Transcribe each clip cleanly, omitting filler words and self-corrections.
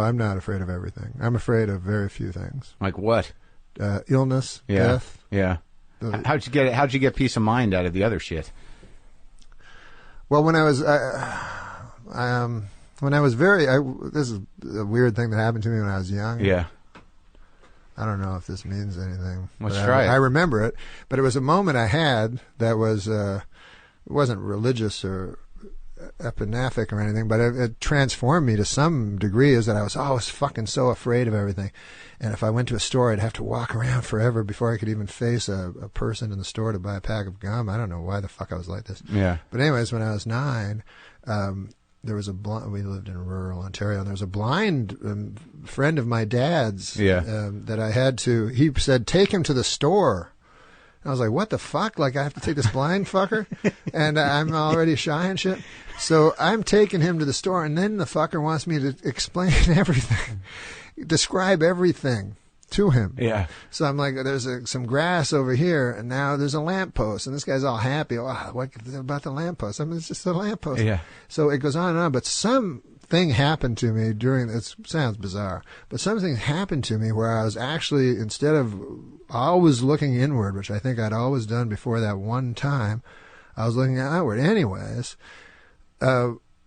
I'm not afraid of everything. I'm afraid of very few things. Like what? Illness, death. Yeah. How'd you get peace of mind out of the other shit? Well, when I was this is a weird thing that happened to me when I was young. Yeah. I don't know if this means anything. Let's try it. I remember it, but it was a moment I had that was it wasn't religious or epinaphic or anything, but it transformed me to some degree. Is that I was fucking so afraid of everything, and if I went to a store, I'd have to walk around forever before I could even face a person in the store to buy a pack of gum. I don't know why the fuck I was like this. Yeah. But anyways, when I was 9. There was we lived in rural Ontario, and there was a blind friend of my dad's that I had to, he said, take him to the store. I was like, what the fuck? Like, I have to take this blind fucker? And I'm already shy and shit. So I'm taking him to the store, and then the fucker wants me to explain everything, describe everything to him. Yeah. So I'm like, there's some grass over here, and now there's a lamppost, and this guy's all happy. Oh, what about the lamppost? I mean, it's just a lamppost. Yeah. So it goes on and on, but something happened to me it sounds bizarre, but something happened to me where I was actually, instead of always looking inward, which I think I'd always done before that one time, I was looking outward. Anyways,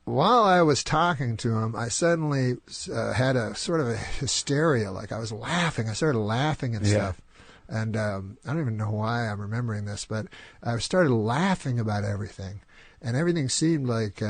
while I was talking to him, I suddenly had a sort of a hysteria, like I was laughing. I started laughing and stuff. And I don't even know why I'm remembering this, but I started laughing about everything. And everything seemed like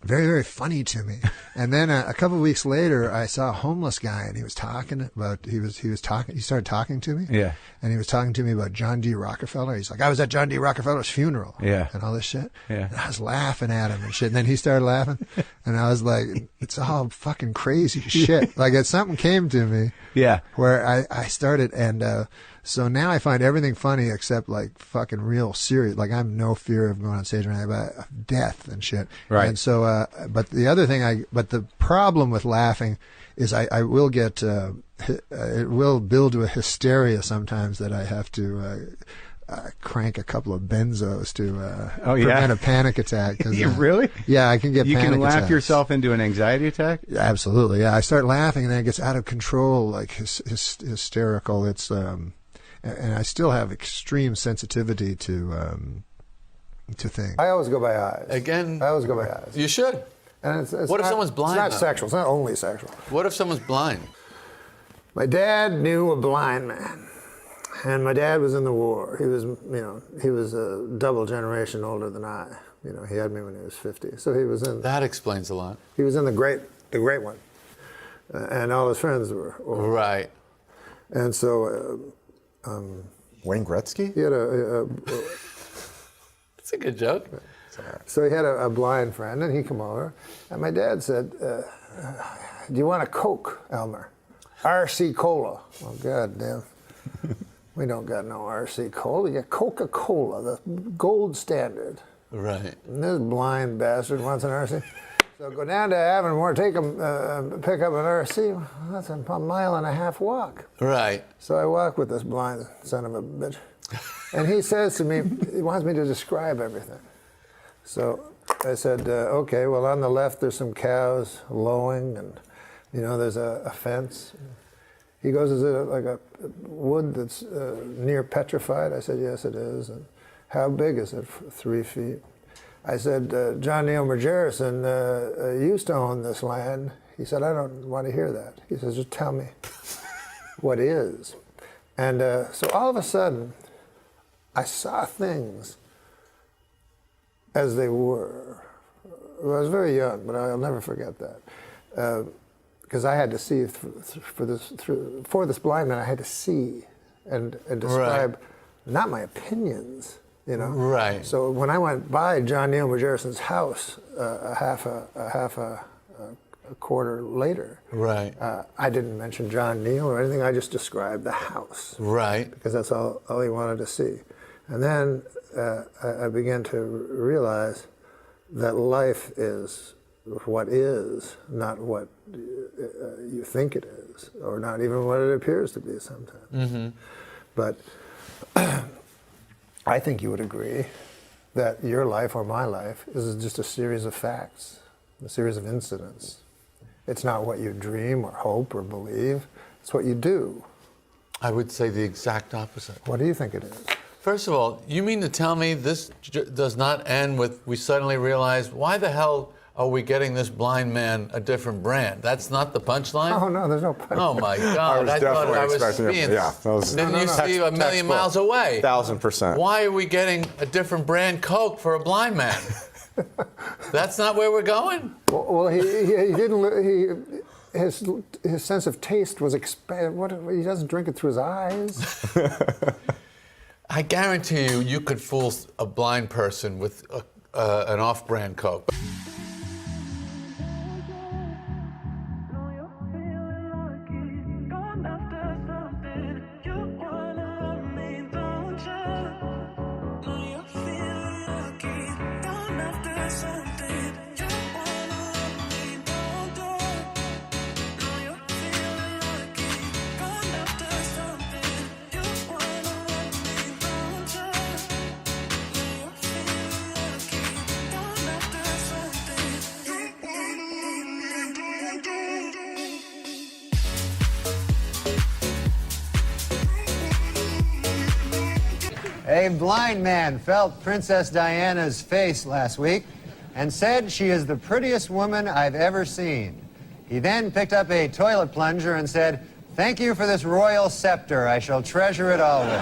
very, very funny to me. And then a couple of weeks later, I saw a homeless guy, and he was talking about, he started talking to me. Yeah. And he was talking to me about John D. Rockefeller. He's like, I was at John D. Rockefeller's funeral. Yeah. And all this shit. Yeah. And I was laughing at him and shit. And then he started laughing. And I was like, it's all fucking crazy shit. Like, something came to me. Yeah. Where I started, and so now I find everything funny except like fucking real serious. Like, I'm no fear of going on stage or anything about death and shit. Right. And so, but the other thing but the problem with laughing is I will get, it will build to a hysteria sometimes that I have to crank a couple of benzos to prevent a panic attack. You really? Yeah, I can get panic attacks. You can laugh yourself into an anxiety attack? Yeah, absolutely, yeah. I start laughing and then it gets out of control, like hysterical. It's and I still have extreme sensitivity to things. I always go by eyes. Again? I always go by eyes. You should. And it's what if someone's blind? It's not sexual. It's not only sexual. What if someone's blind? My dad knew a blind man. And my dad was in the war. He was, he was a double generation older than I. He had me when he was 50. So he was in. That explains a lot. He was in the great one, and all his friends were old. Right. And so. Wayne Gretzky. He had That's a good joke. So he had a blind friend, and he come over, and my dad said, "Do you want a Coke, Elmer? RC Cola." Oh, God damn. We don't got no RC Cola. We got Coca-Cola, the gold standard. Right. And this blind bastard wants an RC. So go down to Avonmore, pick up an RC. That's a 1.5 mile walk. Right. So I walk with this blind son of a bitch. And he says to me, he wants me to describe everything. So I said, okay, well, on the left there's some cows lowing, and, there's a fence. He goes, is it like a wood that's near petrified? I said, yes, it is. And how big is it? 3 feet. I said, John Neil Margerison used to own this land. He said, I don't want to hear that. He says, just tell me what is. And so all of a sudden, I saw things as they were. Well, I was very young, but I'll never forget that. Because I had to see, for this blind man, I had to see and describe not my opinions, Right. So when I went by John Neil Margerison's house a half a quarter later, right, I didn't mention John Neil or anything. I just described the house, right, because that's all he wanted to see. And then I began to realize that life is what is, not what you think it is, or not even what it appears to be sometimes. Mm-hmm. But I think you would agree that your life or my life is just a series of facts, a series of incidents. It's not what you dream or hope or believe. It's what you do. I would say the exact opposite. What do you think it is? First of all, you mean to tell me this does not end with we suddenly realize, why the hell are we getting this blind man a different brand? That's not the punchline? Oh, no, there's no punchline. Oh, my God. I was definitely expecting it. being... Yeah, that was Didn't you see a million miles away? 1,000%. Why are we getting a different brand Coke for a blind man? That's not where we're going? Well, he didn't. His sense of taste was expanded. He doesn't drink it through his eyes. I guarantee you could fool a blind person with an off-brand Coke. A blind man felt Princess Diana's face last week and said she is the prettiest woman I've ever seen. He then picked up a toilet plunger and said, "Thank you for this royal scepter. I shall treasure it always."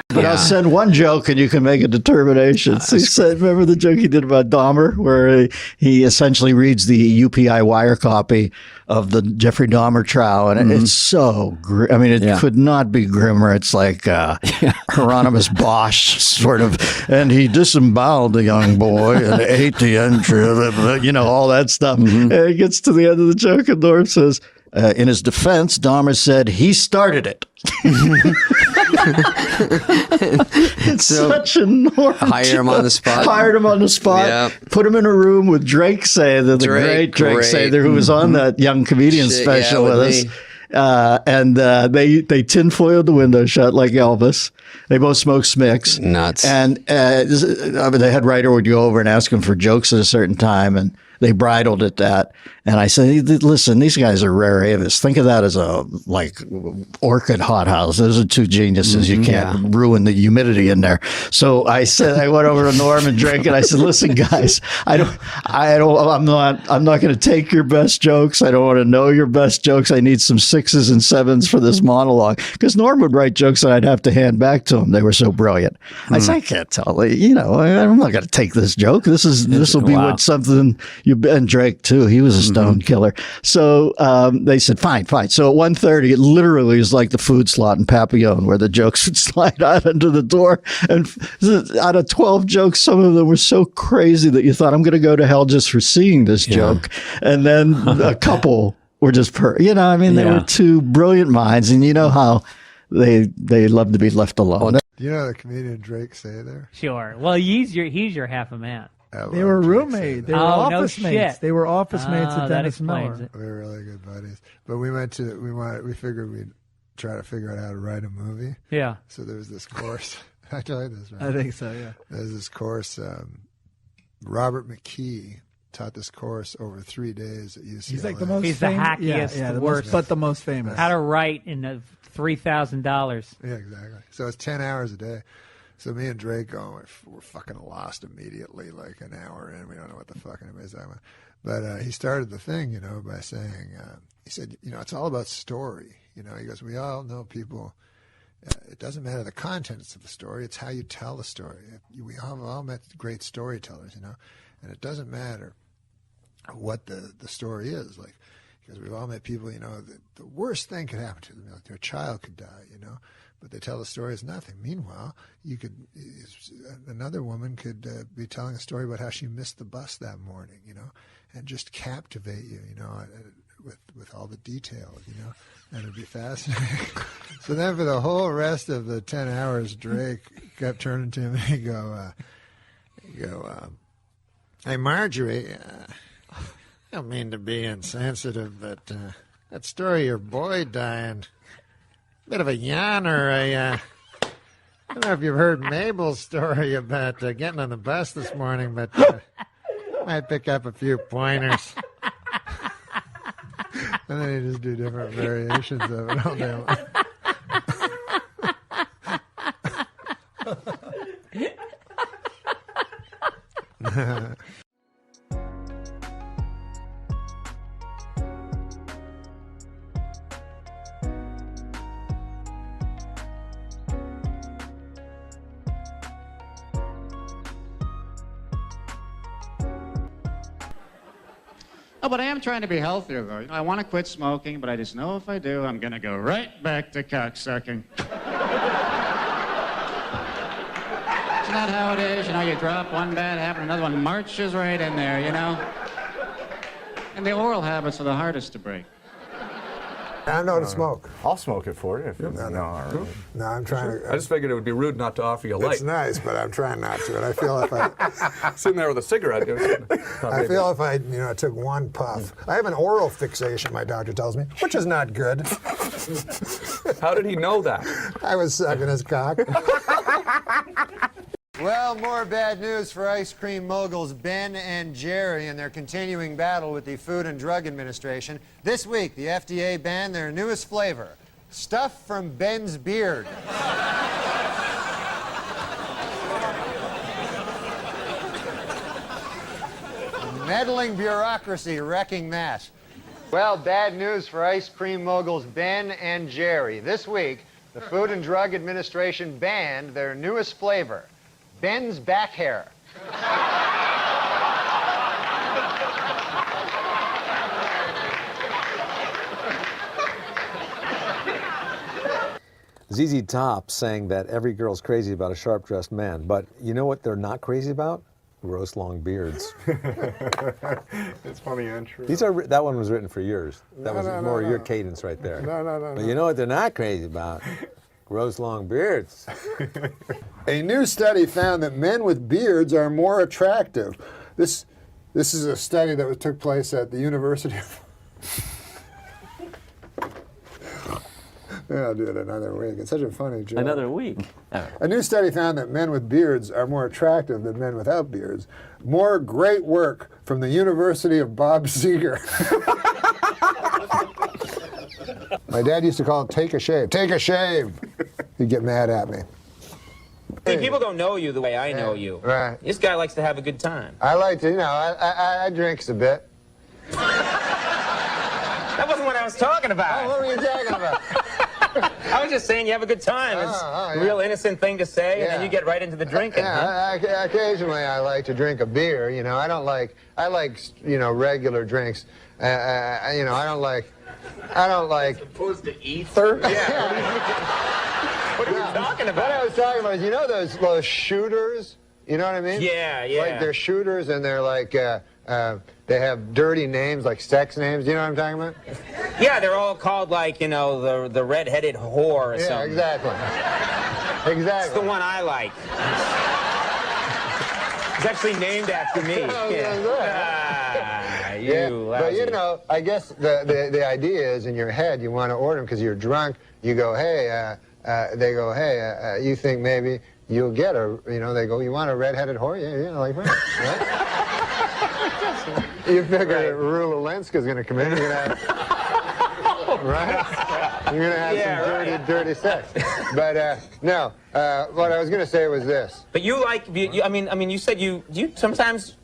But I'll send one joke and you can make a determination. So he said, remember the joke he did about Dahmer, where he essentially reads the UPI wire copy of the Jeffrey Dahmer trial, and it's so I mean, it could not be grimmer. It's like Hieronymus Bosch sort of, and he disemboweled the young boy and ate the entrails, you know, all that stuff. And it gets to the end of the joke, and Norm says, in his defense, Dahmer said he started it. It's such a Norm. Hire him on the spot. Hired him on the spot. Yep. Put him in a room with Drake Sather, the great Drake Sather, who was on that Young Comedian special with us. And they tinfoiled the window shut like Elvis. They both smoked Smicks. Nuts. And the head writer would go over and ask him for jokes at a certain time, and they bridled at that. And I said, listen, these guys are rare avis. Think of that as a, like, orchid hothouse. Those are two geniuses. You can't ruin the humidity in there. So I said, I went over to Norm and Drake, and I said, listen, guys, I'm not going to take your best jokes. I don't want to know your best jokes. I need some 6s and 7s for this monologue. Because Norm would write jokes that I'd have to hand back to him. They were so brilliant. I said, I can't tell. You know, I'm not going to take this joke. This will be what something and Drake too. He was a stone killer. So they said, fine. So at 1:30, it literally is like the food slot in Papillon, where the jokes would slide out under the door. And out of 12 jokes, some of them were so crazy that you thought, I'm going to go to hell just for seeing this joke. And then a couple were just they were two brilliant minds, and you know how they love to be left alone. Do you know the comedian Drake Sather? Sure. Well, he's your half a man. They were roommates. They were office mates. Shit. They were office mates at that Dennis explains Miller. it. We were really good buddies. But we figured we'd try to figure out how to write a movie. Yeah. So there was this course. I tell you this, right? I think so, yeah. There's this course. Robert McKee taught this course over 3 days at UCLA. He's like the most He's the hackiest, the worst. but the most famous. How to write in $3,000. Yeah, exactly. So it's 10 hours a day. So me and Drake we're fucking lost immediately, like an hour in. We don't know what the fuck anybody's talking about. But he started the thing, by saying, he said, it's all about story. He goes, we all know people, it doesn't matter the contents of the story, it's how you tell the story. We have all met great storytellers, and it doesn't matter what the story is. Like, because we've all met people, the worst thing could happen to them. Like their child could die, but they tell the story as nothing. Meanwhile, another woman could be telling a story about how she missed the bus that morning, and just captivate you, with all the details, and it'd be fascinating. So then for the whole rest of the 10 hours, Drake kept turning to him and he'd go, hey, Marjorie, I don't mean to be insensitive, but that story of your boy dying, bit of a yarner. I don't know if you've heard Mabel's story about getting on the bus this morning, but might pick up a few pointers. And then you just do different variations of it all day long. Oh, but I am trying to be healthier, though. You know, I want to quit smoking, but I just know if I do, I'm going to go right back to cocksucking. Isn't that how it is? You know, you drop one bad habit, another one marches right in there, you know? And the oral habits are the hardest to break. I know to smoke. I'll smoke it for you. If you No, no, all right. No, I'm trying to. I just figured it would be rude not to offer you a light. It's nice, but I'm trying not to. And I feel if I, Sitting there with a cigarette. I feel if I, took one puff. I have an oral fixation, my doctor tells me, which is not good. How did he know that? I was sucking his cock. Well, more bad news for ice cream moguls Ben and Jerry in their continuing battle with the Food and Drug Administration. This week, the FDA banned their newest flavor, stuff from Ben's beard. Meddling bureaucracy wrecking that. Well, bad news for ice cream moguls Ben and Jerry. This week, the Food and Drug Administration banned their newest flavor, Ben's back hair. ZZ Top saying that every girl's crazy about a sharp-dressed man, but you know what they're not crazy about? Gross long beards. It's funny and true. That one was written for yours. That was no, more no. your cadence right there. No. But you know what they're not crazy about? Gross long beards. A new study found that men with beards are more attractive. This is a study that took place at the University of... I'll do it another week. It's such a funny joke. Another week. A new study found that men with beards are more attractive than men without beards. More great work from the University of Bob Seger. My dad used to call it take a shave. Take a shave. He'd get mad at me. See, people don't know you the way I know you. Right. This guy likes to have a good time. I like to, I drinks a bit. That wasn't what I was talking about. Oh, what were you talking about? I was just saying you have a good time. It's a real innocent thing to say, and then you get right into the drinking. Yeah, occasionally I like to drink a beer. I like regular drinks. I don't like. Opposed to ether? Yeah. What are you talking about? What I was talking about is, those shooters? You know what I mean? Yeah. Like they're shooters and they're like, they have dirty names, like sex names. You know what I'm talking about? Yeah, they're all called like, the red-headed whore or something. Exactly. That's the one I like. It's actually named after me. But I guess the idea is in your head you want to order them because you're drunk. You go, hey, they go, hey, you think maybe you'll get a, they go, you want a red-headed whore? Yeah, like right? You figure that Rula Lenska's going to come in, you're going to have, right? You're going to have some dirty sex. But no, what I was going to say was this. But you like, you said you sometimes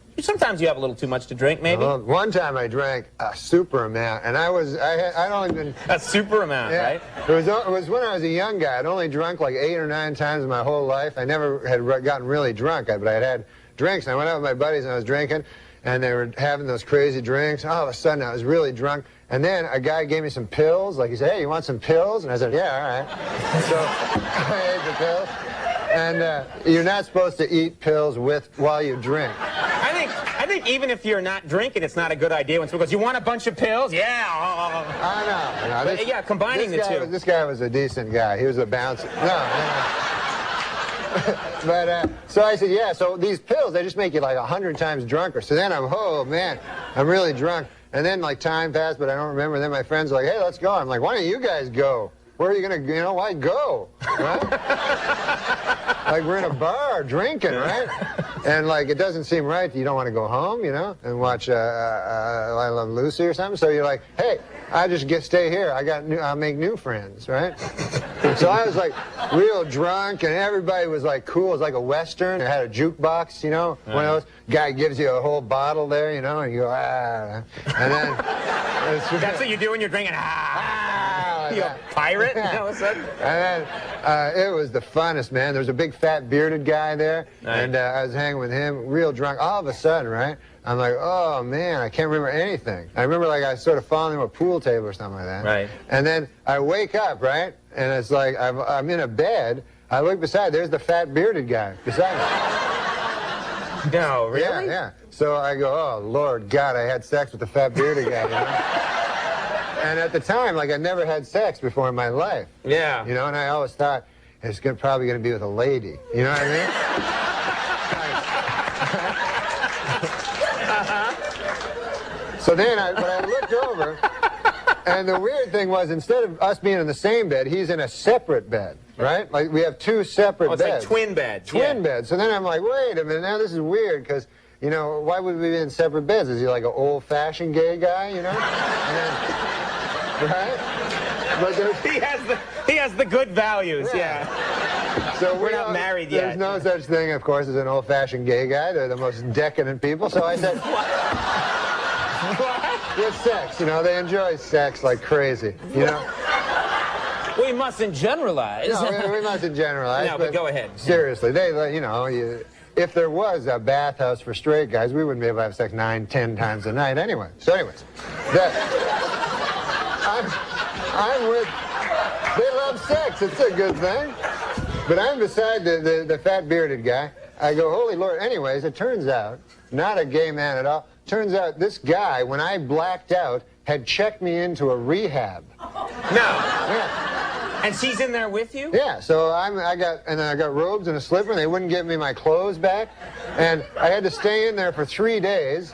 you have a little too much to drink, maybe? One time I drank a super amount, and I don't even... A super amount, right? It was when I was a young guy. I'd only drunk like 8 or 9 times in my whole life. I never had gotten really drunk, but I had drinks. And I went out with my buddies and I was drinking, and they were having those crazy drinks. All of a sudden, I was really drunk. And then a guy gave me some pills. Like, he said, hey, you want some pills? And I said, yeah, all right. So I ate the pills. And you're not supposed to eat pills while you drink. I think even if you're not drinking, it's not a good idea when someone goes, you want a bunch of pills? Yeah. I know. Combining the two. This guy was a decent guy. He was a bouncer. No. But, so I said, yeah, so these pills, they just make you like 100 times drunker. So then oh, man, I'm really drunk. And then, like, time passed, but I don't remember. And then my friends are like, hey, let's go. I'm like, why don't you guys go? Where are you going to, why go? Right? Like, we're in a bar drinking, right? And like, it doesn't seem right. You don't want to go home, you know, and watch I Love Lucy or something. So you're like, hey, I just stay here. I'll make new friends, right? So I was like real drunk, and everybody was like cool. It was like a Western. It had a jukebox, you know, one of those. Guy gives you a whole bottle there, you know, and you go, ah. And then... That's what you do when you're drinking, you a pirate? All of a sudden? And then it was the funnest, man. There was a big fat bearded guy there, and I was hanging with him, real drunk. All of a sudden, right, I'm like, oh man, I can't remember anything. I remember like I sort of falling into a pool table or something like that. Right. And then I wake up, right, and it's like I'm in a bed. I look beside, there's the fat bearded guy beside me. No, really? Yeah, yeah. So I go, oh Lord God, I had sex with the fat bearded guy, you know? And at the time, like, I never had sex before in my life. Yeah. You know, and I always thought, it's probably going to be with a lady. You know what I mean? So then I looked over, and the weird thing was, instead of us being in the same bed, he's in a separate bed, right? Like, we have two separate it's beds. like twin beds. Twin beds. So then I'm like, wait a minute, now this is weird, because... You know, why would we be in separate beds? Is he like an old-fashioned gay guy, you know? And then, right? But he has the good values, yeah. So we're not married yet. There's no such thing, of course, as an old-fashioned gay guy. They're the most decadent people. So I said, with sex, you know, they enjoy sex like crazy, you know? We mustn't generalize. No, we mustn't generalize. No, but go ahead. Seriously, they, you know, if there was a bathhouse for straight guys, we wouldn't be able to have sex 9, 10 times a night anyway. So anyways, I'm with, they love sex, it's a good thing. But I'm beside the fat bearded guy. I go, holy Lord. Anyways, it turns out, not a gay man at all. Turns out this guy, when I blacked out, had checked me into a rehab. No. Yeah. And she's in there with you? Yeah, so I got robes and a slipper, and they wouldn't give me my clothes back, and I had to stay in there for 3 days,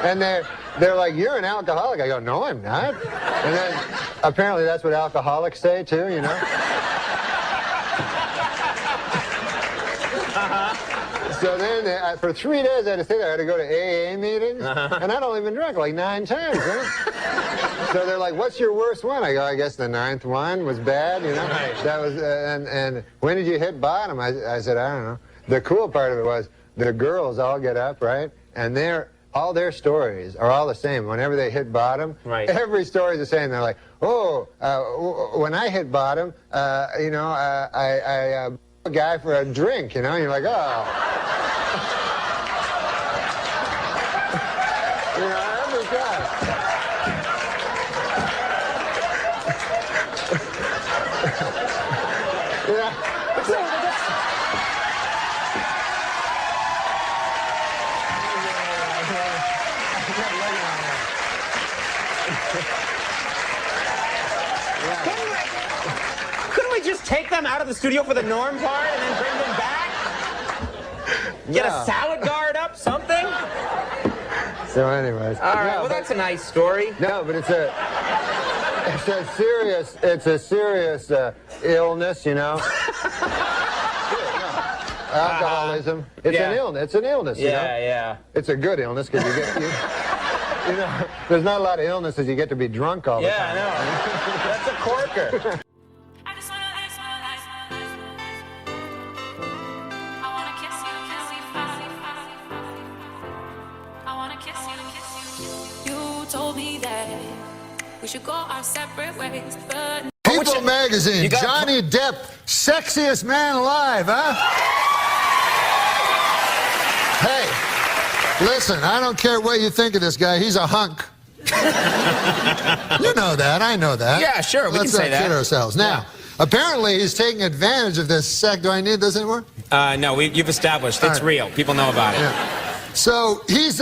and they're like, you're an alcoholic. I go, no, I'm not. And then apparently that's what alcoholics say too, you know. So then for 3 days I had to stay there. I had to go to AA meetings, and I'd only been drunk like 9 times, right? So they're like, what's your worst one? I go, I guess the 9th one was bad, you know? Right. That was, and when did you hit bottom? I said, I don't know. The cool part of it was the girls all get up, right? And all their stories are all the same. Whenever they hit bottom, every story is the same. They're like, oh, when I hit bottom, you know, I a guy for a drink, you know? And you're like, oh. You know, every guy. Yeah. Couldn't we just take them out of the studio for the Norm part and then bring them back? Get a salad guard up, something? So anyways. All right, well, that's a nice story. No, but it's a serious illness, you know. Alcoholism. It's an illness. It's an illness, you know. Yeah. It's a good illness because you know, there's not a lot of illnesses you get to be drunk all the time. Yeah, I know. That's a corker. We should go our separate ways, but... People magazine, Johnny Depp, sexiest man alive, huh? Hey, listen, I don't care what you think of this guy. He's a hunk. You know that. I know that. Yeah, sure. We can say that. Let's not kid ourselves. Now, apparently he's taking advantage of this sex. Do I need this anymore? No, you've established. It's real. People know about it. Yeah. So he's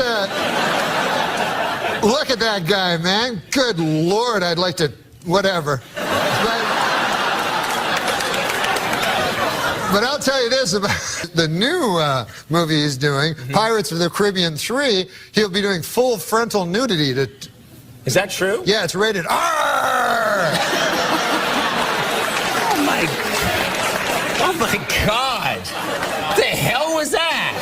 look at that guy, man. Good Lord, I'd like to, whatever. But I'll tell you this about the new movie he's doing, Pirates of the Caribbean 3, he'll be doing full frontal nudity. Is that true? Yeah, it's rated R! Oh my God! What the hell was that?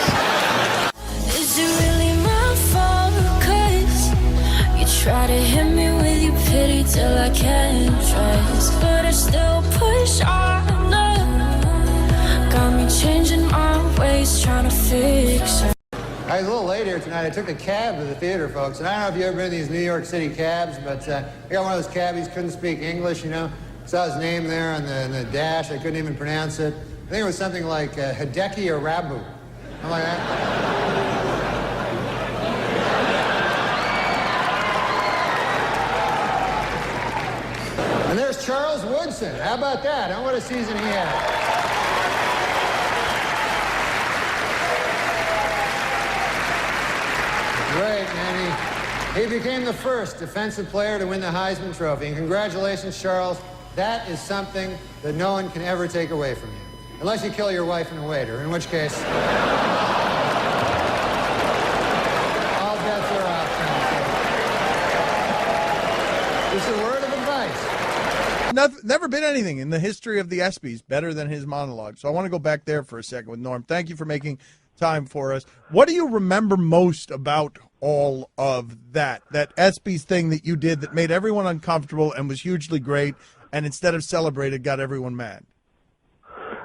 earlier tonight, I took a cab to the theater, folks. And I don't know if you've ever been in these New York City cabs, but I got one of those cabbies, couldn't speak English, you know. Saw his name there on the dash. I couldn't even pronounce it. I think it was something like Hideki Arabu. Something like that. And there's Charles Woodson. How about that? Huh? What a season he had. Great, man. He became the first defensive player to win the Heisman Trophy. And congratulations, Charles. That is something that no one can ever take away from you. Unless you kill your wife and a waiter, in which case, all bets are off. Just a word of advice. Never been anything in the history of the ESPYs better than his monologue. So I want to go back there for a second with Norm. Thank you for making time for us. What do you remember most about all of that ESPYs thing that you did that made everyone uncomfortable and was hugely great, and instead of celebrated, got everyone mad?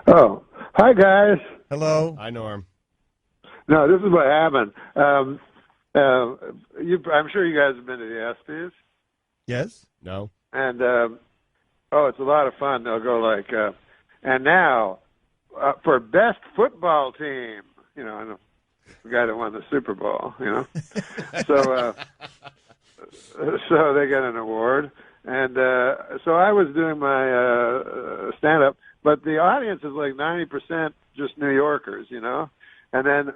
Oh, hi, guys. Hello. Hi, Norm. No, this is what happened. I'm sure you guys have been to the ESPYs. Yes. No. And, it's a lot of fun. They'll go like, and now for best football team, you know, and the guy that won the Super Bowl, you know. So they get an award. And so I was doing my stand-up, but the audience is like 90% just New Yorkers, you know. And then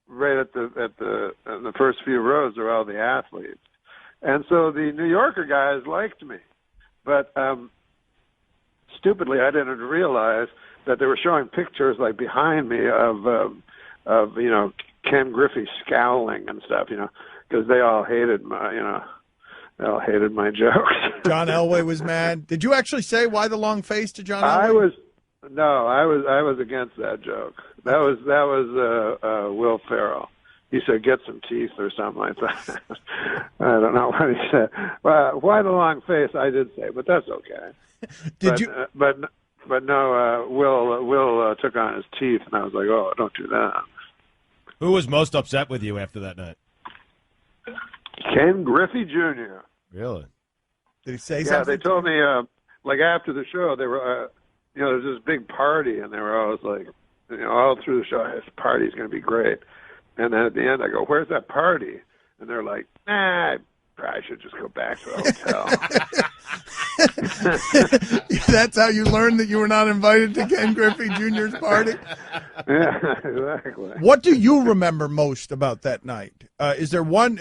right at the in the first few rows are all the athletes. And so the New Yorker guys liked me. But stupidly, I didn't realize that they were showing pictures like behind me of you know, Ken Griffey scowling and stuff, you know, because they all hated my jokes. John Elway was mad. Did you actually say why the long face to John Elway? I was against that joke. That was Will Ferrell. He said, "Get some teeth" or something like that. I don't know what he said. Why the long face? I did say, but that's okay. But no, Will took on his teeth, and I was like, "Oh, don't do that." Who was most upset with you after that night? Ken Griffey Jr. Really? Did he say Yeah, something? they told me, like after the show, they were, you know, there was this big party, and they were always like, you know, all through the show, this party's going to be great. And then at the end, I go, "Where's that party?" And they're like, "Nah, I probably should just go back to the hotel." That's how you learned that you were not invited to Ken Griffey Jr.'s party? Yeah, exactly. What do you remember most about that night? Is there one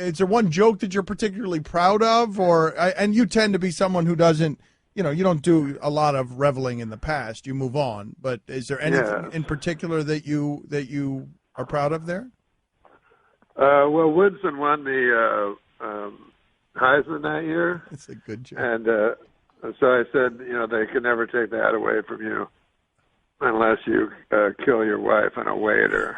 joke that you're particularly proud of, and you tend to be someone who doesn't, you know, you don't do a lot of reveling in the past. You move on. But is there anything in particular that you are proud of there? Well, Woodson won the Heisman that year. It's a good joke. And so I said, you know, they can never take that away from you unless you kill your wife and a waiter.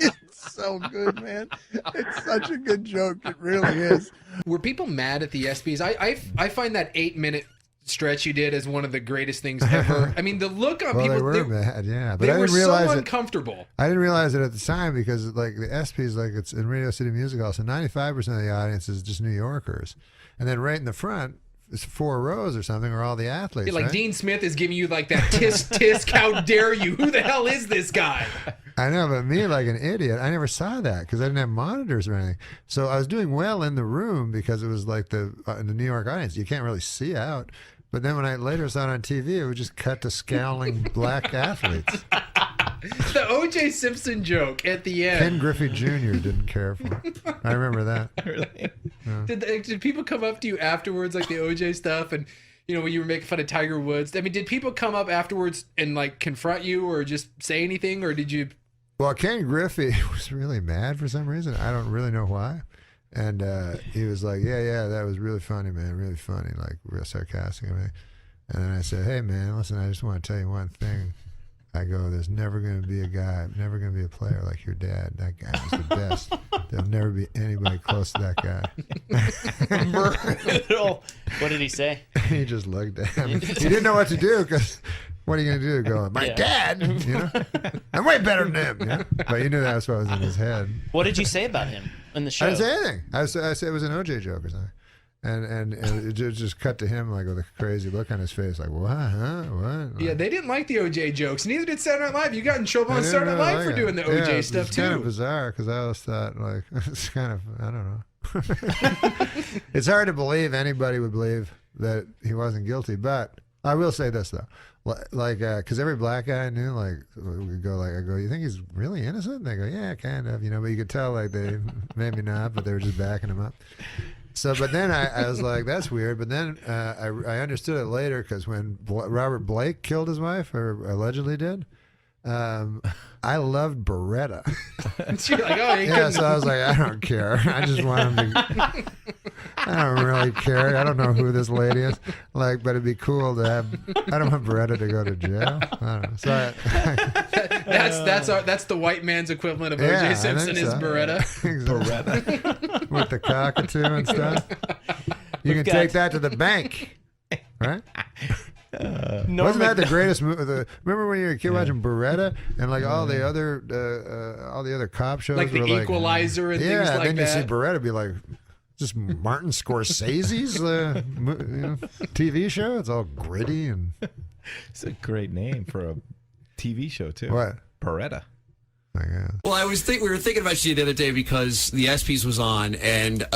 It's so good, man. It's such a good joke. It really is. Were people mad at the ESPYs? I find that 8-minute stretch you did as one of the greatest things ever. I mean, the look on Well, people. they were mad, yeah. But They I were didn't realize so it. uncomfortable. I didn't realize it at the time because, like, the ESPYs, like, it's in Radio City Music Hall, so 95% of the audience is just New Yorkers. And then right in the front, it's 4 rows or something, are all the athletes, Like right? Dean Smith is giving you like that tisk, how dare you? Who the hell is this guy? I know, but me, like an idiot, I never saw that because I didn't have monitors or anything. So I was doing well in the room because it was like the New York audience. You can't really see out. But then when I later saw it on TV, it would just cut to scowling black athletes. The O.J. Simpson joke at the end. Ken Griffey Jr. didn't care for it. I remember that. Really? Yeah. Did people come up to you afterwards, like the O.J. stuff, and you know when you were making fun of Tiger Woods? I mean, did people come up afterwards and like confront you or just say anything, or did you? Well, Ken Griffey was really mad for some reason. I don't really know why. And he was like, yeah, that was really funny, man, really funny, like real sarcastic and everything. And then I said, hey, man, listen, I just want to tell you one thing. I go, there's never going to be a guy, never going to be a player like your dad. That guy was the best. There'll never be anybody close to that guy. What did he say? He just looked at him. He didn't know what to do because What are you going to do? Go, my dad? You know? I'm way better than him. You know? But you knew that was what was in his head. What did you say about him in the show? I didn't say anything. I said it was an OJ joke or something. And it just cut to him like with a crazy look on his face, like, what, huh? What? Yeah, they didn't like the OJ jokes. Neither did Saturday Night Live. You got in trouble on Saturday Night Live for doing the OJ stuff, it's too. kind of bizarre because I always thought, like, it's kind of, I don't know. It's hard to believe anybody would believe that he wasn't guilty. But I will say this, though. Like, because every black guy I knew, like, would go, like, I go, you think he's really innocent? And they go, yeah, kind of, you know, but you could tell, like, they, maybe not, but they were just backing him up. So, but then I was like, that's weird. But then I understood it later because when Robert Blake killed his wife, or allegedly did, I loved Beretta. You're like, oh, yeah, so I was like, I don't care. I just want him to. I don't really care. I don't know who this lady is. Like, but it'd be cool to have. I don't want Beretta to go to jail. I don't know. So that's the white man's equivalent of O.J. Simpson is Beretta. Beretta with the cockatoo and stuff. You can take that to the bank, right? Wasn't that the greatest movie? Remember when you were a kid watching Beretta and like all the other cop shows, like the were Equalizer and things like that. Yeah, then you see Beretta be like, just Martin Scorsese's TV show. It's all gritty and. It's a great name for a TV show too. What? Beretta. Well, we were thinking about you the other day because the ESPYs was on, and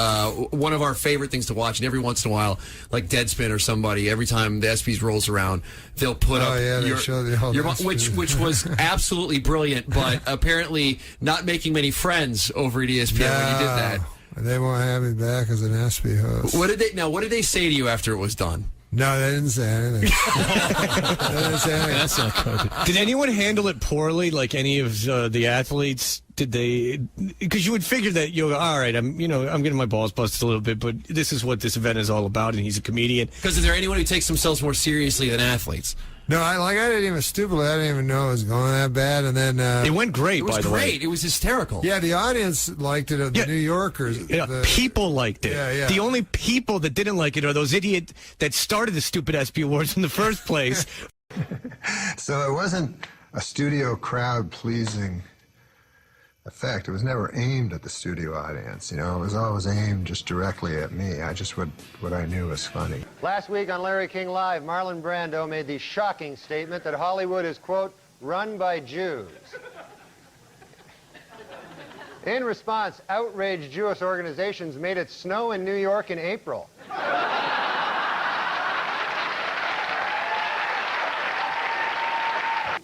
one of our favorite things to watch, and every once in a while, like Deadspin or somebody, every time the ESPYs rolls around, they'll put up they show the whole which was absolutely brilliant, but apparently not making many friends over at ESPN when you did that. They won't have me back as an ESPY host. What did they say to you after it was done? No, they didn't say anything. They didn't say anything. That's not good. Did anyone handle it poorly? Like any of the athletes? Did they? Because you would figure that you go, all right, I'm getting my balls busted a little bit, but this is what this event is all about, and he's a comedian. Because is there anyone who takes themselves more seriously than athletes? No, I didn't even stupidly. I didn't even know it was going that bad, and then it went great. It was by the way, it was hysterical. Yeah, the audience liked it. The New Yorkers, people liked it. Yeah. The only people that didn't like it are those idiots that started the stupid ESPY Awards in the first place. So it wasn't a studio crowd pleasing effect. It was never aimed at the studio audience. You know, it was always aimed just directly at me. I just what I knew was funny. Last week on Larry King Live, Marlon Brando made the shocking statement that Hollywood is, quote, run by Jews. In response, outraged Jewish organizations made it snow in New York in April.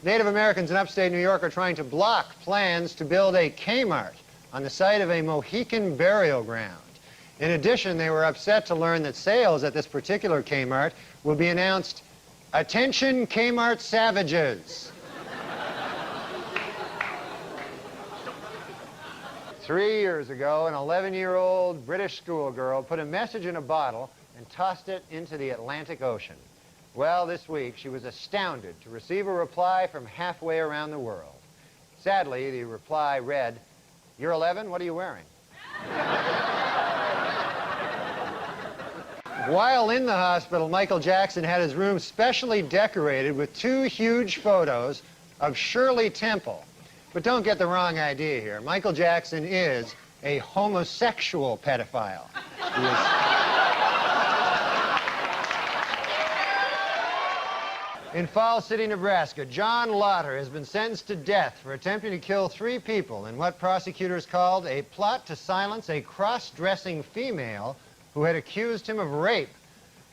Native Americans in upstate New York are trying to block plans to build a Kmart on the site of a Mohican burial ground. In addition, they were upset to learn that sales at this particular Kmart will be announced, "Attention Kmart savages." 3 years ago, an 11-year-old British schoolgirl put a message in a bottle and tossed it into the Atlantic Ocean. Well, this week, she was astounded to receive a reply from halfway around the world. Sadly, the reply read, "You're 11, what are you wearing?" While in the hospital, Michael Jackson had his room specially decorated with 2 huge photos of Shirley Temple. But don't get the wrong idea here. Michael Jackson is a homosexual pedophile. He is... In Falls City, Nebraska, John Lauder has been sentenced to death for attempting to kill 3 people in what prosecutors called a plot to silence a cross-dressing female who had accused him of rape.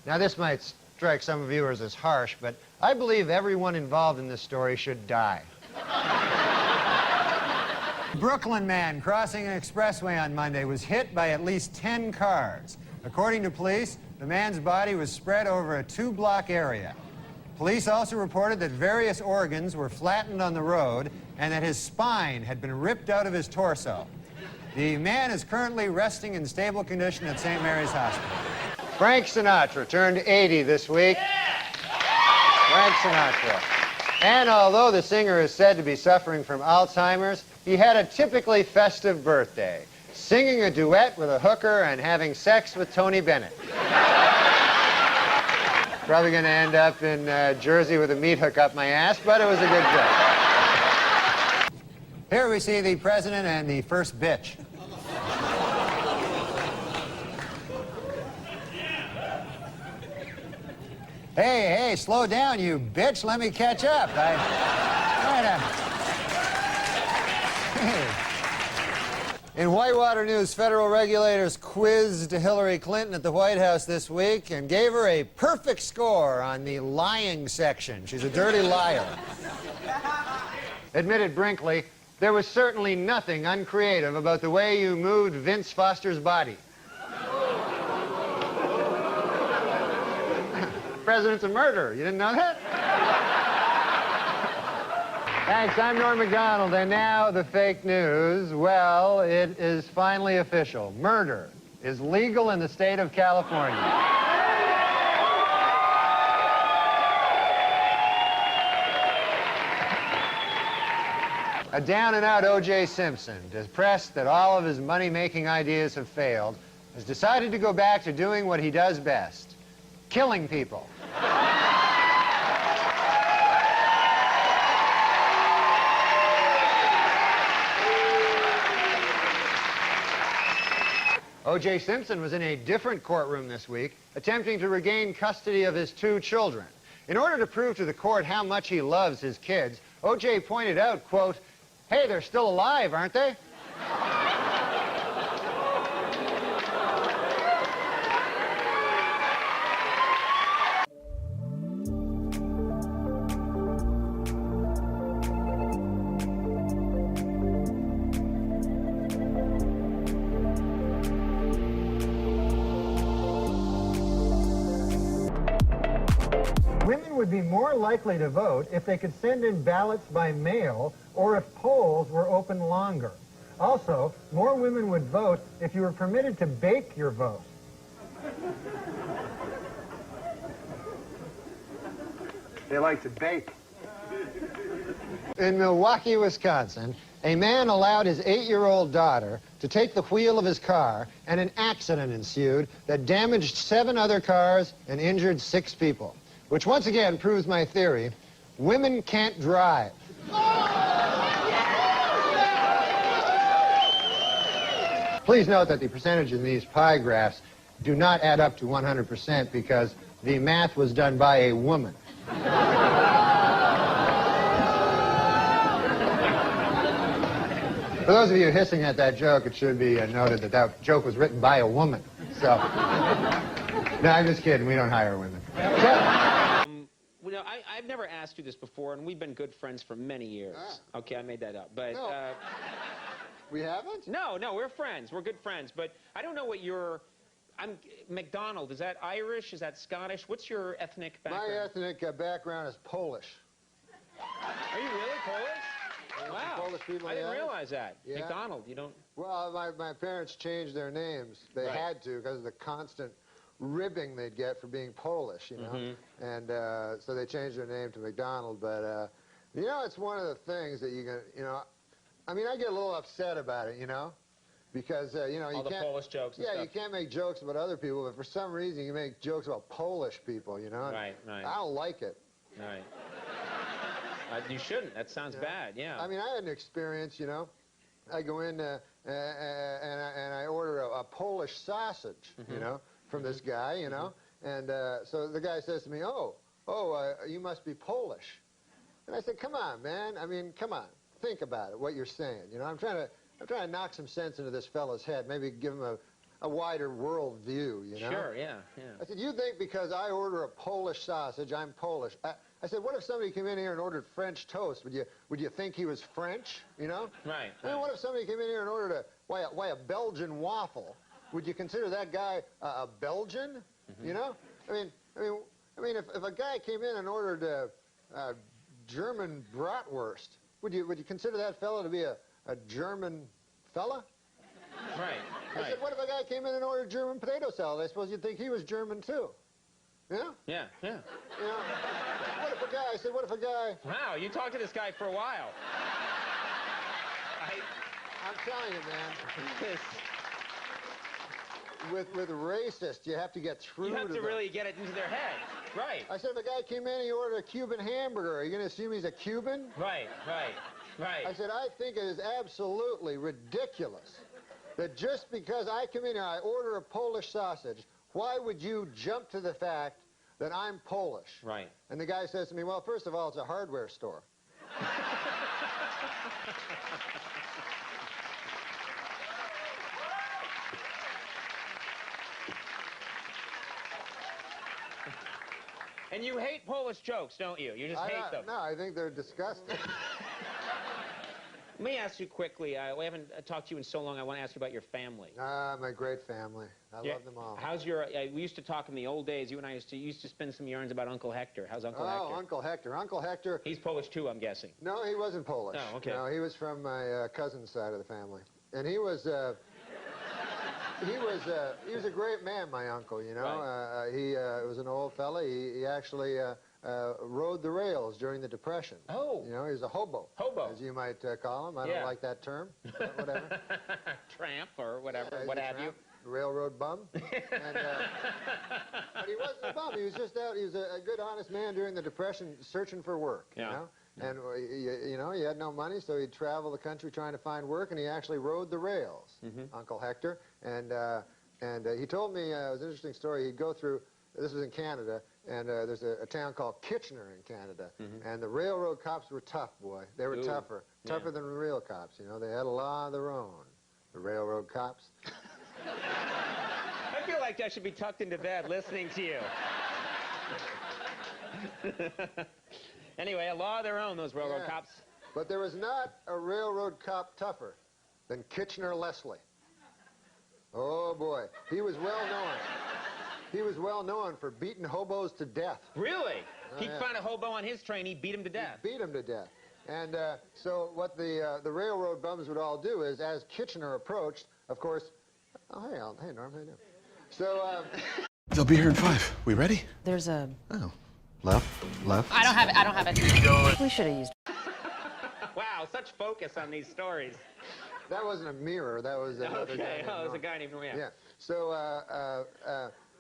Now, this might strike some viewers as harsh, but I believe everyone involved in this story should die. Brooklyn man crossing an expressway on Monday was hit by at least 10 cars. According to police, the man's body was spread over a 2-block area. Police also reported that various organs were flattened on the road and that his spine had been ripped out of his torso. The man is currently resting in stable condition at St. Mary's Hospital. Frank Sinatra turned 80 this week. Frank Sinatra. And although the singer is said to be suffering from Alzheimer's, he had a typically festive birthday, singing a duet with a hooker and having sex with Tony Bennett. Probably going to end up in Jersey with a meat hook up my ass, but it was a good joke. Here we see the president and the first bitch. Hey, slow down, you bitch. Let me catch up. In Whitewater News, federal regulators quizzed Hillary Clinton at the White House this week and gave her a perfect score on the lying section. She's a dirty liar. Admitted Brinkley, there was certainly nothing uncreative about the way you moved Vince Foster's body. The president's a murderer. You didn't know that? Thanks, I'm Norm MacDonald, and now the fake news. Well, it is finally official. Murder is legal in the state of California. A down-and-out O.J. Simpson, depressed that all of his money-making ideas have failed, has decided to go back to doing what he does best, killing people. O.J. Simpson was in a different courtroom this week, attempting to regain custody of his 2 children. In order to prove to the court how much he loves his kids, O.J. pointed out, quote, "Hey, they're still alive, aren't they?" Women would be more likely to vote if they could send in ballots by mail or if polls were open longer. Also, more women would vote if you were permitted to bake your vote. They like to bake. In Milwaukee, Wisconsin, a man allowed his 8-year-old daughter to take the wheel of his car, and an accident ensued that damaged 7 other cars and injured 6 people. Which once again proves my theory, women can't drive. Please note that the percentages in these pie graphs do not add up to 100% because the math was done by a woman. For those of you hissing at that joke, it should be noted that that joke was written by a woman. So, no, I'm just kidding. We don't hire women. Well, I've never asked you this before, and we've been good friends for many years. Ah. Okay, I made that up, but... No. We haven't? No, we're friends. We're good friends, but I don't know what your... MacDonald, is that Irish? Is that Scottish? What's your ethnic background? My ethnic background is Polish. Are you really Polish? Wow. Polish people, I didn't realize that. Yeah. MacDonald, you don't... Well, my parents changed their names. They had to because of the constant ribbing they'd get for being Polish, you know. Mm-hmm. And so they changed their name to MacDonald. But, you know, it's one of the things that you can, you know, I mean, I get a little upset about it, you know, because, you know, all the Polish jokes and stuff. You can't make jokes about other people, but for some reason you make jokes about Polish people, you know. Right. I don't like it. Right. You shouldn't. That sounds bad, yeah. I mean, I had an experience, you know. I go in and I order a Polish sausage, you know, from this guy, you know. And so the guy says to me, you must be Polish. And I said, come on, man. I mean, come on. Think about it, what you're saying. You know, I'm trying to knock some sense into this fellow's head, maybe give him a wider world view, you know? Sure, yeah. I said, you think because I order a Polish sausage, I'm Polish. I said, what if somebody came in here and ordered French toast? Would you think he was French, you know? Right. I mean, what if somebody came in here and ordered a Belgian waffle? Would you consider that guy a Belgian, you know? I mean, if a guy came in and ordered a German bratwurst, would you consider that fellow to be a German fella? Right. I said, what if a guy came in and ordered German potato salad? I suppose you'd think he was German too. Yeah? Yeah. You know, what if a guy... Wow, you talked to this guy for a while. I'm telling you, man. With racist, you have to get through You have to them. really get it into their head. Right. I said, if a guy came in and he ordered a Cuban hamburger, are you going to assume he's a Cuban? Right. I said, I think it is absolutely ridiculous that just because I come in here, I order a Polish sausage, why would you jump to the fact that I'm Polish? Right. And the guy says to me, well, first of all, it's a hardware store. And you hate Polish jokes, don't you? You just hate them. No, I think they're disgusting. Let me ask you quickly. We haven't talked to you in so long. I want to ask you about your family. My great family. I love them all. How's your? We used to talk in the old days. You and I used to spin some yarns about Uncle Hector. How's Uncle Hector? Oh, Uncle Hector. Uncle Hector. He's Polish too, I'm guessing. No, he wasn't Polish. Oh, okay. No, he was from my cousin's side of the family, and he was. He was a great man, my uncle, you know. Right. He was an old fella. He actually rode the rails during the Depression. Oh. You know, he was a hobo. Hobo. As you might call him. I don't like that term, but whatever. Tramp or whatever, Yeah, what he's a have you. tramp, Railroad bum. And, but he wasn't a bum. He was just out. He was a good, honest man during the Depression searching for work, you know. And, you know, he had no money, so he'd travel the country trying to find work, and he actually rode the rails, Uncle Hector. And he told me, it was an interesting story, he'd go through, this was in Canada, and there's a town called Kitchener in Canada, and the railroad cops were tough, boy. They were tougher than real cops, you know. They had a law of their own, the railroad cops. I feel like I should be tucked into bed listening to you. Anyway, a law of their own, those railroad cops. But there was not a railroad cop tougher than Kitchener Leslie. Oh, boy. He was well known. He was well known for beating hobos to death. Really? Oh, He'd yeah. find a hobo on his train, he'd beat him to death. Beat him to death. And so what the railroad bums would all do is, as Kitchener approached, of course... Oh, hey, hey, Norm, how you doing? So... They'll be here in 5. We ready? There's a... Oh. Left. I don't have it. I don't have it. We should have used... Wow, such focus on these stories. That wasn't a mirror. That was another guy. Okay, oh, it was a guy named Norm. Yeah. So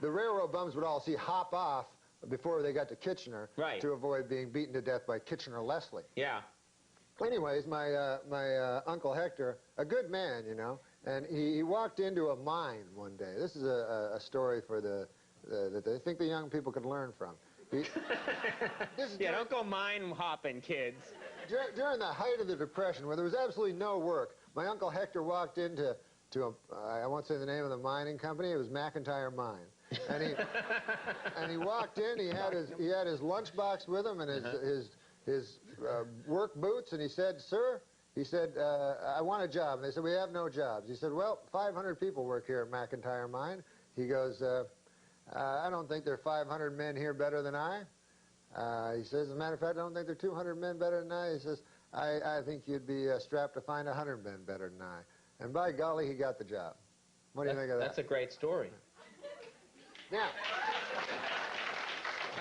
the railroad bums would all hop off before they got to Kitchener to avoid being beaten to death by Kitchener Leslie. Yeah. Anyways, my Uncle Hector, a good man, you know, and he walked into a mine one day. This is a story for that I think the young people could learn from. Don't go mine hopping, kids. During the height of the Depression, where there was absolutely no work, my Uncle Hector walked into I won't say the name of the mining company. It was McIntyre Mine, and he walked in. He had his lunchbox with him and his work boots, and he said, "Sir," he said, "I want a job." And they said, "We have no jobs." He said, "Well, 500 people work here at McIntyre Mine." He goes, "I don't think there are 500 men here better than I." He says, "As a matter of fact, I don't think there are 200 men better than I." He says, I think you'd be strapped to find 100 men better than I. And by golly, he got the job. What do you think of that? That's a great story. Now,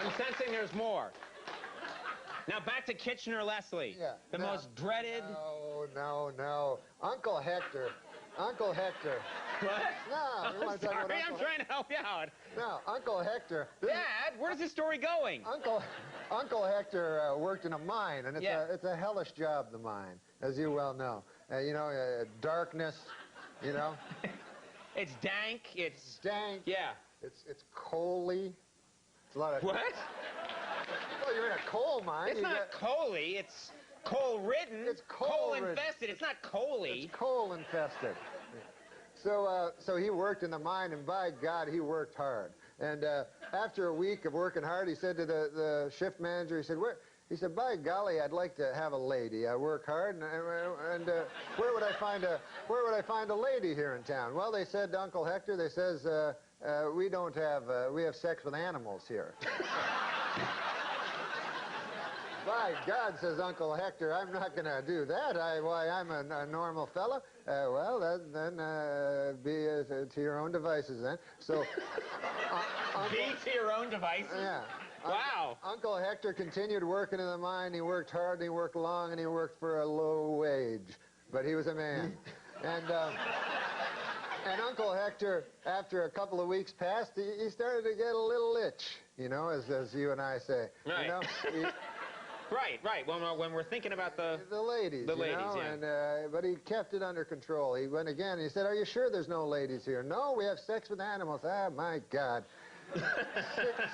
I'm sensing there's more. Now back to Kitchener Leslie. Yeah. The most dreaded... No. Uncle Hector. Uncle Hector. What? No, you want to talk about Sorry, Uncle I'm trying to help you out. No, Uncle Hector. Dad, where's this story going? Uncle Hector worked in a mine, and it's a hellish job, the mine, as you well know. You know, darkness, you know. It's dank. It's dank. Yeah. It's coaly. It's a lot of... What? Well, you're in a coal mine. It's not coaly. It's coal-ridden. It's coal-infested. It's not coaly. It's coal-infested. So he worked in the mine, and by God, he worked hard. And after a week of working hard, he said to the shift manager, he said, He said, "By golly, I'd like to have a lady. I work hard, and where would I find a lady here in town?" Well, they said to Uncle Hector, they says, we have sex with animals here. By God, says Uncle Hector, I'm not going to do that. I'm a normal fella. Well, then be to your own devices then. So, be to your own devices? Yeah. Wow. Uncle Hector continued working in the mine. He worked hard, and he worked long, and he worked for a low wage. But he was a man. And Uncle Hector, after a couple of weeks passed, he started to get a little itch. you know, as you and I say. Right. You know, Right. When we're thinking about the ladies, the you ladies, know, yeah. and but he kept it under control. He went again. He said, "Are you sure there's no ladies here?" "No, we have sex with animals." "Ah, my God."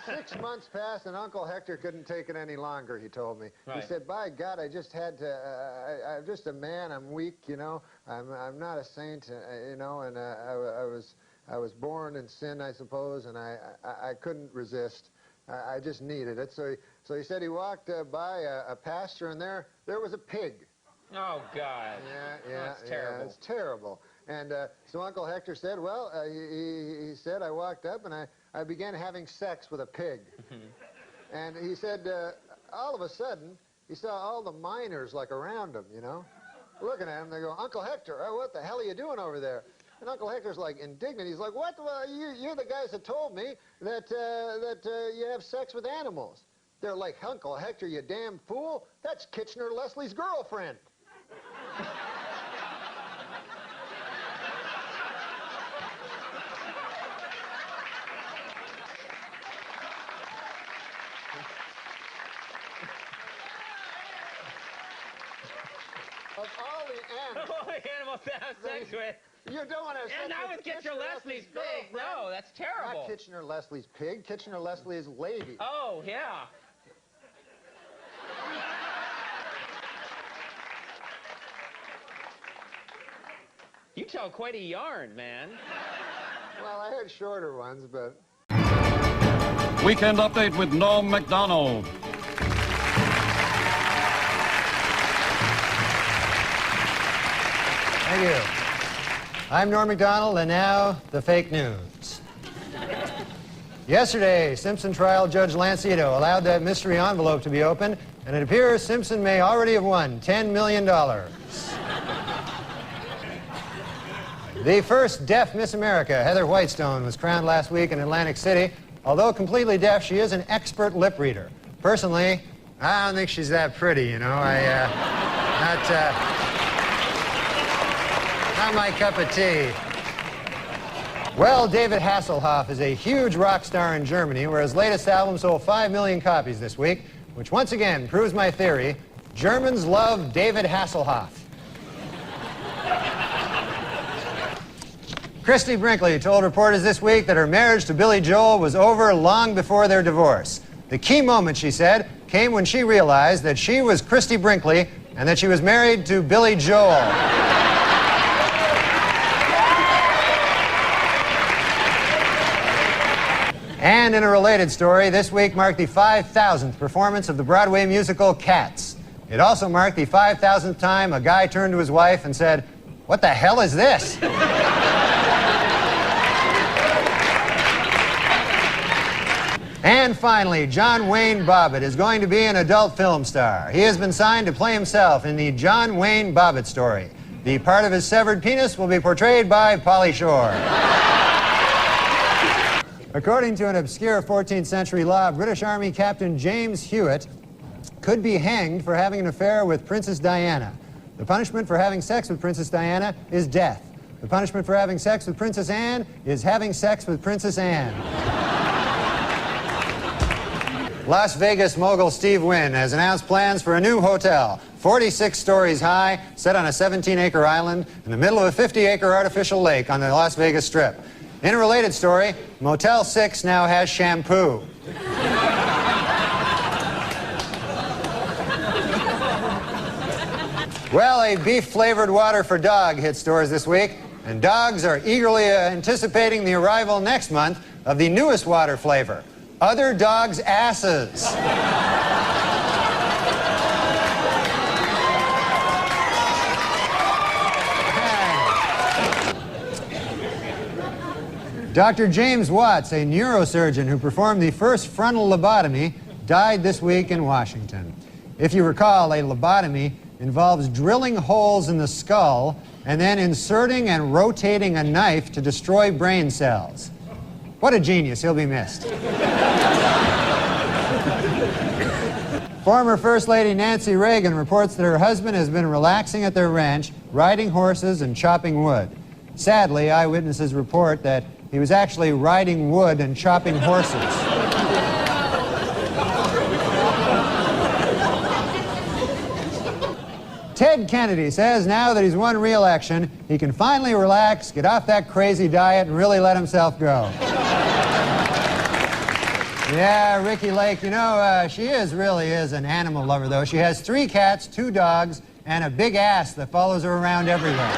6 months passed, and Uncle Hector couldn't take it any longer. He told me. Right. He said, "By God, I just had to. I'm just a man. I'm weak, you know. I'm not a saint, you know. And I was born in sin, I suppose, and I couldn't resist. I just needed it." So he said he walked by a pasture, and there was a pig. Oh, God. Yeah, That's terrible. Yeah, it's terrible. And so Uncle Hector said, well, he said, I walked up and I began having sex with a pig. And he said, all of a sudden, he saw all the miners like around him, you know, looking at him. They go, "Uncle Hector, what the hell are you doing over there?" And Uncle Hector's like indignant. He's like, "What? Well, you're the guys that told me that you have sex with animals." They're like, "Uncle Hector, you damn fool. That's Kitchener Leslie's girlfriend." Of all the animals. All the animals to have sex with. You don't want to have sex And not with Kitchener Leslie's pig. No, that's terrible. Not Kitchener Leslie's pig. Kitchener Leslie's lady. Oh, yeah. You tell quite a yarn, man. Well, I had shorter ones, but... Weekend Update with NORM MACDONALD. Thank you. I'm Norm MacDonald, and now the fake news. Yesterday, Simpson trial Judge Lancito allowed that mystery envelope to be opened, and it appears Simpson may already have won $10 million. The first deaf Miss America, Heather Whitestone, was crowned last week in Atlantic City. Although completely deaf, she is an expert lip reader. Personally, I don't think she's that pretty, you know. Not my cup of tea. Well, David Hasselhoff is a huge rock star in Germany, where his latest album sold 5 million copies this week, which once again proves my theory: Germans love David Hasselhoff. Christy Brinkley told reporters this week that her marriage to Billy Joel was over long before their divorce. The key moment, she said, came when she realized that she was Christy Brinkley and that she was married to Billy Joel. And in a related story, this week marked the 5,000th performance of the Broadway musical Cats. It also marked the 5,000th time a guy turned to his wife and said, "What the hell is this?" And finally, John Wayne Bobbitt is going to be an adult film star. He has been signed to play himself in the John Wayne Bobbitt story. The part of his severed penis will be portrayed by Pauly Shore. According to an obscure 14th century law, British Army Captain James Hewitt could be hanged for having an affair with Princess Diana. The punishment for having sex with Princess Diana is death. The punishment for having sex with Princess Anne is having sex with Princess Anne. Las Vegas mogul Steve Wynn has announced plans for a new hotel, 46 stories high, set on a 17-acre island in the middle of a 50-acre artificial lake on the Las Vegas Strip. In a related story, Motel 6 now has shampoo. Well, a beef-flavored water for dog hit stores this week, and dogs are eagerly anticipating the arrival next month of the newest water flavor, other dogs' asses. Dr. James Watts, a neurosurgeon who performed the first frontal lobotomy, died this week in Washington. If you recall, a lobotomy involves drilling holes in the skull and then inserting and rotating a knife to destroy brain cells. What a genius. He'll be missed. Former First Lady Nancy Reagan reports that her husband has been relaxing at their ranch, riding horses and chopping wood. Sadly, eyewitnesses report that he was actually riding wood and chopping horses. Ted Kennedy says now that he's won re-election, he can finally relax, get off that crazy diet, and really let himself go. Yeah, Ricky Lake, you know, she really is an animal lover, though. She has 3 cats, 2 dogs, and a big ass that follows her around everywhere.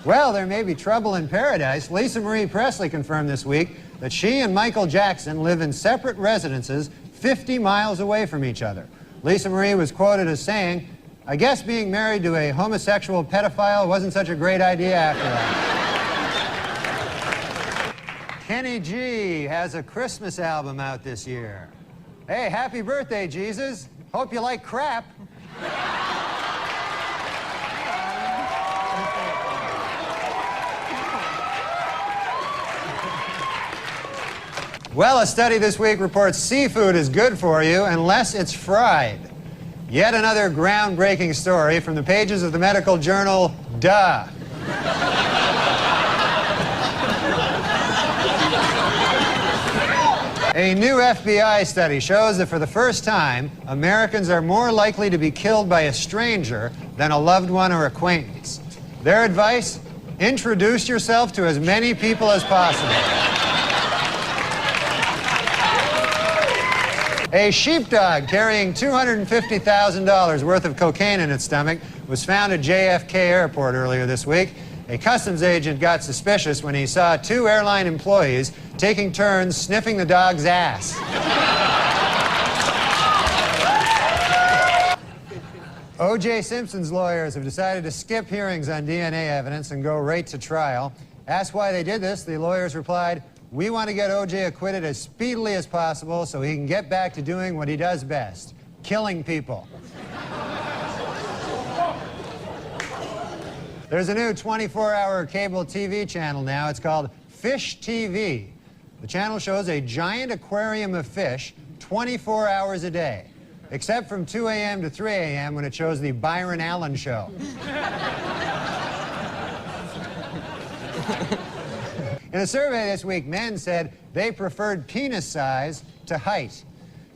Well, there may be trouble in paradise. Lisa Marie Presley confirmed this week that she and Michael Jackson live in separate residences 50 miles away from each other. Lisa Marie was quoted as saying, "I guess being married to a homosexual pedophile wasn't such a great idea after all." Kenny G has a Christmas album out this year. Hey, happy birthday, Jesus. Hope you like crap. Well, a study this week reports seafood is good for you unless it's fried. Yet another groundbreaking story from the pages of the medical journal, Duh. A new FBI study shows that for the first time, Americans are more likely to be killed by a stranger than a loved one or acquaintance. Their advice? Introduce yourself to as many people as possible. A sheepdog carrying $250,000 worth of cocaine in its stomach was found at JFK Airport earlier this week. A customs agent got suspicious when he saw 2 airline employees taking turns sniffing the dog's ass. O.J. Simpson's lawyers have decided to skip hearings on DNA evidence and go right to trial. Asked why they did this, the lawyers replied, "We want to get O.J. acquitted as speedily as possible so he can get back to doing what he does best, killing people." There's a new 24-hour cable TV channel now. It's called Fish TV. The channel shows a giant aquarium of fish 24 hours a day, except from 2 a.m. to 3 a.m. when it shows the Byron Allen Show. In a survey this week, men said they preferred penis size to height.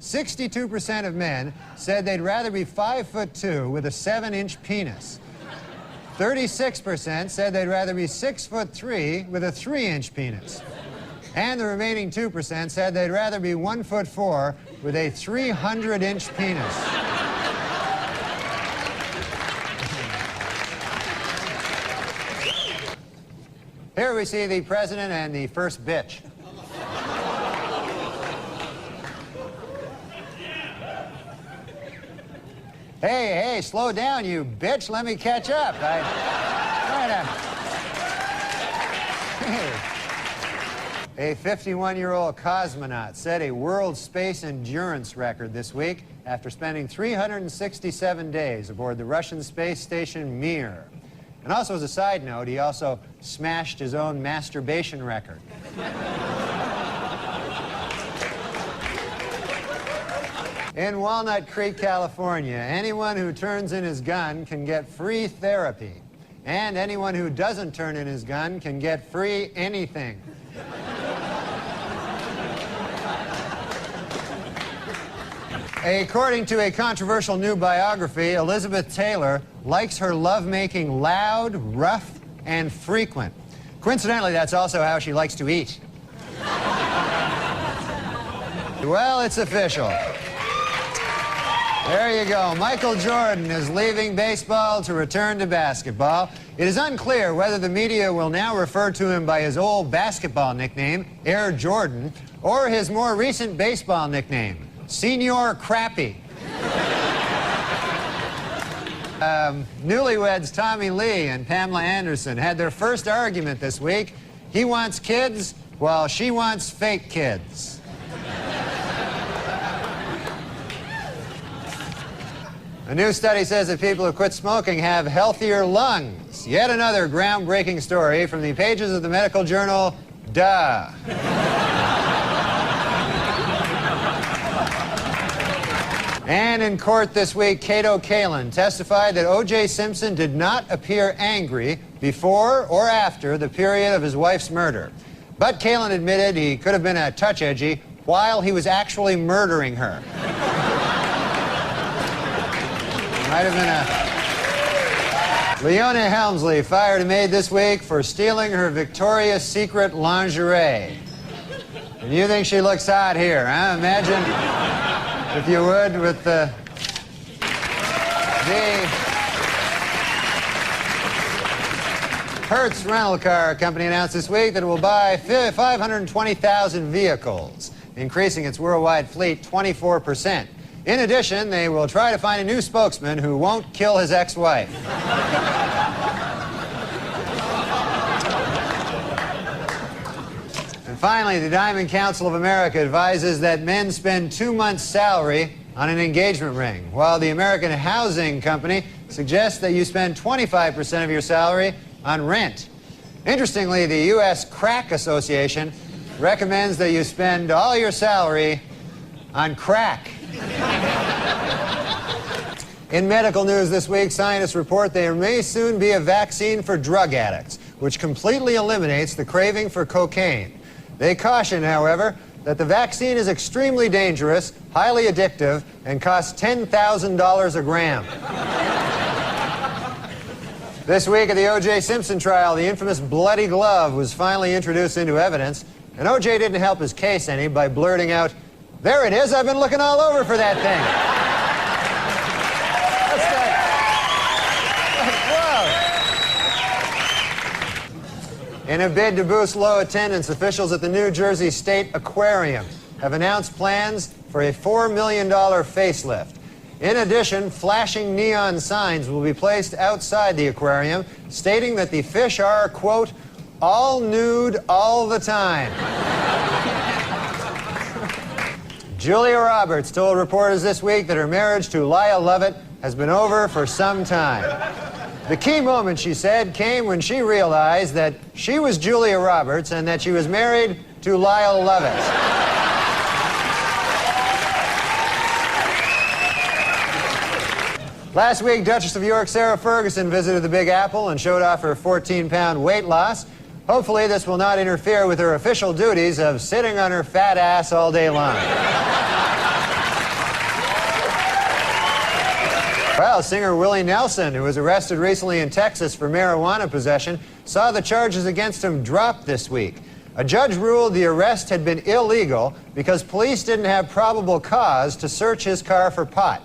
62% of men said they'd rather be 5'2" with a 7-inch penis. 36% said they'd rather be 6'3" with a 3-inch penis. And the remaining 2% said they'd rather be 1'4" with a 300-inch penis. Here we see the president and the first bitch. Hey, slow down, you bitch. Let me catch up. A 51-year-old cosmonaut set a world space endurance record this week after spending 367 days aboard the Russian space station Mir. And also, as a side note, he also smashed his own masturbation record. In Walnut Creek, California, anyone who turns in his gun can get free therapy. And anyone who doesn't turn in his gun can get free anything. According to a controversial new biography, Elizabeth Taylor likes her lovemaking loud, rough, and frequent. Coincidentally, that's also how she likes to eat. Well, it's official. There you go. Michael Jordan is leaving baseball to return to basketball. It is unclear whether the media will now refer to him by his old basketball nickname, Air Jordan, or his more recent baseball nickname, Senior Crappy. Newlyweds Tommy Lee and Pamela Anderson had their first argument this week. He wants kids, while she wants fake kids. A new study says that people who quit smoking have healthier lungs. Yet another groundbreaking story from the pages of the medical journal, Duh. And in court this week, Cato Kalin testified that O.J. Simpson did not appear angry before or after the period of his wife's murder. But Kalin admitted he could have been a touch edgy while he was actually murdering her. Might have been a... Leona Helmsley fired a maid this week for stealing her Victoria's Secret lingerie. And you think she looks hot here, huh? Imagine, if you would, with the Hertz rental car company announced this week that it will buy 520,000 vehicles, increasing its worldwide fleet 24%. In addition, they will try to find a new spokesman who won't kill his ex-wife. And finally, the Diamond Council of America advises that men spend 2 months' salary on an engagement ring, while the American Housing Company suggests that you spend 25% of your salary on rent. Interestingly, the U.S. Crack Association recommends that you spend all your salary on crack. In medical news this week, scientists report there may soon be a vaccine for drug addicts, which completely eliminates the craving for cocaine. They caution, however, that the vaccine is extremely dangerous, highly addictive, and costs $10,000 a gram. This week at the O.J. Simpson trial, the infamous bloody glove was finally introduced into evidence, and O.J. didn't help his case any by blurting out, "There it is, I've been looking all over for that thing." Whoa. In a bid to boost low attendance, officials at the New Jersey State Aquarium have announced plans for a $4 million facelift. In addition, flashing neon signs will be placed outside the aquarium, stating that the fish are, quote, all nude all the time. Julia Roberts told reporters this week that her marriage to Lyle Lovett has been over for some time. The key moment, she said, came when she realized that she was Julia Roberts and that she was married to Lyle Lovett. Last week, Duchess of York Sarah Ferguson visited the Big Apple and showed off her 14-pound weight loss. Hopefully, this will not interfere with her official duties of sitting on her fat ass all day long. Well, singer Willie Nelson, who was arrested recently in Texas for marijuana possession, saw the charges against him drop this week. A judge ruled the arrest had been illegal because police didn't have probable cause to search his car for pot.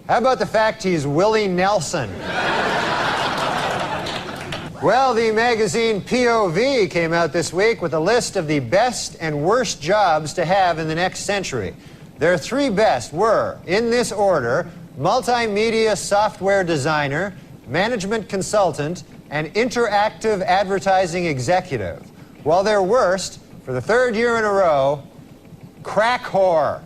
How about the fact he's Willie Nelson? Well, the magazine POV came out this week with a list of the best and worst jobs to have in the next century. Their 3 best were, in this order, multimedia software designer, management consultant, and interactive advertising executive. While their worst, for the 3rd year in a row, crack whore.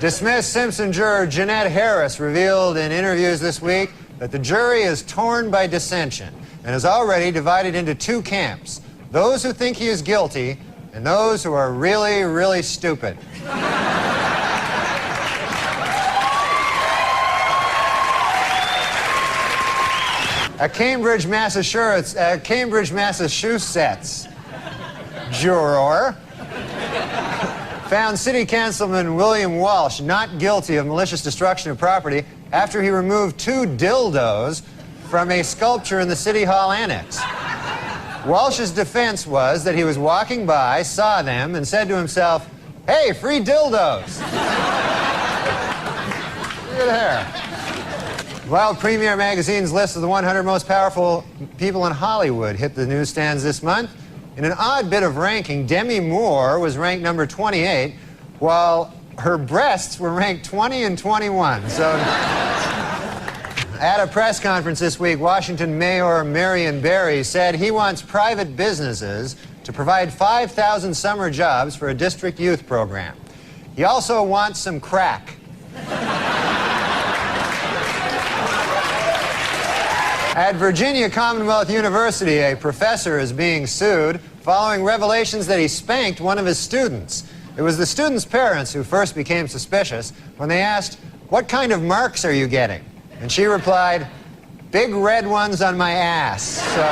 Dismissed Simpson juror Jeanette Harris revealed in interviews this week that the jury is torn by dissension and is already divided into 2 camps, those who think he is guilty and those who are really, really stupid. A Cambridge, Massachusetts juror found City Councilman William Walsh not guilty of malicious destruction of property after he removed 2 dildos from a sculpture in the City Hall annex. Walsh's defense was that he was walking by, saw them, and said to himself, "Hey, free dildos." Look at there. Well, Premiere Magazine's list of the 100 most powerful people in Hollywood hit the newsstands this month. In an odd bit of ranking, Demi Moore was ranked number 28, while her breasts were ranked 20 and 21. So, at a press conference this week, Washington Mayor Marion Barry said he wants private businesses to provide 5,000 summer jobs for a district youth program. He also wants some crack. At Virginia Commonwealth University, a professor is being sued following revelations that he spanked one of his students. It was the student's parents who first became suspicious when they asked, "What kind of marks are you getting?" And she replied, "Big red ones on my ass." So,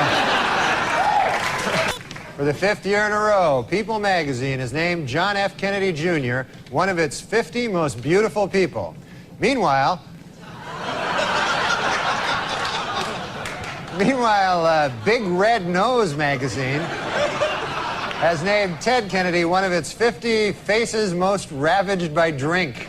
For the 5th year in a row, People magazine has named John F. Kennedy Jr. one of its 50 most beautiful people. Meanwhile, Big Red Nose magazine has named Ted Kennedy one of its 50 faces most ravaged by drink.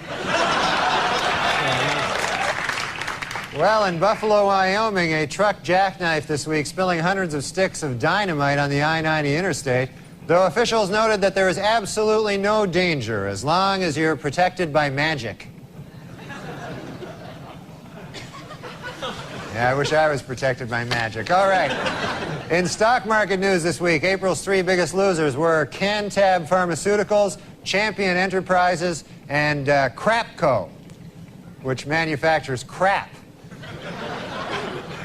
Well, in Buffalo, Wyoming, a truck jackknifed this week, spilling hundreds of sticks of dynamite on the I-90 interstate, though officials noted that there is absolutely no danger as long as you're protected by magic. Yeah, I wish I was protected by magic. All right. In stock market news this week, April's 3 biggest losers were Cantab Pharmaceuticals, Champion Enterprises, and Crapco, which manufactures crap.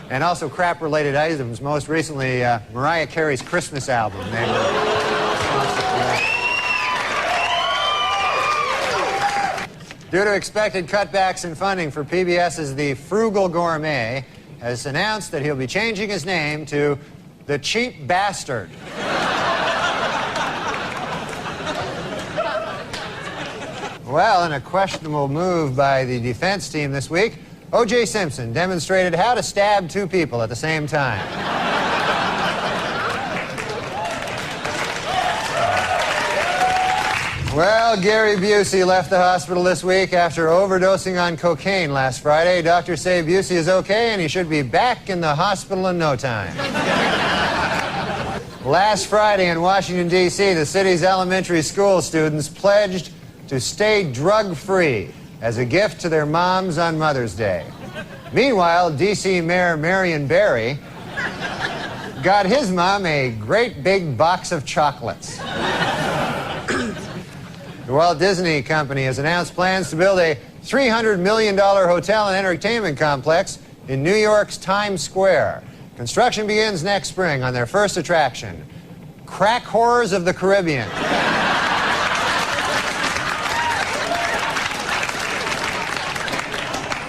And also crap-related items, most recently Mariah Carey's Christmas album. Due to expected cutbacks in funding for PBS's The Frugal Gourmet, has announced that he'll be changing his name to The Cheap Bastard. Well, in a questionable move by the defense team this week, O.J. Simpson demonstrated how to stab 2 people at the same time. Well, Gary Busey left the hospital this week after overdosing on cocaine last Friday. Doctors say Busey is okay and he should be back in the hospital in no time. Last Friday in Washington, D.C., the city's elementary school students pledged to stay drug-free as a gift to their moms on Mother's Day. Meanwhile, D.C. Mayor Marion Barry got his mom a great big box of chocolates. The Walt Disney Company has announced plans to build a $300 million hotel and entertainment complex in New York's Times Square. Construction begins next spring on their first attraction, Crack Horrors of the Caribbean.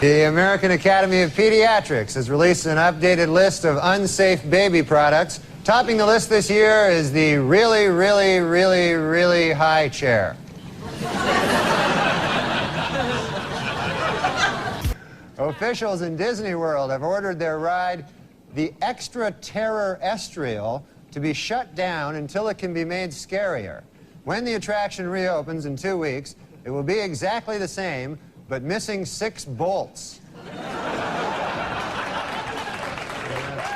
The American Academy of Pediatrics has released an updated list of unsafe baby products. Topping the list this year is the really, really, really, really high chair. Officials in Disney World have ordered their ride, the Extra Terror Estriel, to be shut down until it can be made scarier. When the attraction reopens in 2 weeks, it will be exactly the same, but missing 6 bolts.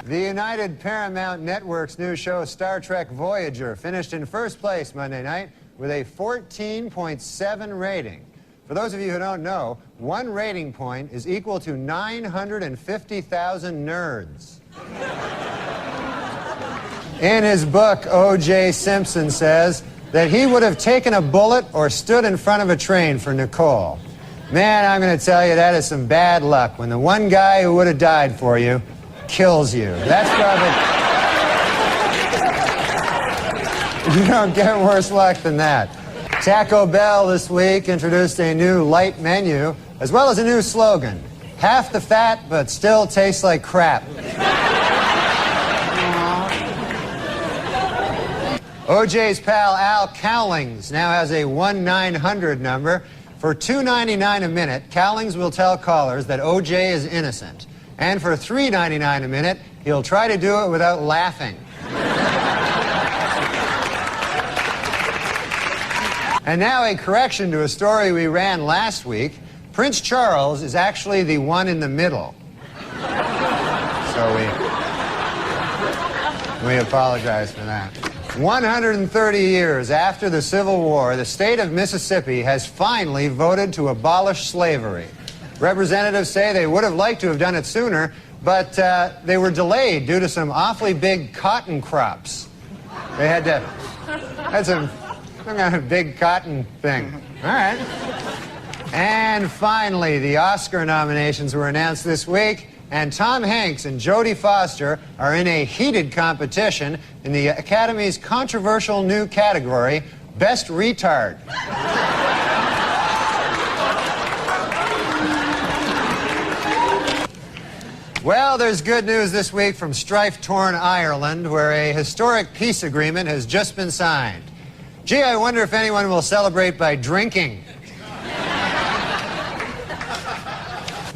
The United Paramount Network's new show, Star Trek Voyager, finished in first place Monday night with a 14.7 rating. For those of you who don't know, 1 rating point is equal to 950,000 nerds. In his book, O.J. Simpson says that he would have taken a bullet or stood in front of a train for Nicole. Man, I'm going to tell you, that is some bad luck when the one guy who would have died for you kills you. That's probably... You don't get worse luck than that. Taco Bell this week introduced a new light menu, as well as a new slogan, half the fat, but still tastes like crap. OJ's pal Al Cowlings now has a 1-900 number. For $2.99 a minute, Cowlings will tell callers that OJ is innocent. And for $3.99 a minute, he'll try to do it without laughing. And now a correction to a story we ran last week. Prince Charles is actually the one in the middle. So we apologize for that. 130 years after the Civil War, the state of Mississippi has finally voted to abolish slavery. Representatives say they would have liked to have done it sooner, but they were delayed due to some awfully big cotton crops. They had some kind of big cotton thing. All right. And finally, the Oscar nominations were announced this week, and Tom Hanks and Jodie Foster are in a heated competition in the Academy's controversial new category, Best Retard. Well, there's good news this week from strife-torn Ireland, where a historic peace agreement has just been signed. Gee, I wonder if anyone will celebrate by drinking.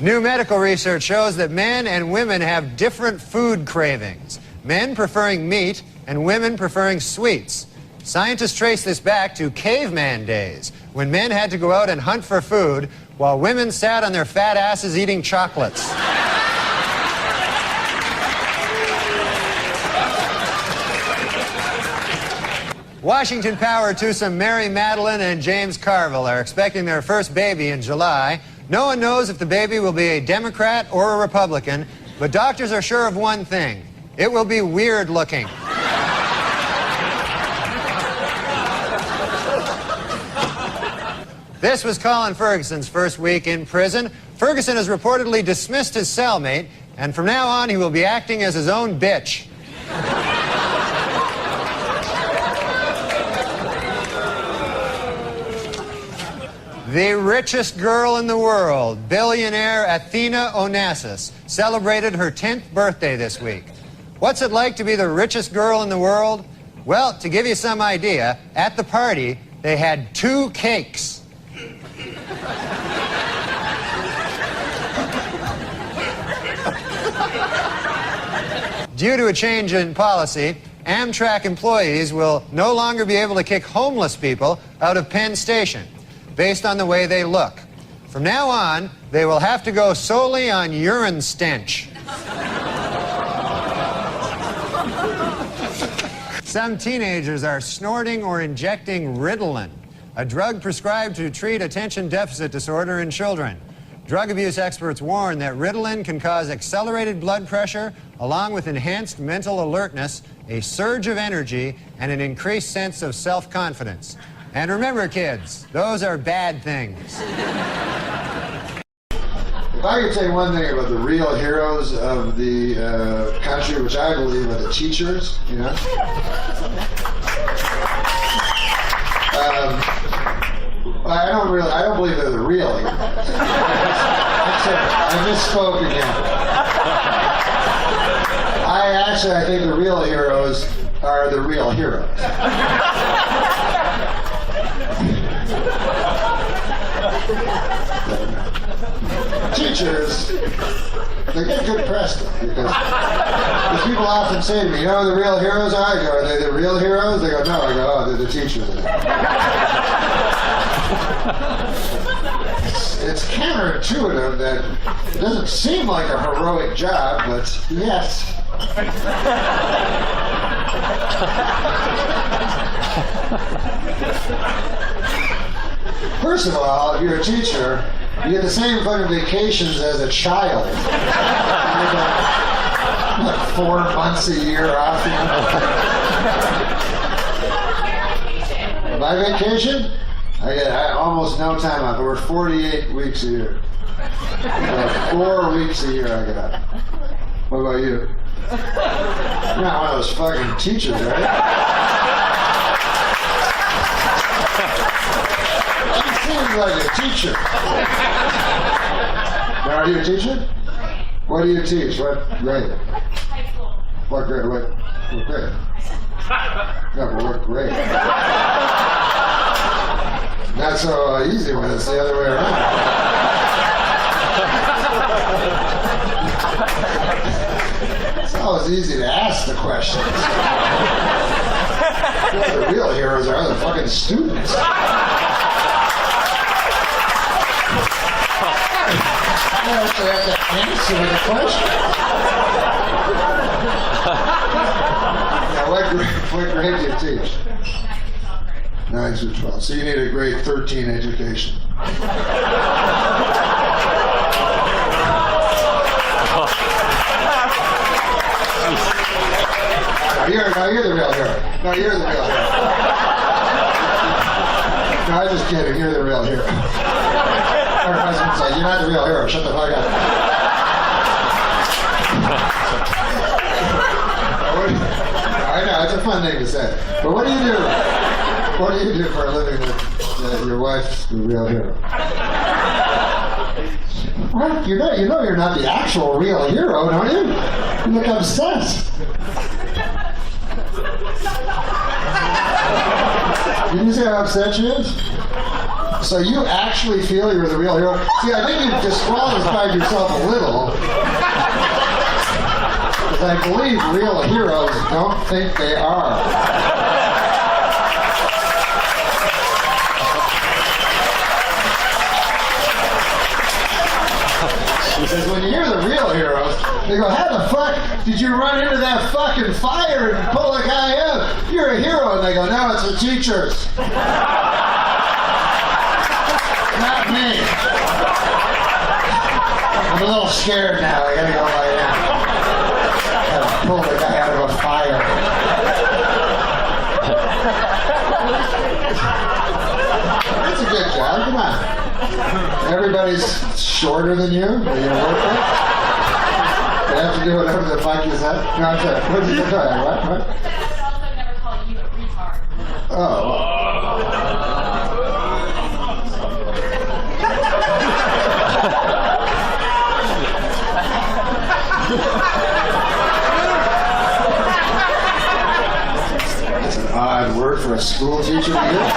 New medical research shows that men and women have different food cravings. Men preferring meat and women preferring sweets. Scientists trace this back to caveman days, when men had to go out and hunt for food while women sat on their fat asses eating chocolates. Washington Power twosome Mary Madeline and James Carville are expecting their first baby in July. No one knows if the baby will be a Democrat or a Republican, but doctors are sure of one thing: it will be weird looking. This was Colin Ferguson's first week in prison. Ferguson has reportedly dismissed his cellmate, and from now on he will be acting as his own bitch. The richest girl in the world, billionaire Athena Onassis, celebrated her 10th birthday this week. What's it like to be the richest girl in the world? Well, to give you some idea, at the party, they had 2 cakes. Due to a change in policy, Amtrak employees will no longer be able to kick homeless people out of Penn Station based on the way they look. From now on, they will have to go solely on urine stench. Some teenagers are snorting or injecting Ritalin, a drug prescribed to treat attention deficit disorder in children. Drug abuse experts warn that Ritalin can cause accelerated blood pressure, along with enhanced mental alertness, a surge of energy, and an increased sense of self-confidence. And remember, kids, those are bad things. If I could say one thing about the real heroes of the country, which I believe are the teachers, you know? I don't believe they're the real heroes. I just spoke again. I think the real heroes are the real heroes. Teachers, they get good press because people often say to me, you know who the real heroes are? I go, are they the real heroes? They go, no. I go, oh, they're the teachers. It's counterintuitive that it doesn't seem like a heroic job, but yes. First of all, if you're a teacher, you get the same fucking vacations as a child. You get like 4 months a year off. My vacation? I get almost no time off. We're 48 weeks a year. Like 4 weeks a year I get off. What about you? You're not one of those fucking teachers, right? Seems like a teacher. Now, are you a teacher? What do you teach? What grade? High school. What grade? What grade? No, but what grade? Not so easy when it's the other way around. It's always easy to ask the questions. The real heroes are the fucking students. I actually have to answer the question. Now, what grade do you teach? 9 through 12. So you need a grade 13 education. Now you're the real hero. No, you're the real hero. No, I'm just kidding. You're the real hero. Our husband's like, you're not the real hero. Shut the fuck up. I know, it's a fun thing to say. But what do you do? What do you do for a living that your wife's the real hero? What? You know you're not the actual real hero, don't you? You look obsessed. Did you see how upset she is? So you actually feel you're the real hero? See, I think you've disqualified yourself a little. Because I believe real heroes don't think they are. Because when you hear the real heroes, they go, how the fuck did you run into that fucking fire and pull a guy up? You're a hero. And they go, no, it's the teachers. Not me. I'm a little scared now. I gotta go lie down. Gotta pull the guy out of a fire. That's a good job. Come on. Everybody's shorter than you. Are you gonna work it? You have to do whatever the fuck you said. No, I'm sorry. What did you say? What? Oh. That's an odd word for a school teacher to use.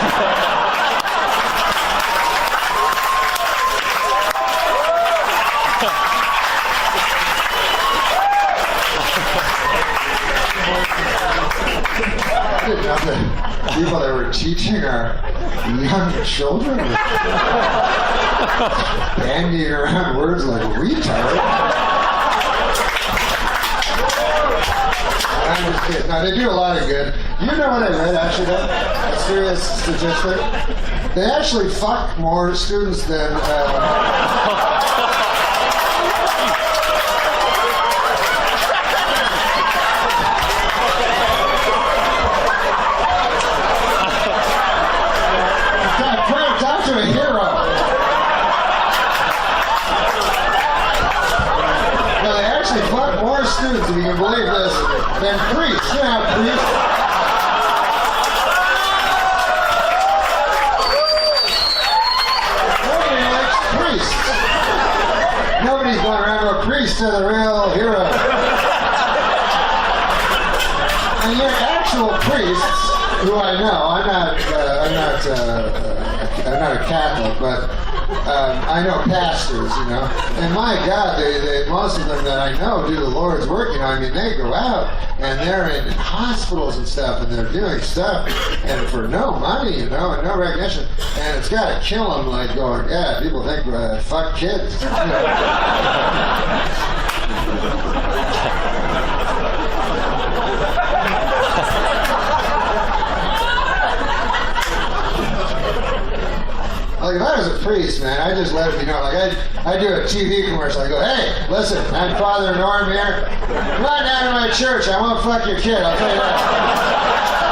People that were teaching our young children were bandying around words like retard. I'm just kidding. No, they do a lot of good. You know what I read, actually, though? A serious statistic. They actually fuck more students than... students, if you can believe this, than priests. You know how priests... Nobody likes priests. Nobody's going around with a priest to the real hero. And yet actual priests, who I know, I'm not a Catholic, but I know pastors, you know, and my God, they most of them that I know do the Lord's work, you know. I mean, they go out and they're in hospitals and stuff, and they're doing stuff, and for no money, you know, and no recognition, and it's got to kill them, like going, yeah, people think, fuck kids. You know? Like, if I was a priest, man, I just let it be known. Like, I do a TV commercial. I go, hey, listen, I'm Father Norm here. Come on down to my church. I won't fuck your kid. I'll tell you that.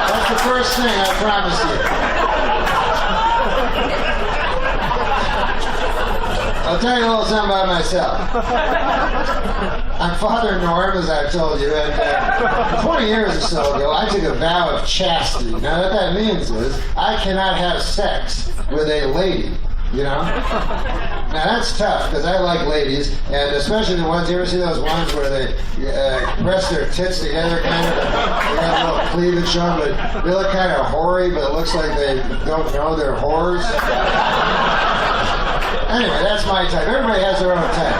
That's the first thing I promise you. I'll tell you a little something about myself. I'm Father Norm, as I've told you, and 20 years or so ago, I took a vow of chastity. Now, what that means is I cannot have sex with a lady, you know? Now, that's tough, because I like ladies, and especially the ones, you ever see those ones where they press their tits together, kind of, they got a little cleavage on, but they look kind of hoary, but it looks like they don't know they're whores. Anyway, that's my type. Everybody has their own type.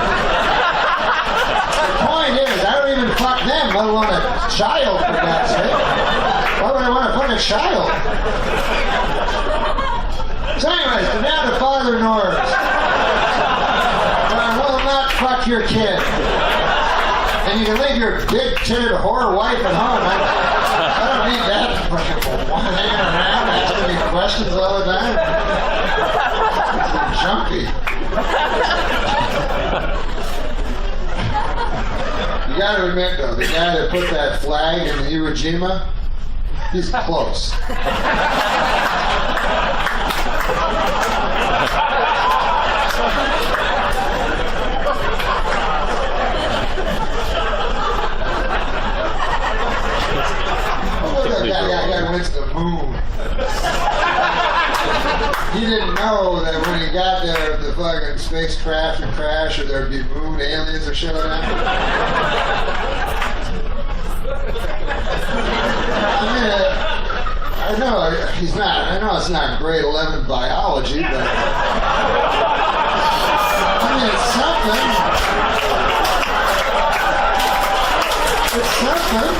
The point is, I don't even fuck them, let alone a child, for God's sake. Why would I want to fuck a child? So anyways, go down to Father Norm's. I will not fuck your kid. And you can leave your big-titted whore wife at home. I don't need that fucking woman hanging around asking me questions all the time. It's jumpy. You gotta admit, though, the guy that put that flag in the Iwo Jima, he's close. That guy went to the moon. he didn't know that when he got there, the fucking spacecraft would crash or there'd be moon aliens or shit like that. I mean, I know he's not. I know it's not grade 11 biology, but I mean, it's something. It's something.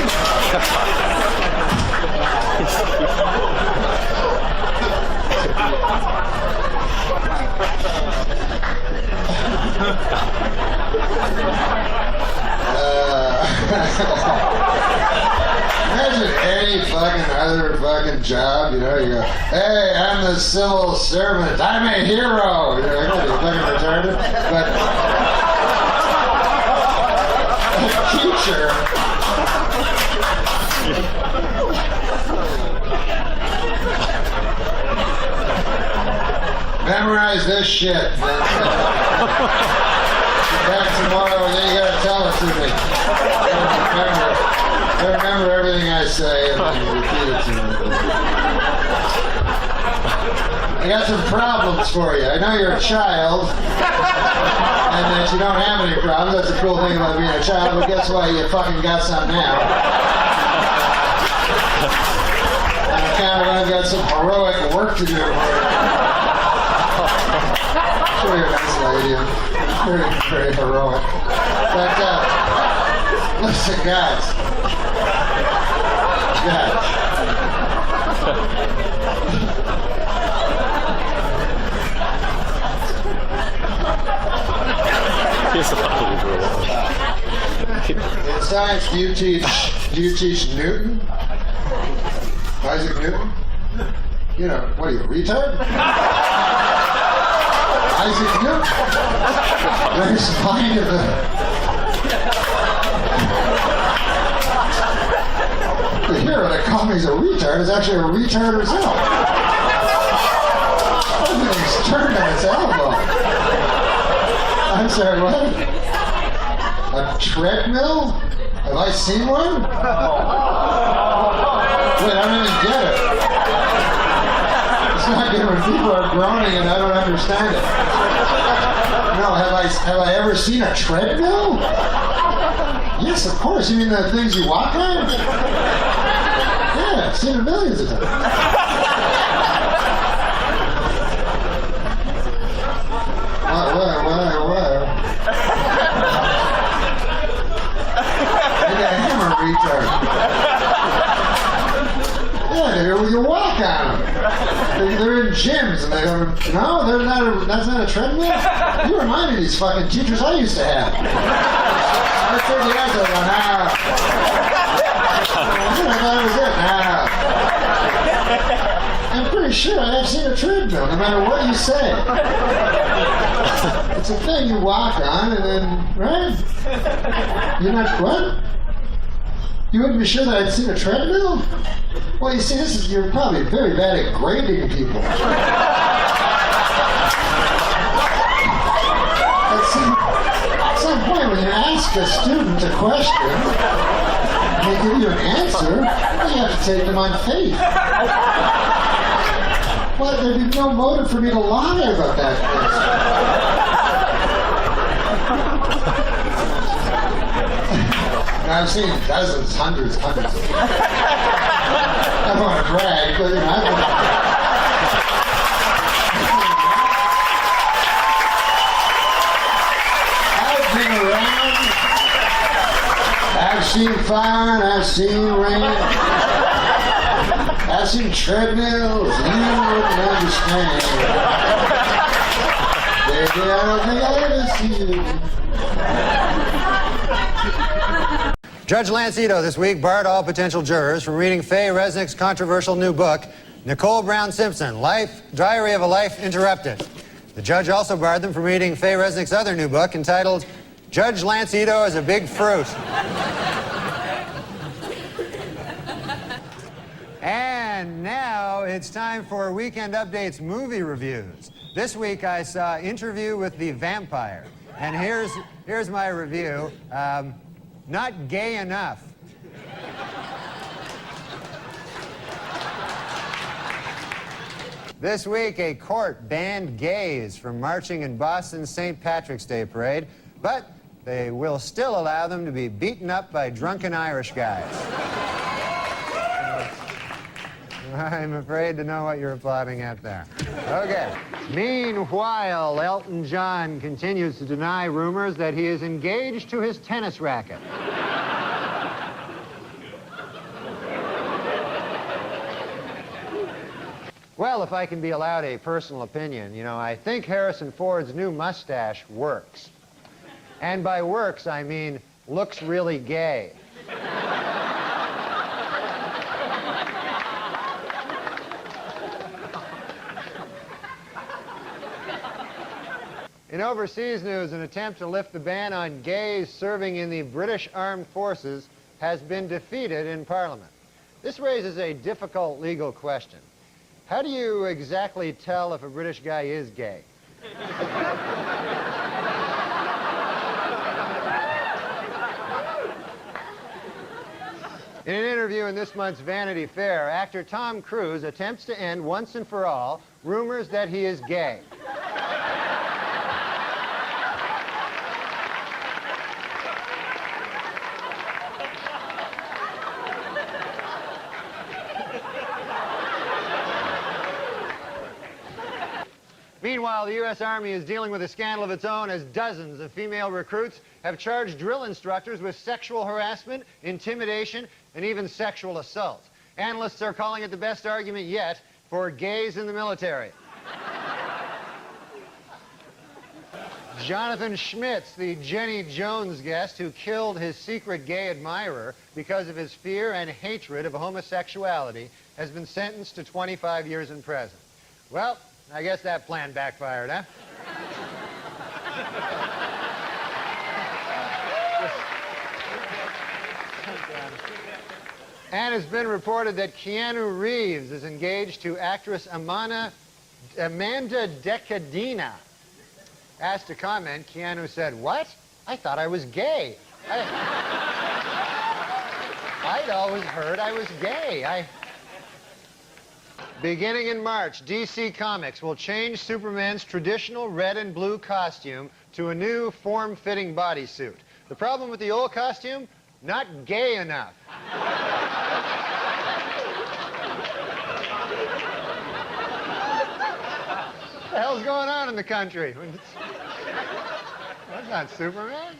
Imagine any fucking other fucking job, you know, you go, hey, I'm the civil servant, I'm a hero, you know, you're fucking retarded, but a teacher, memorize this shit. Back tomorrow, then you gotta tell it to me. Remember everything I say and then repeat it to me. I got some problems for you. I know you're a child and that you don't have any problems. That's the cool thing about being a child, but guess what? You fucking got some now. On account of I've got some heroic work to do for you. Sure, you're a nice lady. Very, very heroic. But, listen, guys. In science, do you teach Newton? Isaac Newton? You know, what are you, retard? Isaac Newton? There's kind of a... The hero that called me a retard is actually a retard herself. Everything's turned on its elbow. I'm sorry, what? A treadmill? Have I seen one? Wait, I don't even get it. It's not good when people are groaning and I don't understand it. No, have I ever seen a treadmill? Yes, of course. You mean the things you walk on? Yeah, I've seen it millions of times. What? Maybe I am a retard. Yeah, you walk on them. They're in gyms and they don't. No, that's not a treadmill? You remind me of these fucking teachers I used to have. I said yes, I go, nah. I thought it was it, nah. I'm pretty sure I have seen a treadmill, no matter what you say. It's a thing you walk on and then, right? You're not, what? You wouldn't be sure that I'd seen a treadmill? Well, you see, you're probably very bad at grading people. At some point, when you ask a student a question, and they give you an answer, you have to take them on faith. Well, there'd be no motive for me to lie about that question. I've seen dozens, hundreds of them. I don't want to brag, but you know, I've been around. I've seen fire and I've seen rain. I've seen treadmills you wouldn't understand. Baby, I don't think I'll ever see you. Judge Lance Ito this week barred all potential jurors from reading Faye Resnick's controversial new book, Nicole Brown Simpson, Diary of a Life Interrupted. The judge also barred them from reading Faye Resnick's other new book entitled Judge Lance Ito is a Big Fruit. And now it's time for Weekend Update's movie reviews. This week I saw Interview with the Vampire. And here's my review. Not gay enough. This week, a court banned gays from marching in Boston's St. Patrick's Day parade, but they will still allow them to be beaten up by drunken Irish guys. I'm afraid to know what you're applauding at there. Okay. Meanwhile, Elton John continues to deny rumors that he is engaged to his tennis racket. Well, if I can be allowed a personal opinion, you know, I think Harrison Ford's new mustache works. And by works, I mean looks really gay. In overseas news, an attempt to lift the ban on gays serving in the British Armed Forces has been defeated in Parliament. This raises a difficult legal question. How do you exactly tell if a British guy is gay? In an interview in this month's Vanity Fair, actor Tom Cruise attempts to end once and for all rumors that he is gay. Meanwhile, the U.S. Army is dealing with a scandal of its own as dozens of female recruits have charged drill instructors with sexual harassment, intimidation, and even sexual assault. Analysts are calling it the best argument yet for gays in the military. Jonathan Schmitz, the Jenny Jones guest who killed his secret gay admirer because of his fear and hatred of homosexuality, has been sentenced to 25 years in prison. Well, I guess that plan backfired, huh? And it's been reported that Keanu Reeves is engaged to actress Amanda Decadina. Asked to comment, Keanu said, "What? I thought I was gay. I'd always heard I was gay. Beginning in March, DC Comics will change Superman's traditional red and blue costume to a new form-fitting bodysuit. The problem with the old costume? Not gay enough. What the hell's going on in the country? That's not Superman.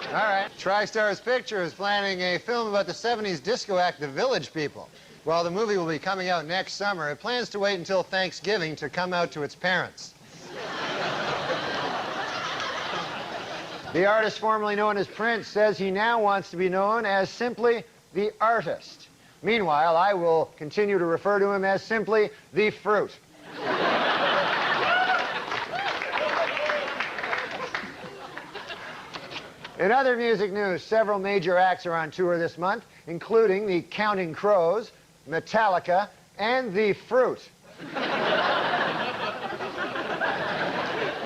All right. TriStar's Picture is planning a film about the 70s disco act, The Village People. While the movie will be coming out next summer, it plans to wait until Thanksgiving to come out to its parents. The artist formerly known as Prince says he now wants to be known as simply the artist. Meanwhile, I will continue to refer to him as simply the fruit. In other music news, several major acts are on tour this month, including the Counting Crows, Metallica, and the Fruit.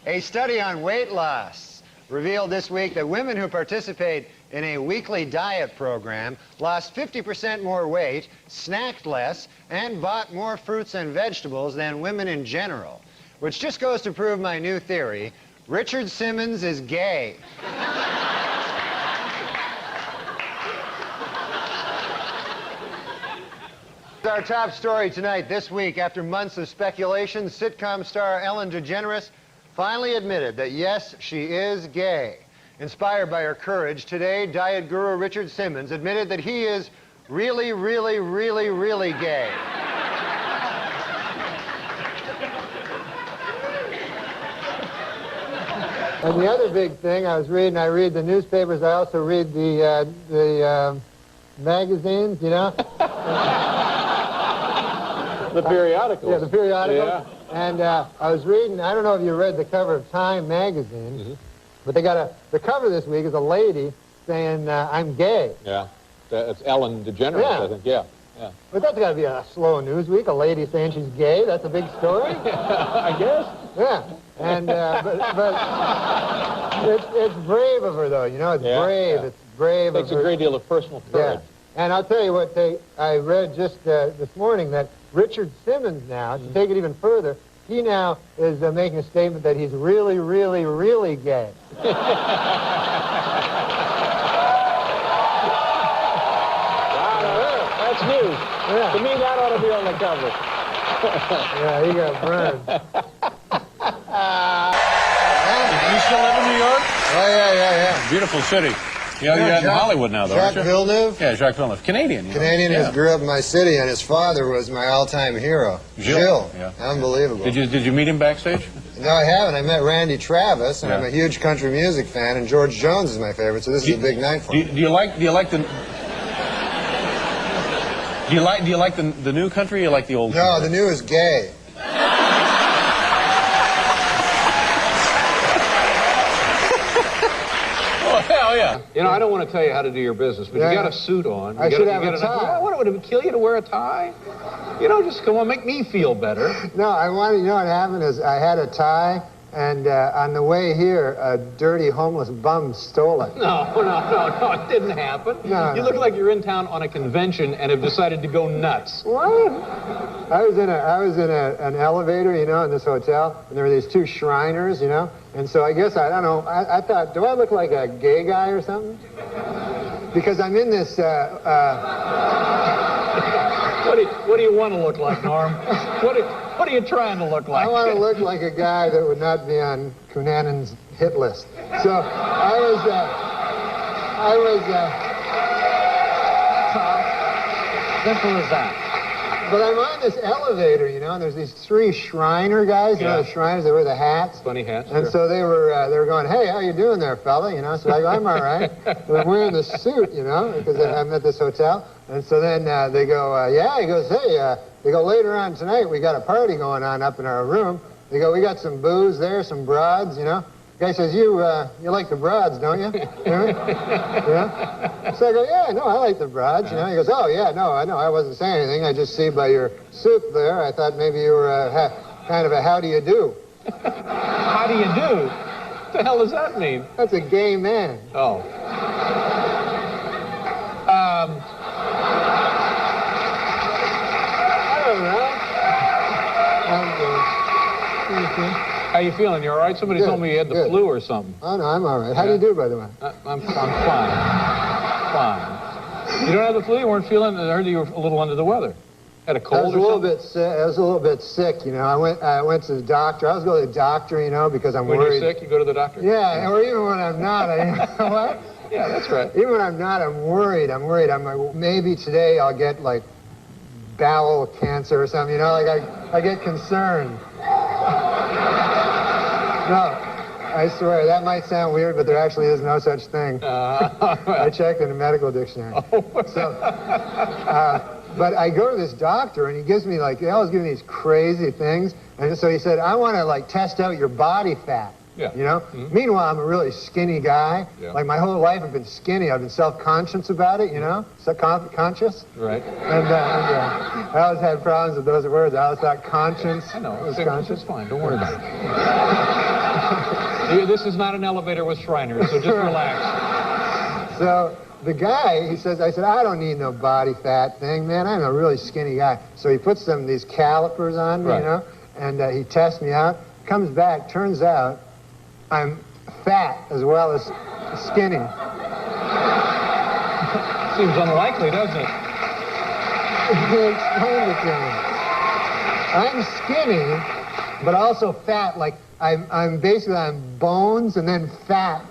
A study on weight loss revealed this week that women who participate in a weekly diet program lost 50% more weight, snacked less, and bought more fruits and vegetables than women in general, which just goes to prove my new theory: Richard Simmons is gay. Our top story tonight. This week, after months of speculation, sitcom star Ellen DeGeneres finally admitted that yes, she is gay. Inspired by her courage, today, diet guru Richard Simmons admitted that he is really, really, really, really gay. And the other big thing I read the newspapers, I also read the magazines, you know? The periodicals. Yeah, the periodicals. Yeah. And I was reading, I don't know if you read the cover of Time magazine, but they got the cover this week is a lady saying, I'm gay. Yeah. It's Ellen DeGeneres, Yeah. I think. Yeah. Yeah. But that's got to be a slow news week, a lady saying she's gay. That's a big story. I guess. Yeah. And, but it's brave of her, though. You know, it's brave. Yeah. It's brave Takes of her. a great deal of personal courage. Yeah. And I'll tell you what, I read just this morning that Richard Simmons now, to take it even further, he now is making a statement that he's really, really, really gay. That's news. Yeah. To me, that ought to be on the cover. Yeah, he got burned. You still live in New York? Oh, yeah. Beautiful city. You're in Hollywood now, though, Jacques aren't you? Villeneuve? Yeah, Jacques Villeneuve. Canadian. Canadian who grew up in my city, and his father was my all-time hero. Gilles. Yeah. Unbelievable. Did you meet him backstage? No, I haven't. I met Randy Travis, and I'm a huge country music fan, and George Jones is my favorite, so this is a big night for me. Do you like the new country or you like the old country? No, the new is gay. Oh, hell yeah. You know, I don't want to tell you how to do your business, but you got a suit on. I should have a tie. What, would it kill you to wear a tie? You know, just come on, make me feel better. No, you know what happened is I had a tie, and on the way here, a dirty homeless bum stole it. No, it didn't happen. No, you look like you're in town on a convention and have decided to go nuts. What? I was in an elevator, you know, in this hotel, and there were these two Shriners, you know, and so I guess, I don't know, I thought, do I look like a gay guy or something? Because I'm in this, What do you want to look like, Norm? What are you trying to look like? I want to look like a guy that would not be on Cunanan's hit list. So I was simple as that. But I'm on this elevator, you know, and there's these three Shriner guys, you know, the Shriners, they wear the hats. Funny hats. And so they were going, hey, how you doing there, fella? You know, so I go, I'm all right. But I'm wearing this suit, you know, because I'm at this hotel. And so then they go, yeah, he goes, hey, they go, later on tonight, we got a party going on up in our room. They go, we got some booze there, some broads, you know. The guy says, you like the broads, don't you? Yeah? So I go, yeah, no, I like the broads, you know. He goes, oh, yeah, no, I know, I wasn't saying anything. I just see by your suit there, I thought maybe you were kind of a how do you do. How do you do? What the hell does that mean? That's a gay man. Oh. I don't know. How you feeling? You all right? Somebody told me you had the flu or something. Oh, no, I'm all right. How do you do, by the way? I'm fine. Fine. You don't have the flu? You weren't feeling? I heard you were a little under the weather. Had a cold or something? I was a little bit sick, you know. I went to the doctor. I was going to the doctor, you know, because I'm worried. When you're sick, you go to the doctor? Yeah, or even when I'm not. You know what? Yeah, that's right. Even when I'm not, I'm worried. I'm like, maybe today I'll get, like, bowel cancer or something, you know? Like, I get concerned. No, I swear, that might sound weird, but there actually is no such thing. I checked in the medical dictionary. But I go to this doctor, and he gives me, like, he always gives me these crazy things. And so he said, I want to, like, test out your body fat. Yeah. You know? Mm-hmm. Meanwhile, I'm a really skinny guy. Yeah. Like, my whole life I've been skinny. I've been self-conscious about it, you know? Self-conscious. Right. And I always had problems with those words. I always thought conscience. I know. Was conscious. It's fine. Don't worry about it. This is not an elevator with Shriners, so just relax. So the guy, he says, I said, I don't need no body fat thing, man. I'm a really skinny guy. So he puts these calipers on me, you know, and he tests me out. Comes back, turns out I'm fat as well as skinny. Seems unlikely, doesn't it? He explained it to me. I'm skinny, but also fat. Like, I'm basically on bones and then fat.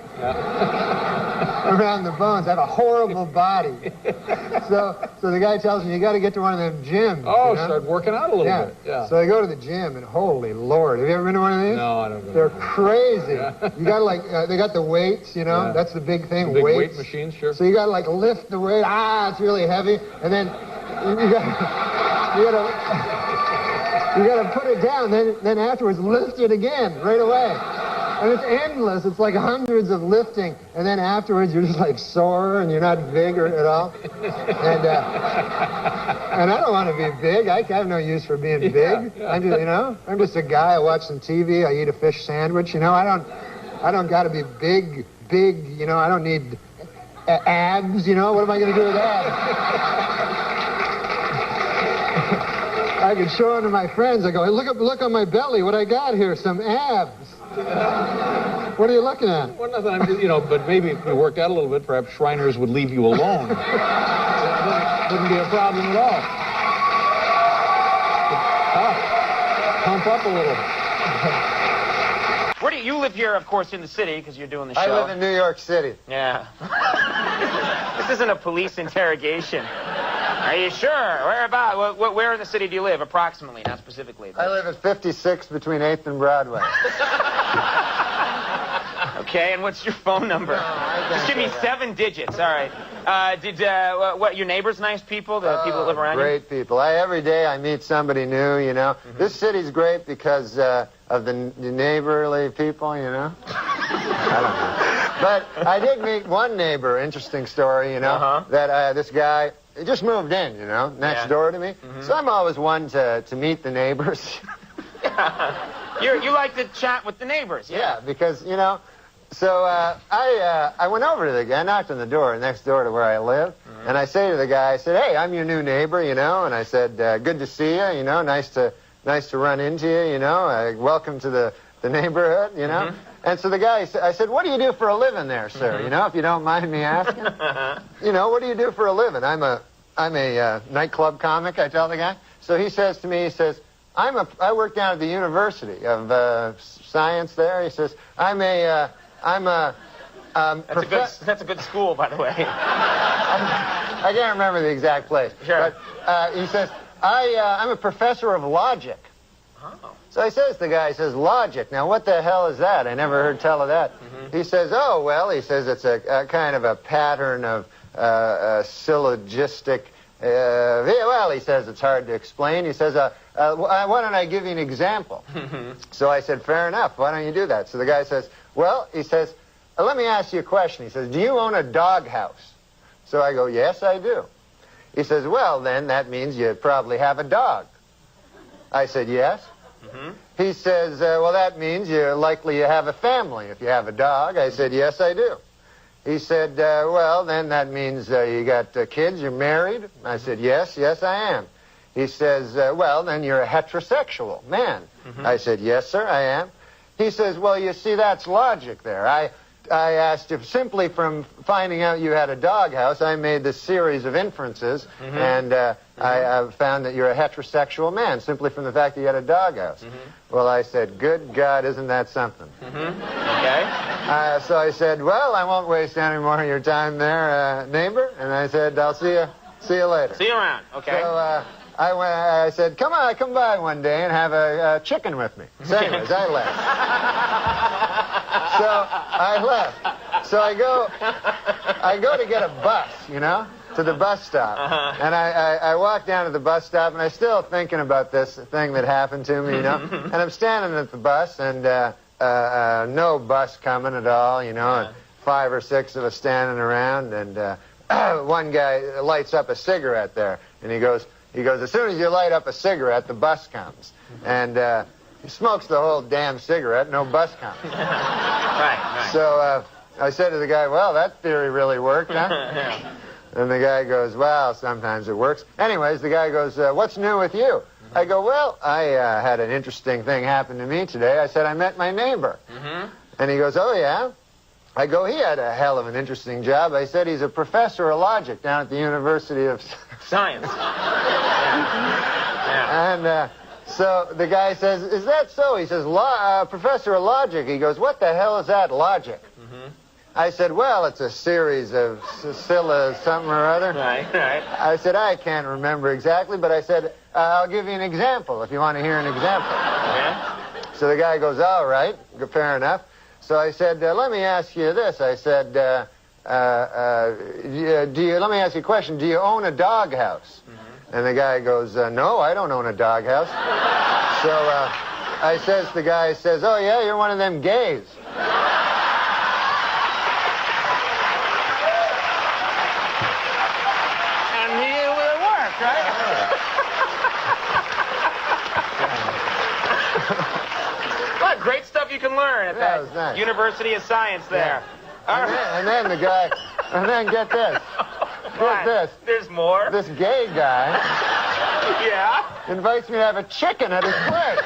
Around the bones. I have a horrible body. So the guy tells me, you got to get to one of them gyms. Oh, you know? Start working out a little bit. Yeah. So I go to the gym, and holy Lord. Have you ever been to one of these? No, I don't go. They're crazy. Yeah. You got to, like, they got the weights, you know? Yeah. That's the big thing, the big weights. Weight machines, sure. So you got to, like, lift the weight. It's really heavy. And then you got to put it down. Then afterwards, lift it again right away. And it's endless. It's like hundreds of lifting. And then afterwards, you're just like sore and you're not big at all. And I don't want to be big. I have no use for being big. Yeah. I'm just a guy. I watch some TV. I eat a fish sandwich. You know, I don't got to be big, you know. I don't need abs, you know? What am I going to do with abs? I could show them to my friends. I go, hey, look on my belly, what I got here, some abs. What are you looking at? Well, nothing. I'm just, but maybe if you worked out a little bit, perhaps Shriners would leave you alone. Wouldn't be a problem at all. Pump up a little. Where do you live here, of course, in the city, because you're doing the show. I live in New York City. Yeah. This isn't a police interrogation. Are you sure? Where about? Where in the city do you live, approximately, not specifically? I live at 56 between 8th and Broadway. Okay, and what's your phone number? Just give me 7 digits. All right. What? Your neighbors nice people? The people that live around you? Great people. Every day I meet somebody new. You know, this city's great because of the neighborly people. You know. I don't know. But I did meet one neighbor. Interesting story. You know, that this guy. He just moved in, you know, next door to me. So I'm always one to meet the neighbors. You like to chat with the neighbors, yeah, because, you know, so I went over to the guy, knocked on the door next door to where I live, and I say to the guy, I said, hey, I'm your new neighbor, you know, and I said, good to see you, you know, nice to run into you, you know, welcome to the neighborhood, you know. And so the guy, I said, what do you do for a living there, sir? You know, if you don't mind me asking. You know, what do you do for a living? I'm a nightclub comic, I tell the guy. So he says to me, he says, I work down at the University of Science there. He says, that's a good school, by the way. I can't remember the exact place. Sure. But he says, I'm a professor of logic. So he says, the guy says, logic. Now, what the hell is that? I never heard tell of that. He says, oh, well, he says it's a kind of a pattern of syllogistic. Well, he says it's hard to explain. He says, why don't I give you an example? So I said, fair enough. Why don't you do that? So the guy says, well, he says, let me ask you a question. He says, do you own a doghouse? So I go, yes, I do. He says, well, then that means you probably have a dog. I said, yes. He says, well, that means you're likely to have a family if you have a dog. I said, yes, I do. He said, well, then that means you got kids, you're married. I said, yes, I am. He says, well, then you're a heterosexual man. I said, yes, sir, I am. He says, well, you see, that's logic there. I asked if simply from finding out you had a doghouse, I made this series of inferences, and I found that you're a heterosexual man simply from the fact that you had a doghouse. Well, I said, good God, isn't that something? Okay. So I said, well, I won't waste any more of your time there, neighbor. And I said, I'll see you later. See you around. Okay. So I said, come by one day and have a chicken with me. So anyways, I left. So I go to get a bus, you know, to the bus stop. And I walk down to the bus stop, and I'm still thinking about this thing that happened to me, you know. And I'm standing at the bus, and no bus coming at all, you know, and 5 or 6 of us standing around, and one guy lights up a cigarette there, and he goes, as soon as you light up a cigarette, the bus comes. And he smokes the whole damn cigarette, no bus comes. Right. So I said to the guy, well, that theory really worked, huh? And the guy goes, well, sometimes it works. Anyways, the guy goes, what's new with you? I go, well, I had an interesting thing happen to me today. I said, I met my neighbor. And he goes, oh, yeah? I go, he had a hell of an interesting job. I said, he's a professor of logic down at the University of Science. And so the guy says, is that so? He says, professor of logic. He goes, what the hell is that, logic? I said, well, it's a series of something or other. Right. I said, I can't remember exactly, but I said, I'll give you an example if you want to hear an example. So the guy goes, all right, fair enough. So I said, let me ask you this. I said, let me ask you a question. Do you own a doghouse? And the guy goes, no, I don't own a doghouse. So the guy says, oh, yeah, you're one of them gays. And it worked, right? What great stuff you can learn at that was nice. University of Science there. And then the guy, And then get this. Get this. There's more? This gay guy Yeah? invites me to have a chicken at his place.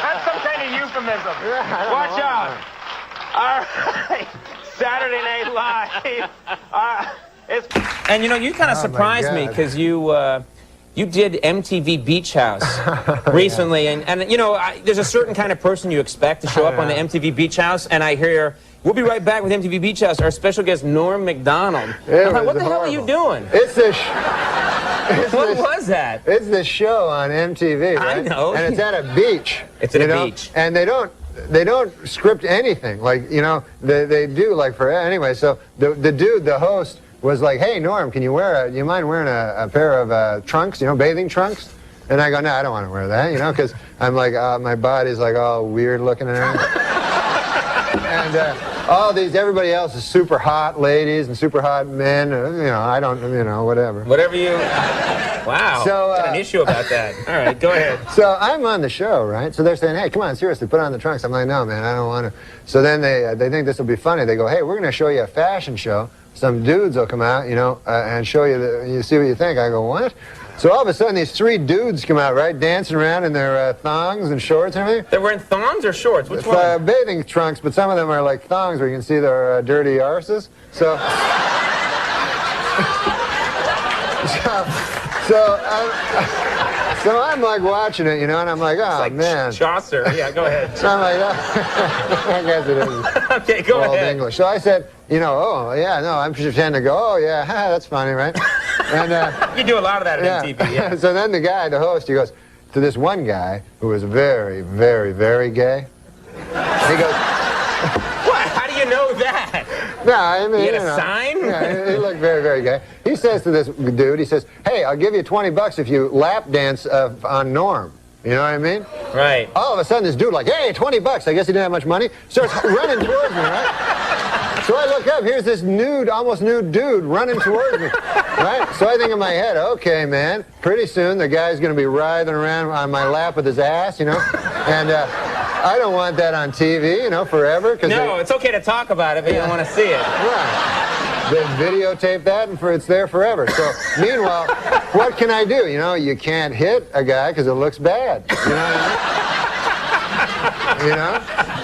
That's some kind of euphemism. Yeah, I don't Watch know. out. All right. Saturday Night Live. And you know, you kind of Oh, my surprised me God. because you did MTV Beach House recently, and you know, there's a certain kind of person you expect to show up on the MTV Beach House, and I hear, we'll be right back with MTV Beach House, our special guest, NORM MacDonald. I'm like, what the hell are you doing? It's this. What was that? It's this show on MTV, right? I know. And it's at a beach. It's at you a know? beach. And they don't script anything. Like, you know, they do, like, for anyway. So the dude, the host, was like, hey, Norm, do you mind wearing a pair of trunks, you know, bathing trunks? And I go, no, I don't want to wear that, you know, because I'm like, my body's like all weird looking and everything. And everybody else is super hot ladies and super hot men. You know, I don't, you know, whatever. Whatever you... Wow. So, got an issue about that. All right, go ahead. So I'm on the show, right? So they're saying, hey, come on, seriously, put on the trunks. I'm like, no, man, I don't want to. So then they think this will be funny. They go, hey, we're going to show you a fashion show. Some dudes will come out, you know, and show you, you see what you think. I go, what? So all of a sudden, these 3 dudes come out, right, dancing around in their thongs and shorts and everything. They're wearing thongs or shorts? Which one? Bathing trunks, but some of them are like thongs where you can see their dirty arses. So, so I'm like watching it, you know, and I'm like, oh, like man. Chaucer. Yeah, go ahead. So I'm like, oh. I guess it is. Okay, go Old ahead. English. So I said, you know, oh, yeah, no, I'm pretending to go, oh, yeah, that's funny, right? And you do a lot of that at MTV, yeah. So then the guy, the host, he goes to this one guy who was very, very, very gay. He goes, what? How do you know that? no, I mean, You had a you know, sign? Yeah, he looked very, very gay. He says to this dude, he says, hey, I'll give you $20 if you lap dance on Norm. You know what I mean? Right. All of a sudden, this dude like, hey, $20. I guess he didn't have much money. Starts running towards me, right? So I look up. Here's this nude, almost nude dude running towards me, right? So I think in my head, okay, man, pretty soon the guy's going to be writhing around on my lap with his ass, you know? And I don't want that on TV, you know, forever. No, it's okay to talk about it, but you don't want to see it. Right. They videotape that, and it's there forever. So, meanwhile, what can I do? You know, you can't hit a guy because it looks bad. You know what I mean? You know?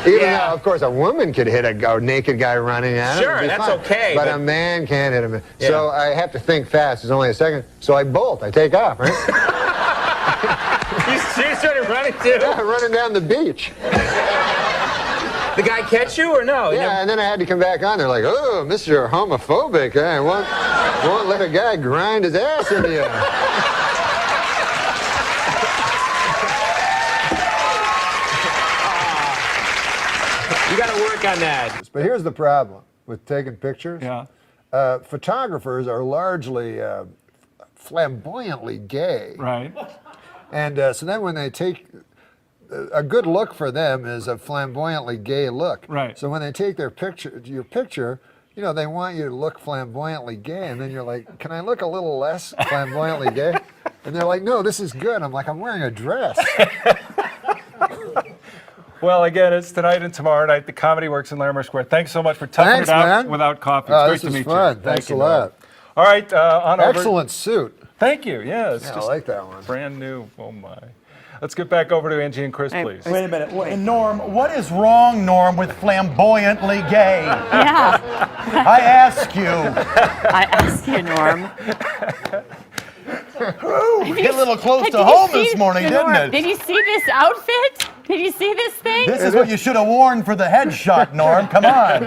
Even though, of course, a woman could hit a naked guy running at him. Sure, that's fine. okay. But a man can't hit him. So I have to think fast. There's only a second. So I bolt. I take off, right? You started running, too? Yeah, running down the beach. The guy catch you or no? Yeah, and then I had to come back on. They're like, oh, Mr. Homophobic. I won't let a guy grind his ass into you. You got to work on that. But here's the problem with taking pictures. Yeah. Photographers are largely flamboyantly gay. Right. And so then when they take, a good look for them is a flamboyantly gay look. Right. So when they take your picture, you know, they want you to look flamboyantly gay, and then you're like, can I look a little less flamboyantly gay? And they're like, no, this is good. I'm like, I'm wearing a dress. Well, again, it's tonight and tomorrow night. The Comedy Works in Larimer Square. Thanks so much for toughing it out man. without coffee. It's This great to is meet fun. you. Thanks Thank a you, lot. Norm. All right, on over. Excellent suit. Thank you. Yeah, it's Yeah, I just like that one. brand new. Oh my. Let's get back over to Angie and Chris, please. Wait a minute. Norm, what is wrong, Norm, with flamboyantly gay? Yeah. I ask you. I ask you, Norm. Hit a little close to home this morning, didn't it? Did you see this outfit? Did you see this thing? This is what you should have worn for the headshot, Norm. Come on.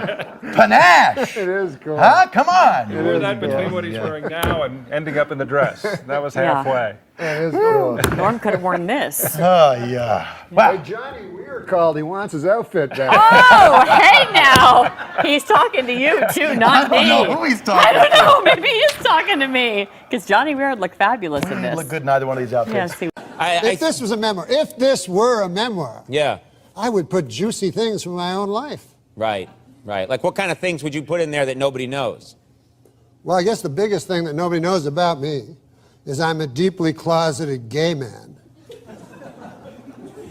Panache. It is cool. Huh? Come on. You wore that between what he's wearing now and ending up in the dress. That was halfway. It is cool. Norm could have worn this. Oh, yeah. Wow. Hey, Johnny Weir called. He wants his outfit back. Oh, hey now. He's talking to you, too, not me. I don't know who he's talking I don't to. know. Maybe he is talking to me. Because Johnny Weir would look fabulous in this. Look good in either one of these outfits. Yeah, see. If this was a memoir, if this were a memoir, Yeah. I would put juicy things from my own life. Right, right. Like what kind of things would you put in there that nobody knows? Well, I guess the biggest thing that nobody knows about me is I'm a deeply closeted gay man.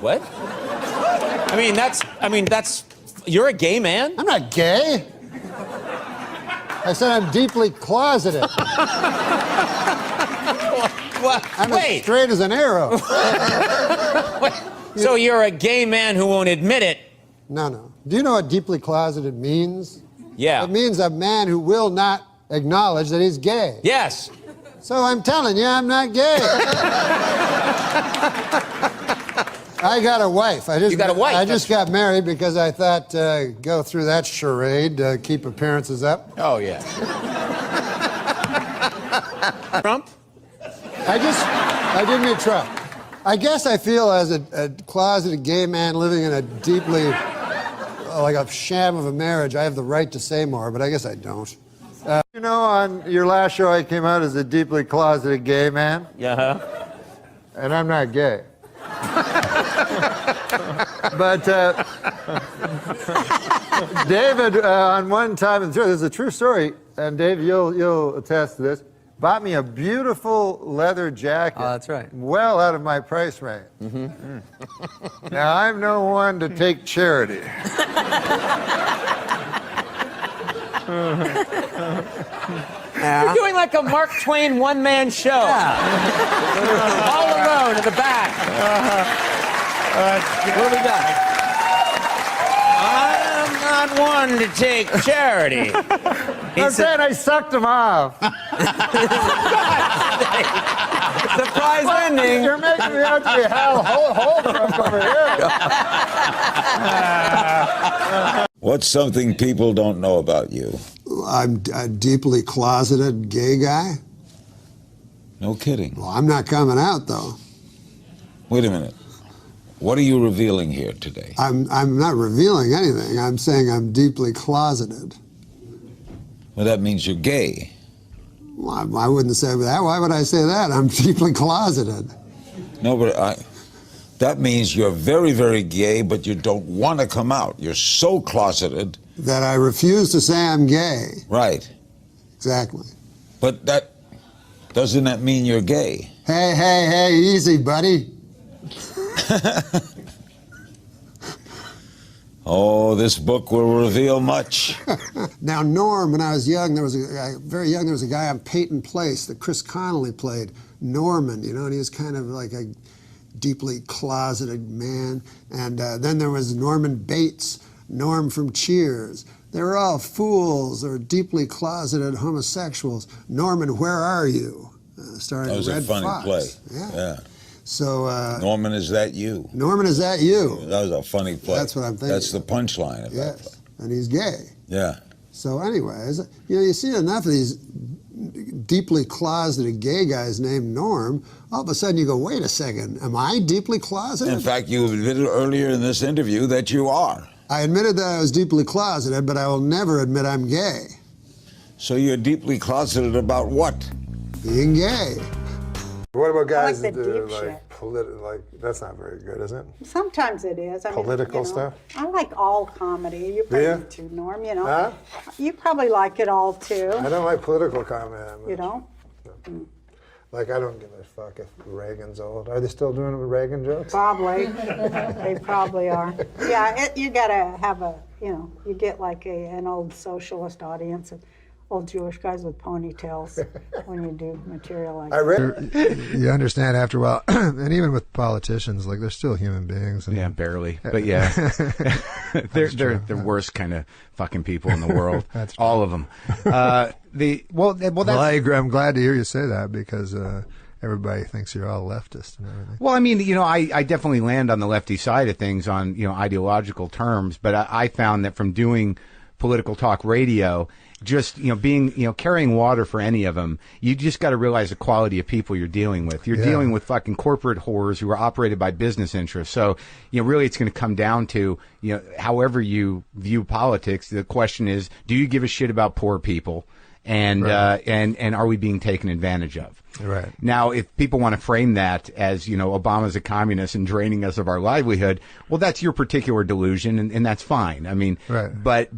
What? I mean, that's, you're a gay man? I'm not gay. I said I'm deeply closeted. I'm as straight as an arrow. So you're a gay man who won't admit it? No. Do you know what deeply closeted means? Yeah. It means a man who will not acknowledge that he's gay. Yes. So I'm telling you, I'm not gay. I got a wife. You got a wife? I just got married because I thought, go through that charade, keep appearances up. Oh, yeah. Trump? I didn't mean Trump. I guess I feel as a closeted gay man living in a deeply, like a sham of a marriage, I have the right to say more, but I guess I don't. You know, on your last show, I came out as a deeply closeted gay man. Yeah. And I'm not gay. But David, on one time, this is a true story, and Dave, you'll attest to this, bought me a beautiful leather jacket. Oh, that's right. Well out of my price range. Now, I'm no one to take charity. You're doing like a Mark Twain one-man show. All alone in the back. What do we got? I'm not one to take charity. I'm saying I sucked him off. Surprise ending. You're making me out to be Hal Holbrook over here. What's something people don't know about you? I'm a deeply closeted gay guy. No kidding. Well, I'm not coming out, though. Wait a minute. What are you revealing here today? I'm not revealing anything. I'm saying I'm deeply closeted. Well, that means you're gay. Well, I wouldn't say that. Why would I say that? I'm deeply closeted. No, but that means you're very, very gay, but you don't want to come out. You're so closeted. That I refuse to say I'm gay. Right. Exactly. But doesn't that mean you're gay? Hey, easy, buddy. Oh, this book will reveal much. Now, Norm, when I was young, there was very young, there was a guy on Peyton Place that Chris Connolly played, Norman, you know, and he was kind of like a deeply closeted man. And then there was Norman Bates, Norm from Cheers. They were all fools or deeply closeted homosexuals. Norman, where are you? Starring That was Red a funny Fox. play. Yeah. So, Norman, is that you? Norman, is that you? That was a funny play. That's what I'm thinking. That's the punchline of that play. Yes, and he's gay. Yeah. So anyways, you know, you see enough of these deeply closeted gay guys named Norm, all of a sudden you go, wait a second, am I deeply closeted? In fact, you admitted earlier in this interview that you are. I admitted that I was deeply closeted, but I will never admit I'm gay. So you're deeply closeted about what? Being gay. What about guys like that the do deep shit. that's not very good, is it? Sometimes it is. I mean, Political you know, stuff? I like all comedy. You probably Yeah. do too, Norm, you know. Huh? You probably like it all too. I don't like political comment. You don't? Like, I don't give a fuck if Reagan's old. Are they still doing Reagan jokes? Probably. They probably are. Yeah, you gotta have you get like an old socialist audience of old Jewish guys with ponytails when you do material like that. You understand after a while, and even with politicians, like they're still human beings. And, yeah, barely, but yeah, they're the worst kind of fucking people in the world. That's true. All of them. Well, I agree. I'm glad to hear you say that because everybody thinks you're all leftist and everything. Well, I mean, I definitely land on the lefty side of things on ideological terms, but I found that from doing political talk radio, just being carrying water for any of them, you just got to realize the quality of people you're dealing with. You're dealing with fucking corporate whores who are operated by business interests. So really it's going to come down to however you view politics. The question is, do you give a shit about poor people, and Right. and are we being taken advantage of? Right. Now, if people want to frame that as, Obama's a communist and draining us of our livelihood, well, that's your particular delusion, and that's fine. I mean, right. but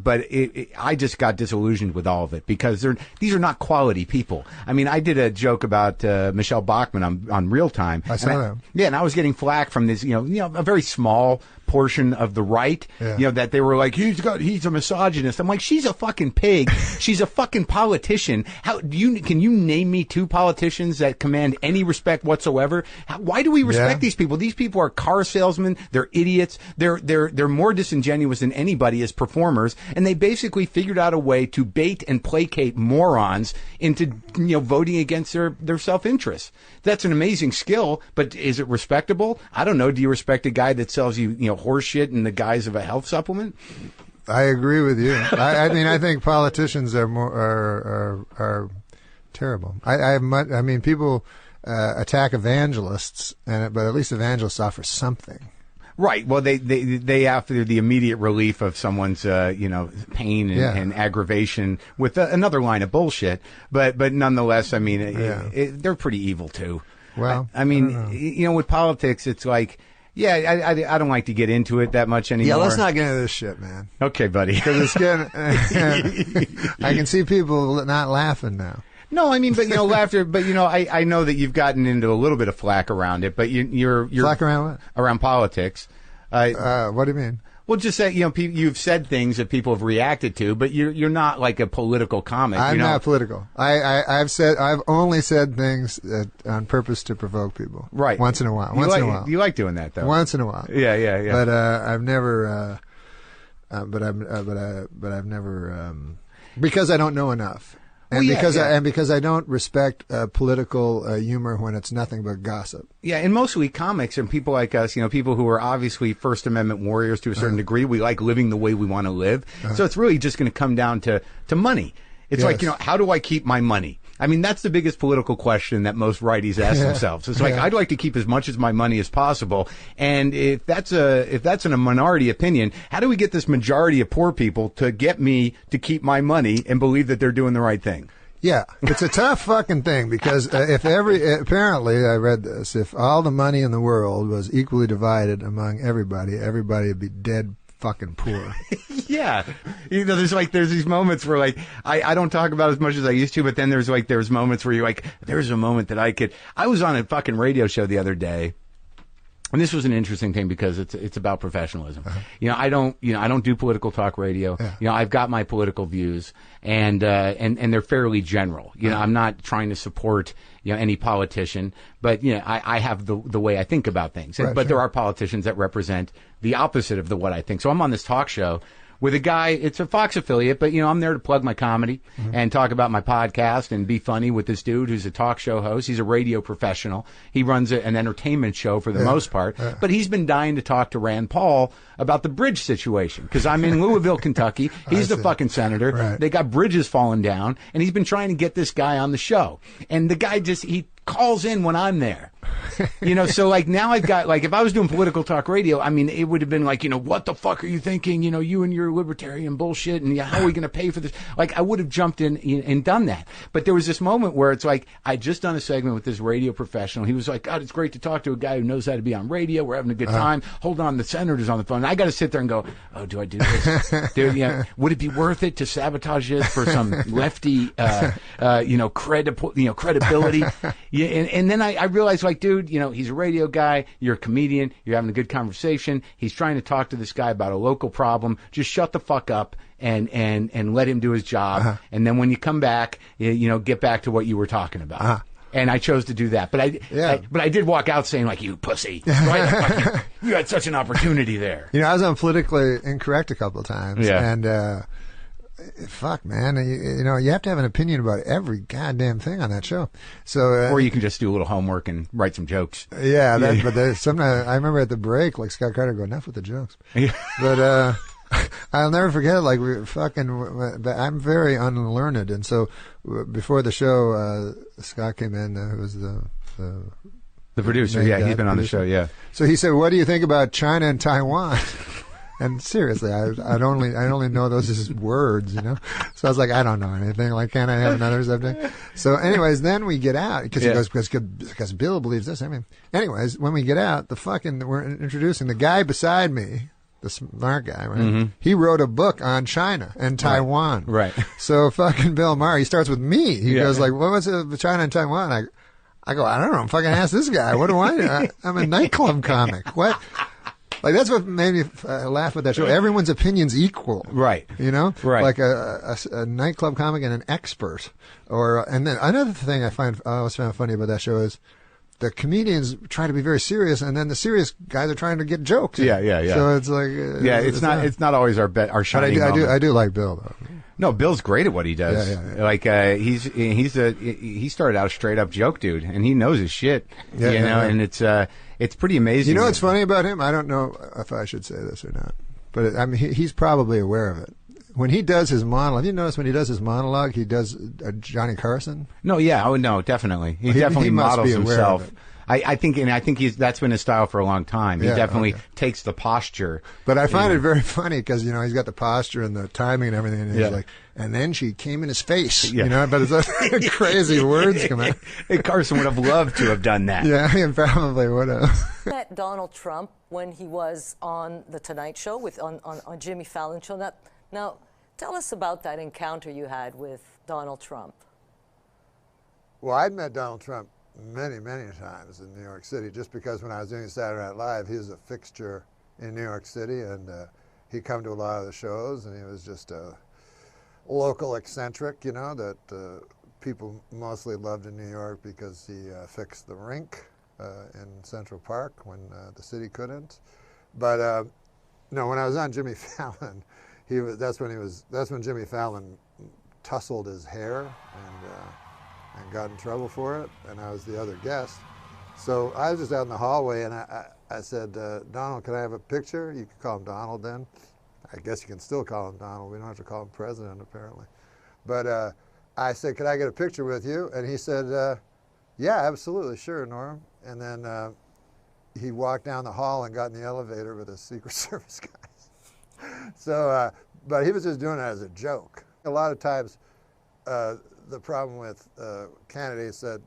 I just got disillusioned with all of it because these are not quality people. I mean, I did a joke about Michelle Bachmann on Real Time. I saw that. Yeah, and I was getting flack from this, a very small portion of the right, that they were like, he's a misogynist. I'm like, she's a fucking pig. She's a fucking politician. Can you name me 2 politicians that command any respect whatsoever? Why do we respect these people? These people are car salesmen. They're idiots. They're more disingenuous than anybody as performers. And they basically figured out a way to bait and placate morons into, voting against their self-interest. That's an amazing skill, but is it respectable? I don't know. Do you respect a guy that sells you, horse shit in the guise of a health supplement? I agree with you. I mean, I think politicians are terrible. I mean, people attack evangelists, but at least evangelists offer something. Right. Well, they after the immediate relief of someone's pain and aggravation with another line of bullshit. But nonetheless, I mean, they're pretty evil too. Well, I mean, with politics, it's like. Yeah, I don't like to get into it that much anymore. Yeah, let's not get into this shit, man. Okay, buddy. Because it's getting. I can see people not laughing now. No, I mean, but laughter. But I know that you've gotten into a little bit of flack around it. But you're flack around what? Around politics. What do you mean? Well, just say you've said things that people have reacted to, but you're not like a political comic. I'm not political. I've only said things on purpose to provoke people. Right. Once in a while. You like doing that though. Once in a while. Yeah. But I've never. But I've never. Because I don't know enough. And because I don't respect political humor when it's nothing but gossip. Yeah, and mostly comics and people like us, people who are obviously First Amendment warriors to a certain degree. We like living the way we want to live. So it's really just going to come down to money. It's like, how do I keep my money? I mean, that's the biggest political question that most righties ask themselves. It's like, I'd like to keep as much of my money as possible. And if that's in a minority opinion, how do we get this majority of poor people to get me to keep my money and believe that they're doing the right thing? Yeah, it's a tough fucking thing because apparently I read this, if all the money in the world was equally divided among everybody would be dead fucking poor. Yeah. There's these moments where I don't talk about as much as I used to, but then there's moments where you're like, there's a moment that I was on a fucking radio show the other day. And this was an interesting thing because it's about professionalism. I don't do political talk radio. I've got my political views and they're fairly general. I'm not trying to support any politician, but I have the way I think about things. But there are politicians that represent the opposite of what I think. So I'm on this talk show with a guy, it's a Fox affiliate, but I'm there to plug my comedy and talk about my podcast and be funny with this dude who's a talk show host. He's a radio professional. He runs an entertainment show for the most part, but he's been dying to talk to Rand Paul about the bridge situation because I'm in Louisville, Kentucky. He's the fucking senator. Right. They got bridges falling down, and he's been trying to get this guy on the show. And the guy he calls in when I'm there. So now I've got, if I was doing political talk radio, I mean, it would have been what the fuck are you thinking? You and your libertarian bullshit, and how are we going to pay for this? I would have jumped in and done that. But there was this moment where it's I just done a segment with this radio professional. He was like, God, it's great to talk to a guy who knows how to be on radio. We're having a good time. Hold on, the senator's on the phone. And I got to sit there and go, oh, do I do this? Would it be worth it to sabotage this for some lefty, credibility? Yeah, and then I realized, dude, he's a radio guy. You're a comedian. You're having a good conversation. He's trying to talk to this guy about a local problem. Just shut the fuck up and let him do his job. And then when you come back, get back to what you were talking about. And I chose to do that. But I did walk out saying, you pussy. Right? You had such an opportunity there. I was on Politically Incorrect a couple of times. Yeah. And, fuck, man. You have to have an opinion about every goddamn thing on that show. So, or you can just do a little homework and write some jokes. Yeah, but sometimes I remember at the break, Scott Carter go, enough with the jokes. But I'll never forget it. I'm very unlearned, and so before the show, Scott came in, who was the producer. Yeah, he's been on the show. Yeah. So he said, "What do you think about China and Taiwan?" And seriously, I only know those as words, you know. So I was like, I don't know anything. Like, can't I have another subject? So, anyways, then we get out because he goes because Bill believes this. I mean, anyways, when we get out, we're introducing the guy beside me, the smart guy, right? Mm-hmm. He wrote a book on China and Taiwan. Right. So fucking Bill Maher, he starts with me. He goes like, what was it, China and Taiwan? I go, I don't know. Fucking ask this guy. What do I know? I'm a nightclub comic. What? Like, that's what made me laugh with that show. Everyone's opinion's equal. Right. You know? Right. Like a nightclub comic and an expert. And then another thing I always found funny about that show is the comedians try to be very serious, and then the serious guys are trying to get jokes. Yeah. So it's like... it's not always our shining moment. I do like Bill, though. No, Bill's great at what he does. Yeah. Like he started out a straight up joke dude, and he knows his shit. And it's pretty amazing. You know what's funny about him? I don't know if I should say this or not, but I mean he's probably aware of it. When he does his monologue, have you noticed when he does his monologue, he does Johnny Carson? No, yeah, no, definitely. He definitely must models be aware himself. of it. I think that's been his style for a long time. He definitely takes the posture. But I find it very funny because, he's got the posture and the timing and everything. And he's like, and then she came in his face, but it's like crazy words come out. Hey, Carson would have loved to have done that. Yeah, he probably would have. Met Donald Trump when he was on The Tonight Show on Jimmy Fallon's show. Now, tell us about that encounter you had with Donald Trump. Well, I'd met Donald Trump many, many times in New York City, just because when I was doing Saturday Night Live, he was a fixture in New York City, and he'd come to a lot of the shows, and he was just a local eccentric, that people mostly loved in New York because he fixed the rink in Central Park when the city couldn't. But no, when I was on Jimmy Fallon, that's when Jimmy Fallon tousled his hair and got in trouble for it, and I was the other guest. So I was just out in the hallway, and I said, Donald, can I have a picture? You could call him Donald then. I guess you can still call him Donald. We don't have to call him President, apparently. But I said, could I get a picture with you? And he said, yeah, absolutely, sure, Norm. And then he walked down the hall and got in the elevator with the Secret Service guys. So, but he was just doing it as a joke. A lot of times, the problem with candidates that,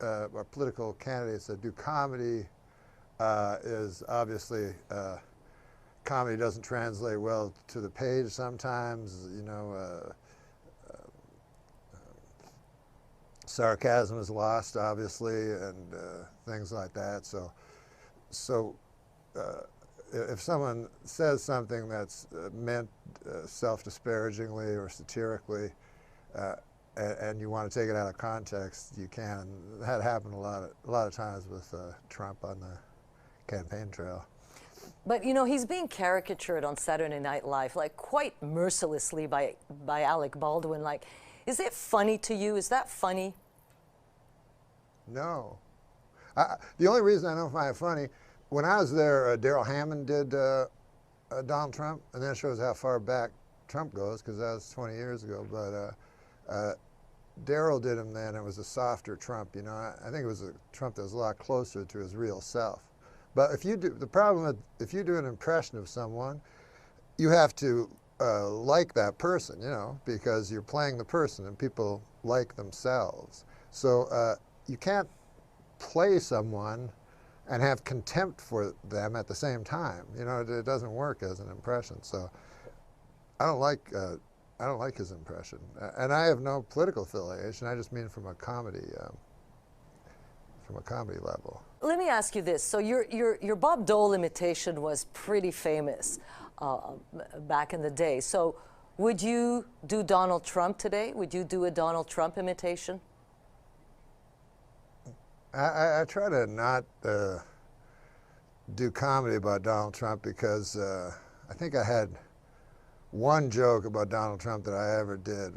or political candidates that do comedy is obviously comedy doesn't translate well to the page sometimes, sarcasm is lost, obviously, and things like that. So if someone says something that's meant self-disparagingly or satirically, and you want to take it out of context, you can. And that happened a lot of times with Trump on the campaign trail. But he's being caricatured on Saturday Night Live, like quite mercilessly by Alec Baldwin. Like, is it funny to you? Is that funny? No. The only reason I don't find it funny, when I was there, Daryl Hammond did Donald Trump, and that shows how far back Trump goes, because that was 20 years ago. But Daryl did him then. It was a softer Trump, I think it was a Trump that was a lot closer to his real self. But if you do an impression of someone, you have to like that person, because you're playing the person, and people like themselves. So you can't play someone and have contempt for them at the same time. It doesn't work as an impression. So I don't like his impression, and I have no political affiliation. I just mean from a comedy level. Let me ask you this. So your Bob Dole imitation was pretty famous back in the day. So would you do Donald Trump today? Would you do a Donald Trump imitation? I try to not do comedy about Donald Trump because I think I had one joke about Donald Trump that I ever did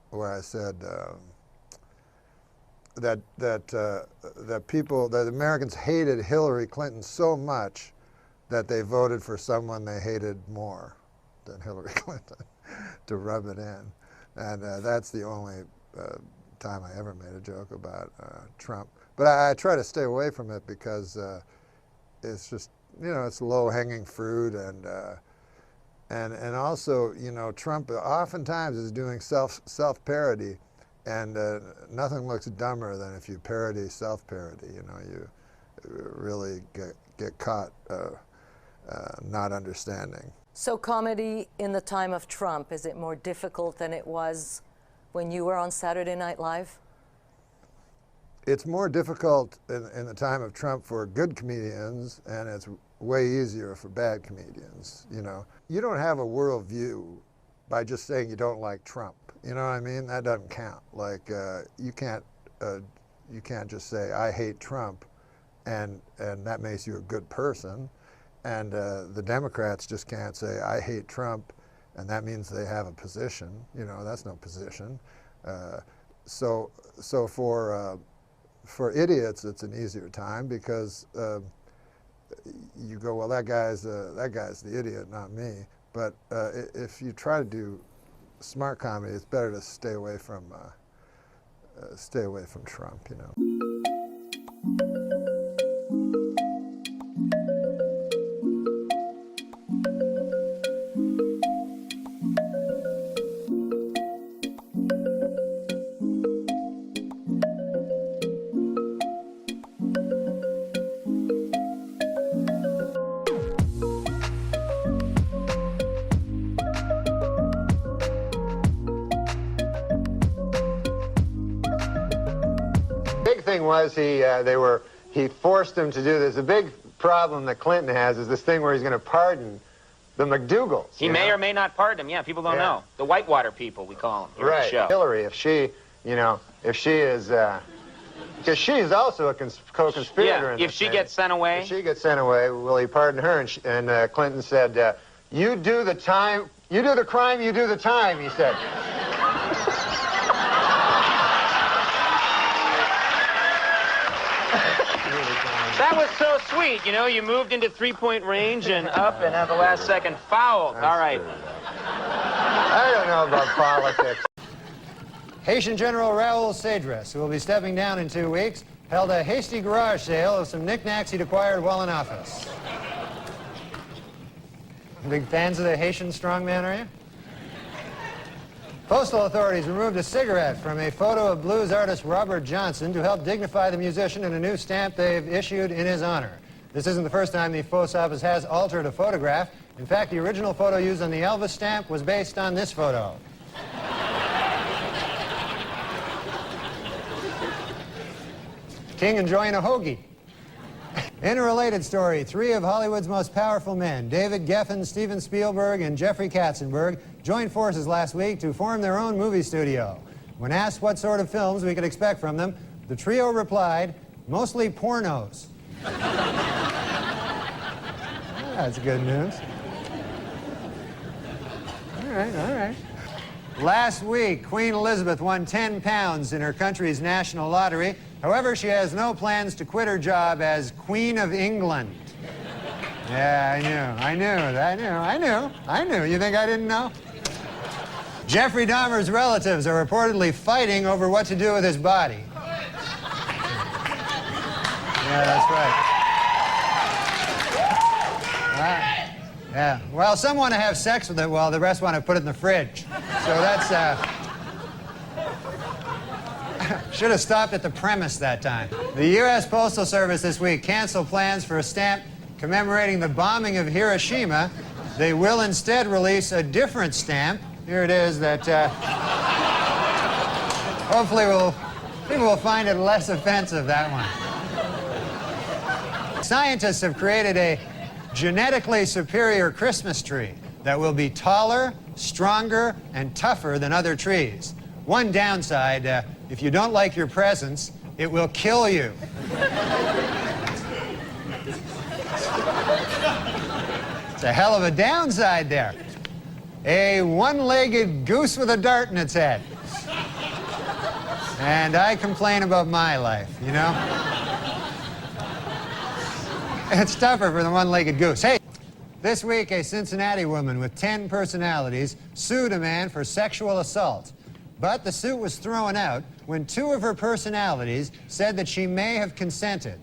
where I said that Americans hated Hillary Clinton so much that they voted for someone they hated more than Hillary Clinton to rub it in. And that's the only time I ever made a joke about Trump. But I try to stay away from it because it's just you know, it's low-hanging fruit, and also, you know, Trump oftentimes is doing self-parody, and nothing looks dumber than if you parody self-parody. You know, you really get caught not understanding. So comedy in the time of Trump, is it more difficult than it was when you were on Saturday Night Live? It's more difficult in the time of Trump for good comedians, and it's way easier for bad comedians. You know, you don't have a worldview by just saying you don't like Trump. You know what I mean? That doesn't count. Like you can't just say I hate Trump, and that makes you a good person. And the Democrats just can't say I hate Trump, and that means they have a position. You know, that's no position. So for idiots, it's an easier time because you go, well, that guy's the idiot, not me. But if you try to do smart comedy, it's better to stay away from Trump. You know. Big thing was he forced him to do this. The big problem that Clinton has is this thing where he's going to pardon the McDougalls. He may or may not pardon him. Yeah, people don't know. The Whitewater people, we call them here at the show. Hillary, if she is, because she's also a co-conspirator. Yeah, if she gets sent away. If she gets sent away, will he pardon her? And Clinton said, "You do the time, you do the crime, you do the time," he said. That was so sweet, you know, you moved into three-point range and up and at the last second fouled. All right. I don't know about politics. Haitian General Raoul Cedras, who will be stepping down in 2 weeks, held a hasty garage sale of some knickknacks he'd acquired while in office. Big fans of the Haitian strongman, are you? Postal authorities removed a cigarette from a photo of blues artist Robert Johnson to help dignify the musician in a new stamp they've issued in his honor. This isn't the first time the post office has altered a photograph. In fact, the original photo used on the Elvis stamp was based on this photo. King enjoying a hoagie. In a related story, 3 of Hollywood's most powerful men, David Geffen, Steven Spielberg, and Jeffrey Katzenberg, joined forces last week to form their own movie studio. When asked what sort of films we could expect from them, the trio replied, mostly pornos. That's good news. All right, all right. Last week, Queen Elizabeth won 10 pounds in her country's national lottery. However, she has no plans to quit her job as Queen of England. Yeah, I knew. You think I didn't know? Jeffrey Dahmer's relatives are reportedly fighting over what to do with his body. Yeah, that's right. Yeah. Well, some want to have sex with it while the rest want to put it in the fridge. So that's, should have stopped at the premise that time. The U.S. Postal Service this week canceled plans for a stamp commemorating the bombing of Hiroshima. They will instead release a different stamp. Here it is that hopefully people will find it less offensive, that one. Scientists have created a genetically superior Christmas tree that will be taller, stronger, and tougher than other trees. One downside, if you don't like your presents, it will kill you. It's a hell of a downside there. A one-legged goose with a dart in its head. And I complain about my life, you know? It's tougher for the one-legged goose. Hey, this week a Cincinnati woman with 10 personalities sued a man for sexual assault. But the suit was thrown out when 2 of her personalities said that she may have consented.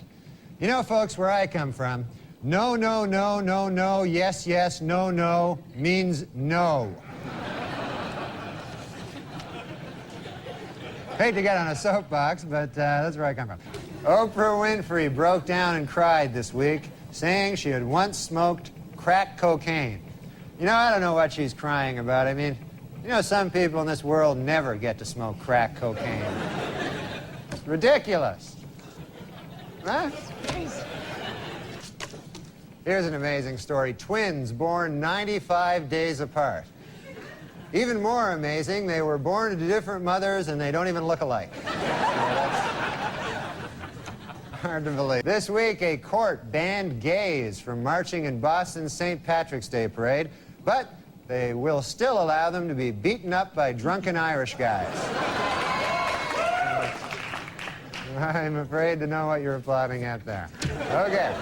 You know, folks, where I come from, No, no, no, no, no, yes, yes, no, no means no. Hate to get on a soapbox, but that's where I come from. Oprah Winfrey broke down and cried this week, saying she had once smoked crack cocaine. You know, I don't know what she's crying about. I mean, you know, some people in this world never get to smoke crack cocaine. It's ridiculous. Huh? Here's an amazing story. Twins born 95 days apart. Even more amazing, they were born to different mothers and they don't even look alike. Hard to believe. This week, a court banned gays from marching in Boston's St. Patrick's Day parade, but they will still allow them to be beaten up by drunken Irish guys. I'm afraid to know what you're applauding at there. Okay.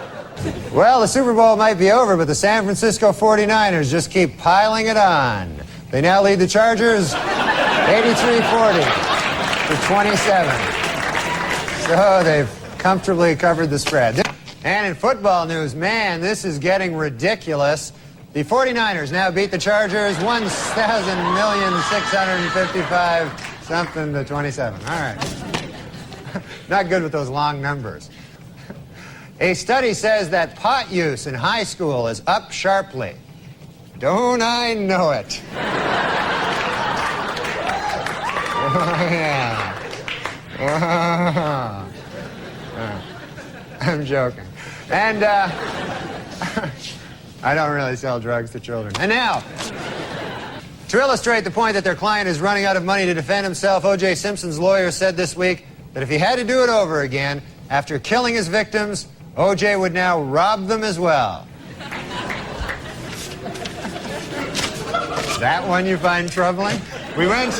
Well, the Super Bowl might be over, but the San Francisco 49ers just keep piling it on. They now lead the Chargers 83-40 to 27. So they've comfortably covered the spread. And in football news, man, this is getting ridiculous. The 49ers now beat the Chargers 1,000,655 something to 27. All right. Not good with those long numbers. A study says that pot use in high school is up sharply. Don't I know it? Oh, yeah. I'm joking. And I don't really sell drugs to children. And now, to illustrate the point that their client is running out of money to defend himself, O.J. Simpson's lawyer said this week that if he had to do it over again, after killing his victims, O.J. would now rob them as well. That one you find troubling? We went...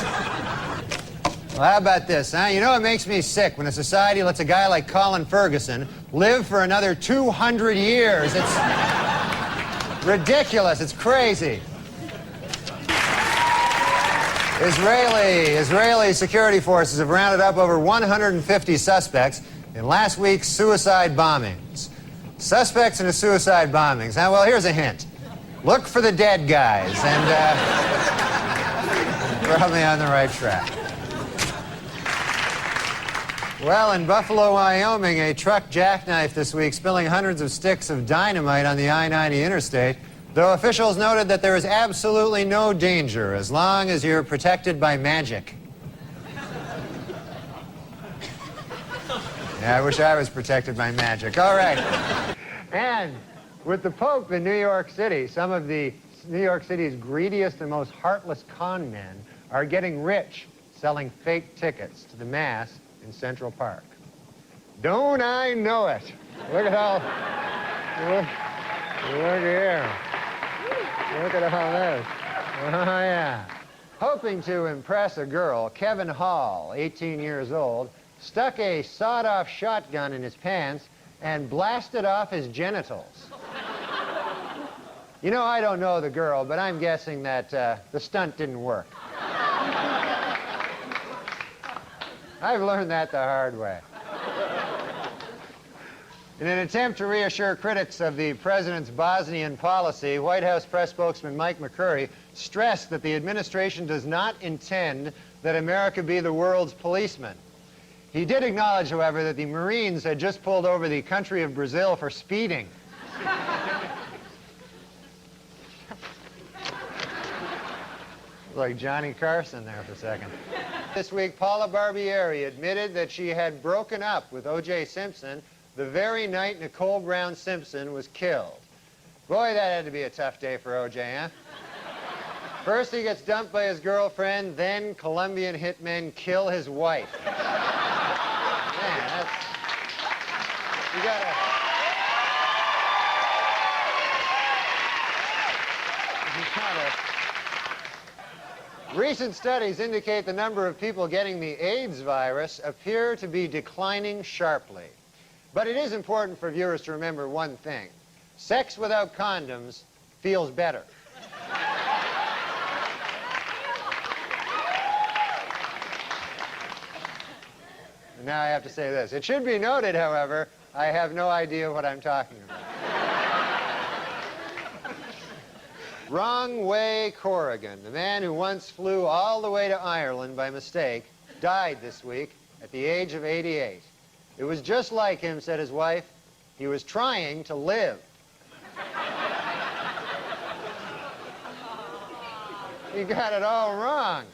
Well, how about this, huh? You know what makes me sick? When a society lets a guy like Colin Ferguson live for another 200 years. It's ridiculous. It's crazy. Israeli security forces have rounded up over 150 suspects in last week's suicide bombings. Suspects in a suicide bombings. Huh? Well, here's a hint. Look for the dead guys, and probably on the right track. Well, in Buffalo, Wyoming, a truck jackknifed this week, spilling hundreds of sticks of dynamite on the I-90 interstate, though officials noted that there is absolutely no danger as long as you're protected by magic. Yeah, I wish I was protected by magic. All right. And with the Pope in New York City, some of the New York City's greediest and most heartless con men are getting rich selling fake tickets to the Mass in Central Park. Don't I know it? Look at all... Look here. Look at all this. Oh, yeah. Hoping to impress a girl, Kevin Hall, 18 years old, stuck a sawed-off shotgun in his pants and blasted off his genitals. You know, I don't know the girl, but I'm guessing that the stunt didn't work. I've learned that the hard way. In an attempt to reassure critics of the president's Bosnian policy, White House press spokesman Mike McCurry stressed that the administration does not intend that America be the world's policeman. He did acknowledge, however, that the Marines had just pulled over the country of Brazil for speeding. Like Johnny Carson there for a second. This week, Paula Barbieri admitted that she had broken up with O.J. Simpson the very night Nicole Brown Simpson was killed. Boy, that had to be a tough day for O.J., huh? First he gets dumped by his girlfriend, then Colombian hitmen kill his wife. Man, that's... You gotta... Recent studies indicate the number of people getting the AIDS virus appear to be declining sharply. But it is important for viewers to remember one thing. Sex without condoms feels better. And now I have to say this. It should be noted, however, I have no idea what I'm talking about. Wrong Way Corrigan, the man who once flew all the way to Ireland by mistake, died this week at the age of 88. It was just like him, said his wife. He was trying to live. You got it all wrong.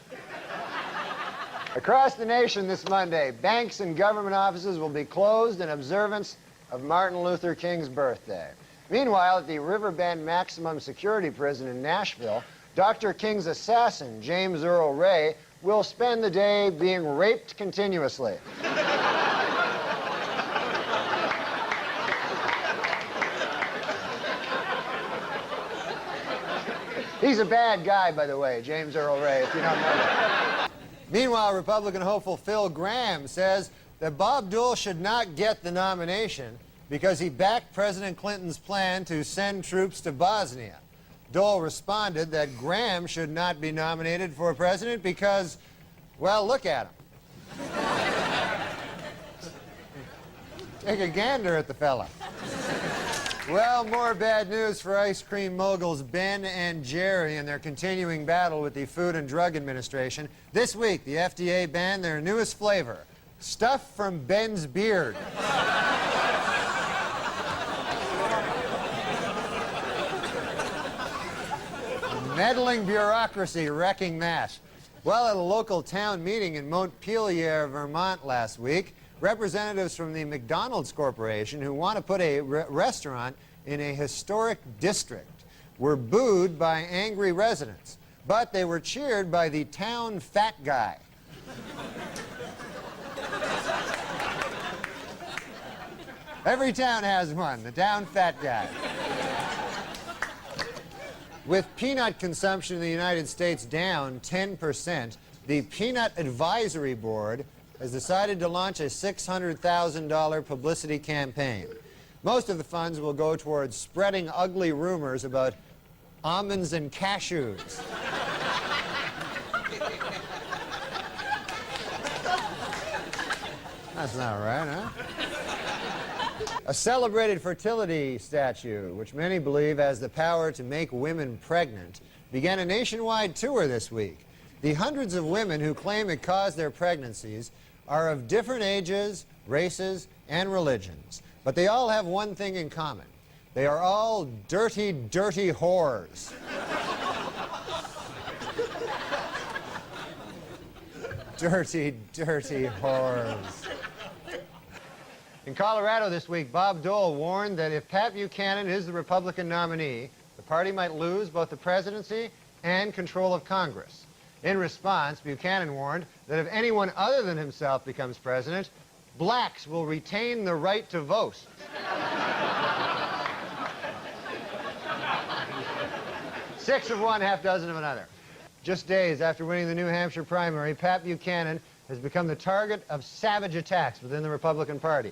Across the nation this Monday, banks and government offices will be closed in observance of Martin Luther King's birthday. Meanwhile, at the Riverbend Maximum Security Prison in Nashville, Dr. King's assassin, James Earl Ray, will spend the day being raped continuously. He's a bad guy, by the way, James Earl Ray, if you don't know that. Meanwhile, Republican hopeful Phil Gramm says that Bob Dole should not get the nomination because he backed President Clinton's plan to send troops to Bosnia. Dole responded that Gramm should not be nominated for president because, well, look at him. Take a gander at the fella. Well, more bad news for ice cream moguls Ben and Jerry in their continuing battle with the Food and Drug Administration. This week, the FDA banned their newest flavor, stuff from Ben's beard. Meddling bureaucracy wrecking that. Well, at a local town meeting in Montpelier, Vermont last week, representatives from the McDonald's Corporation who want to put a restaurant in a historic district were booed by angry residents, but they were cheered by the town fat guy. Every town has one, the town fat guy. With peanut consumption in the United States down 10%, the Peanut Advisory Board has decided to launch a $600,000 publicity campaign. Most of the funds will go towards spreading ugly rumors about almonds and cashews. That's not right, huh? A celebrated fertility statue, which many believe has the power to make women pregnant, began a nationwide tour this week. The hundreds of women who claim it caused their pregnancies are of different ages, races, and religions. But they all have one thing in common. They are all dirty, dirty whores. Dirty, dirty whores. In Colorado this week, Bob Dole warned that if Pat Buchanan is the Republican nominee, the party might lose both the presidency and control of Congress. In response, Buchanan warned that if anyone other than himself becomes president, blacks will retain the right to vote. 6 of one, half dozen of another. Just days after winning the New Hampshire primary, Pat Buchanan has become the target of savage attacks within the Republican Party.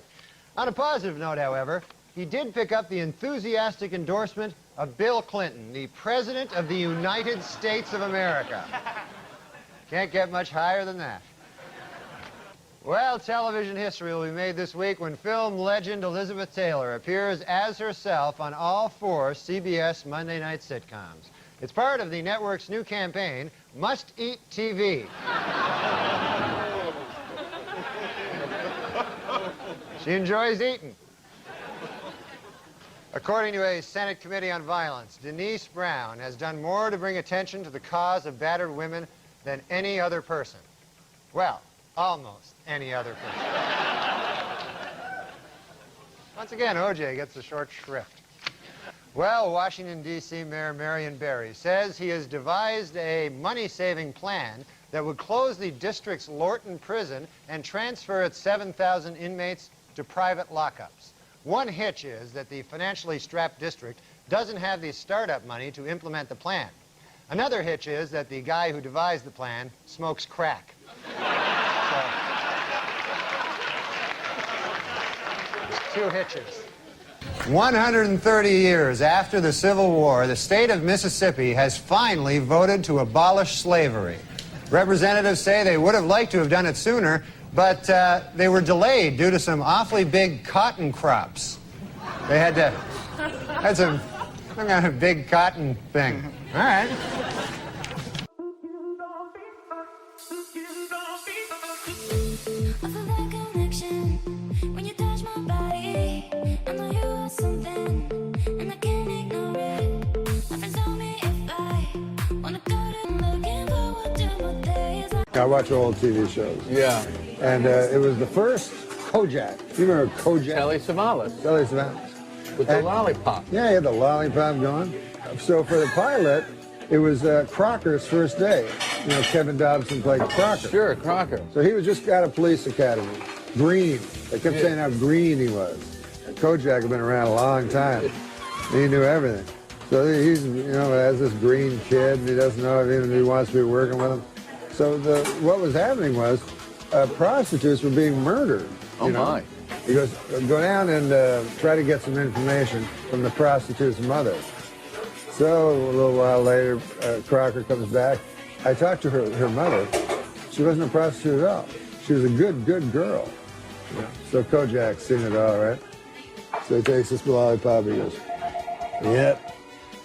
On a positive note, however, he did pick up the enthusiastic endorsement of Bill Clinton, the President of the United States of America. Can't get much higher than that. Well, television history will be made this week when film legend Elizabeth Taylor appears as herself on all 4 CBS Monday night sitcoms. It's part of the network's new campaign, Must Eat TV. She enjoys eating. According to a Senate Committee on Violence, Denise Brown has done more to bring attention to the cause of battered women than any other person. Well, almost any other person. Once again, OJ gets the short shrift. Well, Washington, D.C. Mayor Marion Barry says he has devised a money-saving plan that would close the district's Lorton prison and transfer its 7,000 inmates to private lockups. One hitch is that the financially strapped district doesn't have the startup money to implement the plan. Another hitch is that the guy who devised the plan smokes crack. So, 2 hitches. 130 years after the Civil War, the state of Mississippi has finally voted to abolish slavery. Representatives say they would have liked to have done it sooner, but they were delayed due to some awfully big cotton crops. They had some Some kind of big cotton thing. All right. I watch old TV shows. Yeah. And it was the first Kojak. You remember Kojak? Telly Savalas. Telly Savalas. With the lollipop. Yeah, he had the lollipop going. So for the pilot, it was Crocker's first day. You know, Kevin Dobson played Crocker. Sure, Crocker. So he was just out of police academy. Green. They kept saying how green he was. Kojak had been around a long time. He knew everything. So he's, you know, has this green kid, and he doesn't know if he wants to be working with him. So what was happening was prostitutes were being murdered. Oh, my. He goes, go down and try to get some information from the prostitute's mother. So a little while later, Crocker comes back. I talked to her mother. She wasn't a prostitute at all. She was a good girl. Yeah. So Kojak's seen it all, right? So he takes this lollipop. He goes, yep,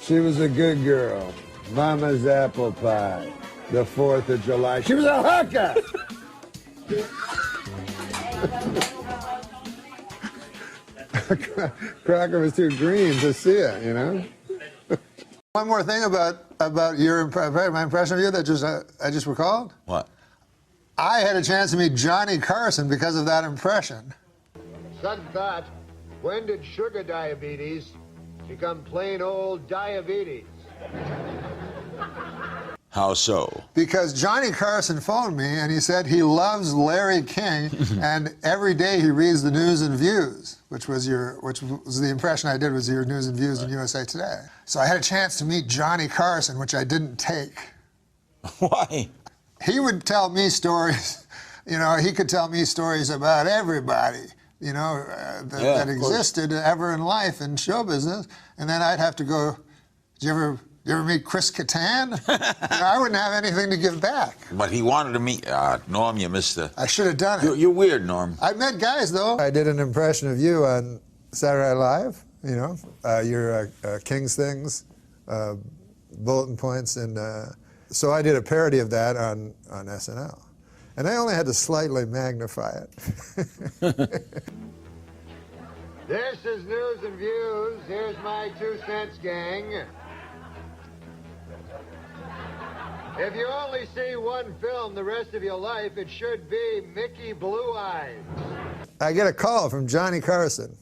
she was a good girl. Mama's apple pie. The 4th of July. She was a hooker! Crocker was too green to see it, you know? One more thing about my impression of you that I just recalled. What? I had a chance to meet Johnny Carson because of that impression. Sudden thought, when did sugar diabetes become plain old diabetes? How so? Because Johnny Carson phoned me and he said he loves Larry King and every day he reads the News and Views, which was the impression I did was your News and Views in USA Today. So I had a chance to meet Johnny Carson, which I didn't take. Why? He would tell me stories, you know, he could tell me stories about everybody, you know, that existed ever in life in show business, and then I'd have to go, did you ever meet Chris Kattan? You know, I wouldn't have anything to give back. But he wanted to meet Norm. You missed the. I should have done it. You're weird, Norm. I met guys though. I did an impression of you on Saturday Night Live. You know, your King's Things, bulletin points, and so I did a parody of that on SNL, and I only had to slightly magnify it. This is News and Views. Here's my 2 cents, gang. If you only see one film the rest of your life, it should be Mickey Blue Eyes. I get a call from Johnny Carson,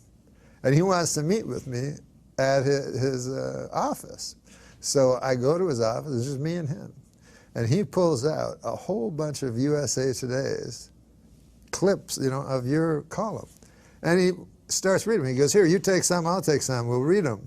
and he wants to meet with me at his office. So I go to his office, it's just me and him. And he pulls out a whole bunch of USA Today's clips, you know, of your column. And he starts reading them. He goes, here, you take some, I'll take some, we'll read them.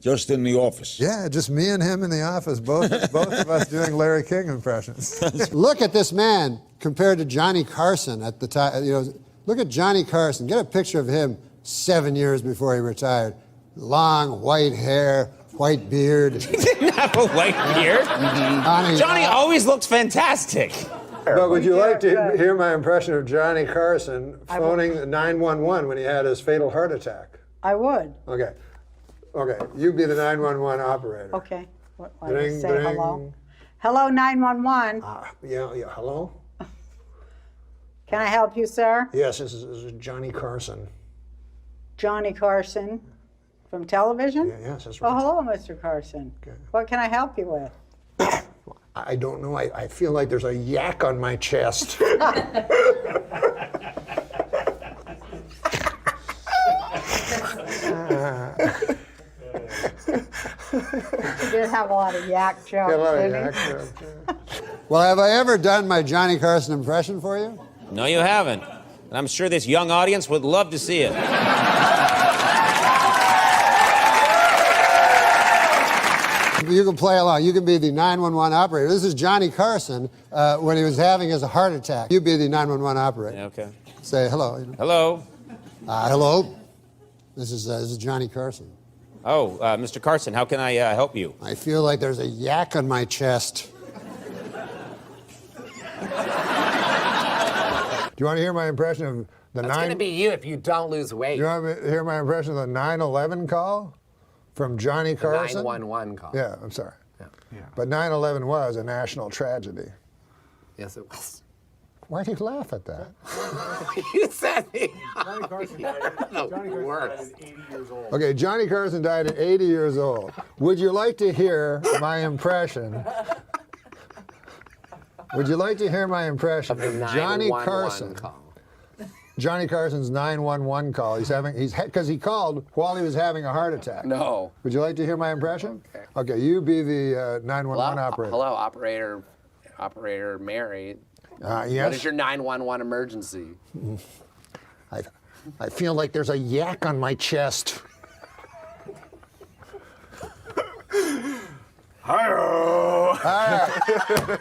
Just in the office? Yeah, just me and him in the office, both of us doing Larry King impressions. Look at this man compared to Johnny Carson at the time. You know, look at Johnny Carson. Get a picture of him 7 years before he retired. Long white hair, white beard. He didn't have a white beard. Johnny always looked fantastic. But would you like to hear my impression of Johnny Carson phoning 911 when he had his fatal heart attack? I would. Okay. Okay, you be the 911 operator. Okay. What, Ding, say ding. hello? Hello, 911. Yeah, hello? Can I help you, sir? Yes, this is Johnny Carson. Johnny Carson from television? Yeah, yes, that's right. Oh, hello, Mr. Carson. Okay. What can I help you with? I don't know. I feel like there's a yak on my chest. You did have a lot of yak jokes, Got a lot of yak jokes. Well, have I ever done my Johnny Carson impression for you? No, you haven't. And I'm sure this young audience would love to see it. You can play along. You can be the 911 operator. This is Johnny Carson when he was having his heart attack. You be the 911 operator. Yeah, okay. Say hello. You know. Hello. Hello. This is Johnny Carson. Oh, Mr. Carson, how can I help you? I feel like there's a yak on my chest. Do you want to hear my impression of the That's going to be you if you don't lose weight. You want to hear my impression of the 9/11 call? from Johnny Carson. 911 call. Yeah, I'm sorry. Yeah. But 9/11 was a national tragedy. Yes, it was. Why do you laugh at that? You said me. Johnny Carson died at 80 years old. Okay, Johnny Carson died at 80 years old. Would you like to hear my impression? Would you like to hear my impression of Johnny Carson? Call. Johnny Carson's 911 call. Because he called while he was having a heart attack. No. Would you like to hear my impression? Okay, you be the 911 operator. Hello, operator Mary. Yes. What is your 911 emergency? I feel like there's a yak on my chest. Hi-oh. All right.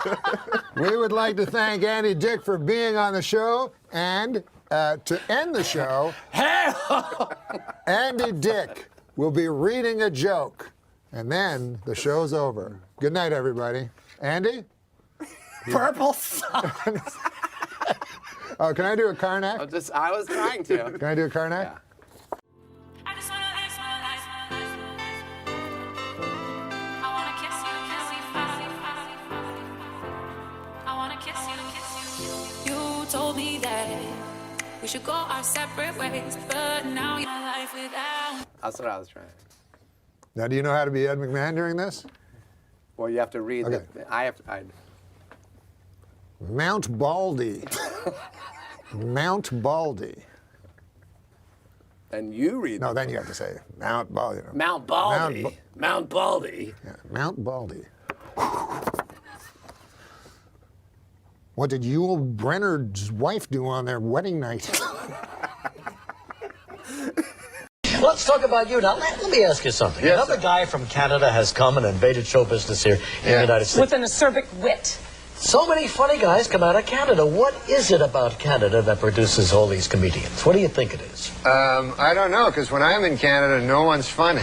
We would like to thank Andy Dick for being on the show, and to end the show, Andy Dick will be reading a joke, and then the show's over. Good night, everybody. Andy? Purple socks. Oh, can I do a Karnak? I was trying to. Can I do a Karnak? Yeah. You told me that we should go our separate ways, but now your life without. That's what I was trying. Now, do you know how to be Ed McMahon during this? Well, you have to read Okay. Mount Baldy. Mount Baldy. And you read. No, then you have to say Mount Baldy. Mount Baldy. Mount Baldy. Yeah, Mount Baldy. What did Yul Brynner's wife do on their wedding night? Let's talk about you now. Let me ask you something. Yes, Another guy from Canada has come and invaded show business here in the United States. With an acerbic wit. So many funny guys come out of Canada. What is it about Canada that produces all these comedians? What do you think it is? I don't know, because when I'm in Canada, no one's funny.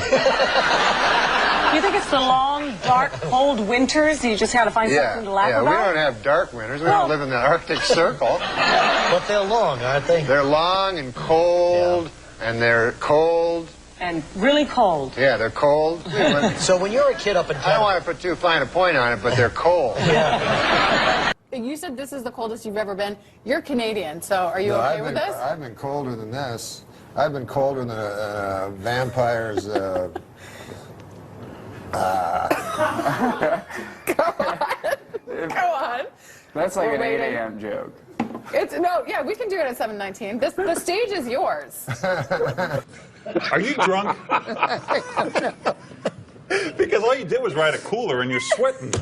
You think it's the long, dark, cold winters? You just had to find something to laugh Yeah, about? we don't have dark winters. We don't live in the Arctic Circle. But they're long, aren't they? They're long and cold, and they're cold. And really cold. Yeah, they're cold. So when you're a kid up in Canada... I don't want to put too fine a point on it, but they're cold. You said this is the coldest you've ever been. You're Canadian, so are you okay with this? I've been colder than this. I've been colder than a vampire's... Go on. That's like We're an 8 waiting. a.m. joke. Yeah, we can do it at 7:19. The stage is yours. Are you drunk? Because all you did was ride a cooler and you're sweating.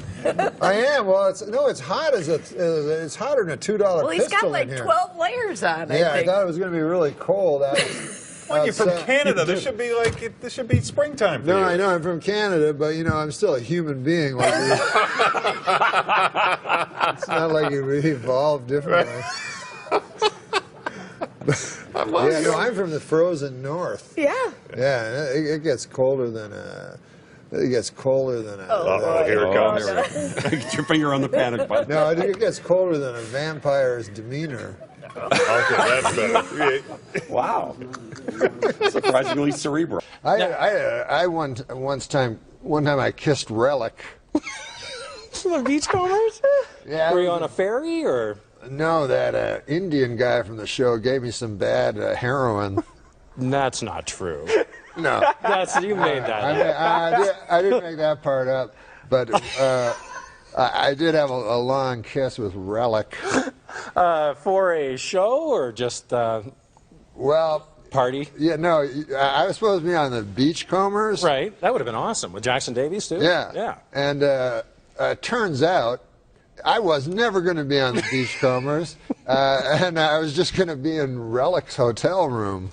I am. Well, it's hot as it's hotter than a $2 Well, he's pistol got like in here. 12 layers on. Yeah, I I think. thought it was going to be really cold. Well, you're from Canada. This should be this should be springtime for you. No, I know I'm from Canada, but I'm still a human being. Like it's not like we evolved differently. Yeah, no, I'm from the frozen north. Yeah. Yeah, it gets colder than It gets colder than a... Oh, here it comes. Get your finger on the panic button. No, it gets colder than a vampire's demeanor. Okay, that's better. Wow. Surprisingly cerebral. One time I kissed Relic. The beachcombers? Yeah. Were you on a ferry or? No, that Indian guy from the show gave me some bad heroin. That's not true. No. You made that up. I didn't make that part up, but I did have a long kiss with Relic. For a show or just party? Yeah, no, I was supposed to be on the Beachcombers. Right, that would have been awesome. With Jackson Davies, too? Yeah. Yeah. And turns out I was never going to be on the Beachcombers, and I was just going to be in Relic's hotel room.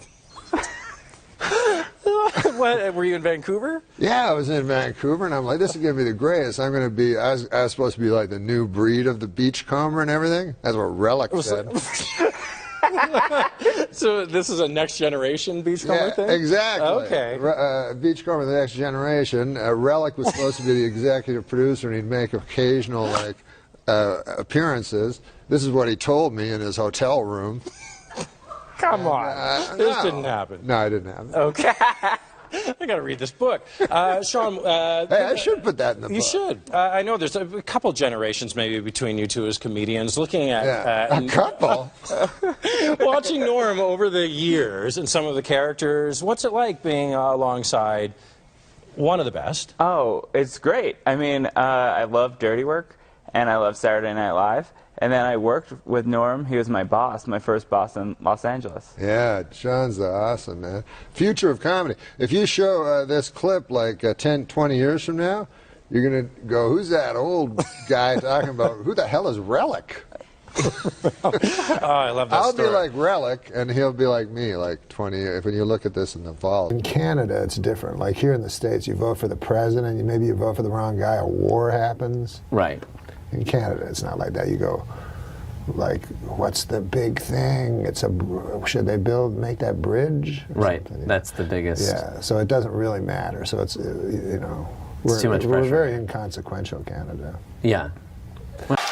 What, were you in Vancouver? Yeah, I was in Vancouver, and I'm like, this is going to be the greatest. I'm going to be, I was supposed to be like the new breed of the beachcomber and everything. That's what Relic said. So this is a next generation beachcomber thing? Exactly. Okay. Beachcomber, the next generation. Relic was supposed to be the executive producer, and he'd make occasional appearances. This is what he told me in his hotel room. Come on. This didn't happen. No, it didn't happen. Okay. I got to read this book. Sean, Hey, I should put that in the book. you should. I know there's a couple generations maybe between you two as comedians. Looking at A couple? watching Norm over the years and some of the characters, what's it like being alongside one of the best? Oh, it's great. I mean, I love Dirty Work, and I love Saturday Night Live. And then I worked with Norm. He was my boss, my first boss in Los Angeles. Yeah, Sean's awesome, man. Future of comedy. If you show this clip like 10, 20 years from now, you're going to go, who's that old guy talking about, who the hell is Relic? Oh, I love that I'll story. be like Relic, and he'll be like me, like 20 years, when you look at this in the vault. In Canada, it's different. Like here in the States, you vote for the president, maybe you vote for the wrong guy, a war happens. Right. In Canada, it's not like that. You go, like, what's the big thing? Should they make that bridge? Right. That's the biggest. Yeah. So it doesn't really matter. So it's, you know, It's too much we're pressure. very inconsequential, Canada. Yeah.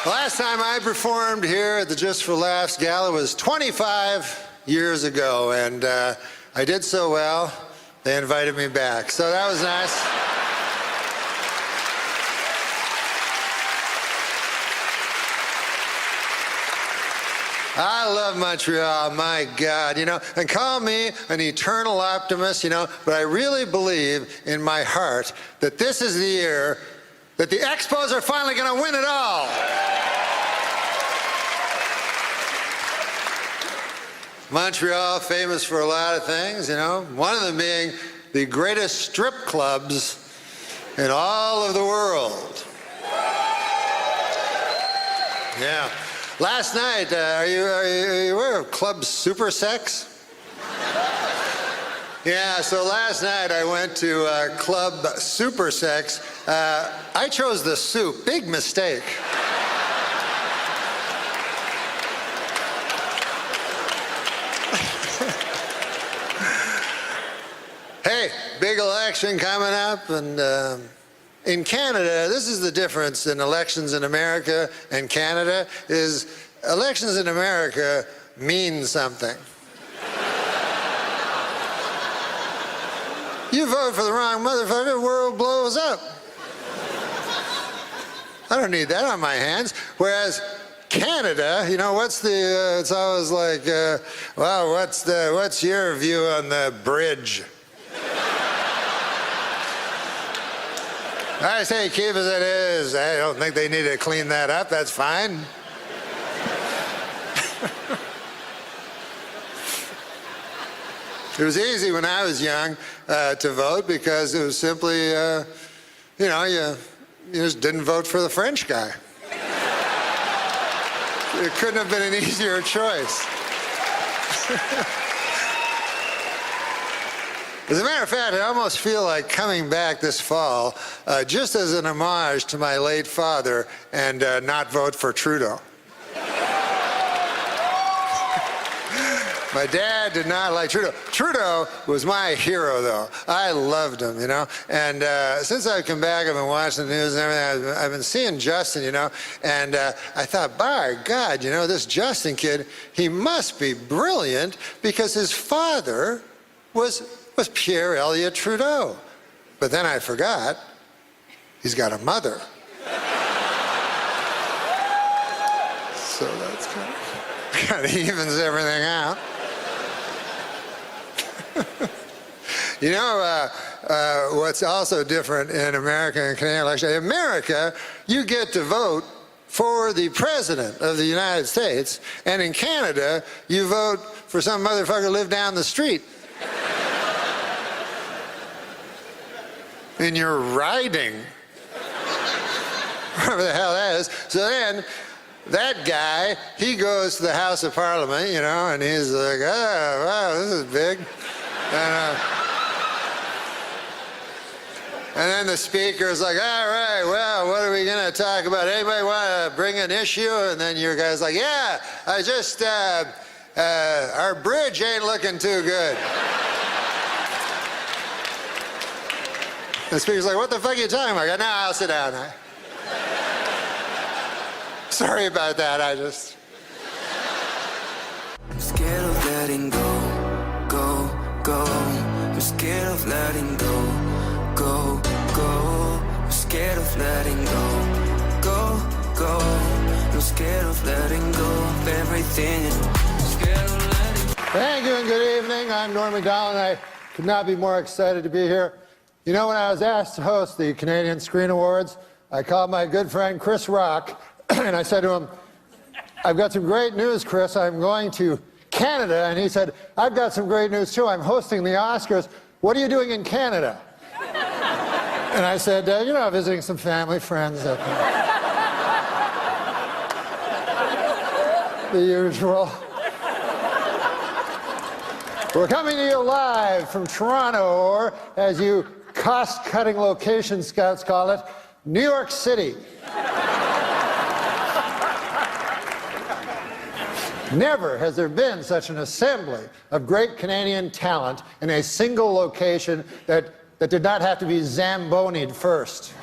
Last time I performed here at the Just for Laughs Gala was 25 years ago, and I did so well, they invited me back. So that was nice. I love Montreal, my God, you know, and call me an eternal optimist, you know, but I really believe in my heart that this is the year that the Expos are finally going to win it all. Montreal, famous for a lot of things, you know, one of them being the greatest strip clubs in all of the world. Yeah. Last night, are you aware of Club Super Sex? Yeah, so last night I went to Club Super Sex. I chose the soup. Big mistake. Hey, big election coming up, and in Canada, this is the difference in elections in America and Canada, is elections in America mean something. You vote for the wrong motherfucker, the world blows up. I don't need that on my hands. Whereas Canada, you know, it's always like, well, what's your view on the bridge? I say keep as it is. I don't think they need to clean that up. That's fine. It was easy when I was young to vote because it was simply, you know, you just didn't vote for the French guy. It couldn't have been an easier choice. As a matter of fact, I almost feel like coming back this fall just as an homage to my late father and not vote for Trudeau. My dad did not like Trudeau. Trudeau was my hero, though. I loved him, you know. And since I've come back, I've been watching the news and everything. I've been seeing Justin, you know. And I thought, by God, you know, this Justin kid, he must be brilliant because his father was Pierre Elliott Trudeau. But then I forgot, he's got a mother. So that's kind of evens everything out. You know, what's also different in America and Canadian election? In America, you get to vote for the President of the United States, and in Canada, you vote for some motherfucker who lived down the street. In your riding. Whatever the hell that is. So then, that guy, he goes to the House of Parliament, you know, and he's like, oh, wow, this is big. And then the speaker's like, all right, well, what are we going to talk about? Anybody want to bring an issue? And then your guy's like, yeah, I just, our bridge ain't looking too good. The speaker's like, what the fuck are you talking about? I go, no, I'll sit down. Sorry about that, I just... I'm scared of letting go, go, go. I'm scared of letting go. of letting go, go, go. I'm scared of letting go of everything. Scared of letting go. Thank you and good evening. I'm Norm MacDonald, and I could not be more excited to be here. You know, when I was asked to host the Canadian Screen Awards, I called my good friend Chris Rock, and I said to him, I've got some great news, Chris. I'm going to Canada. And he said, I've got some great news, too. I'm hosting the Oscars. What are you doing in Canada? And I said, you know, visiting some family, friends. The usual. We're coming to you live from Toronto, or as you cost-cutting location scouts call it, New York City. Never has there been such an assembly of great Canadian talent in a single location that did not have to be Zambonied first.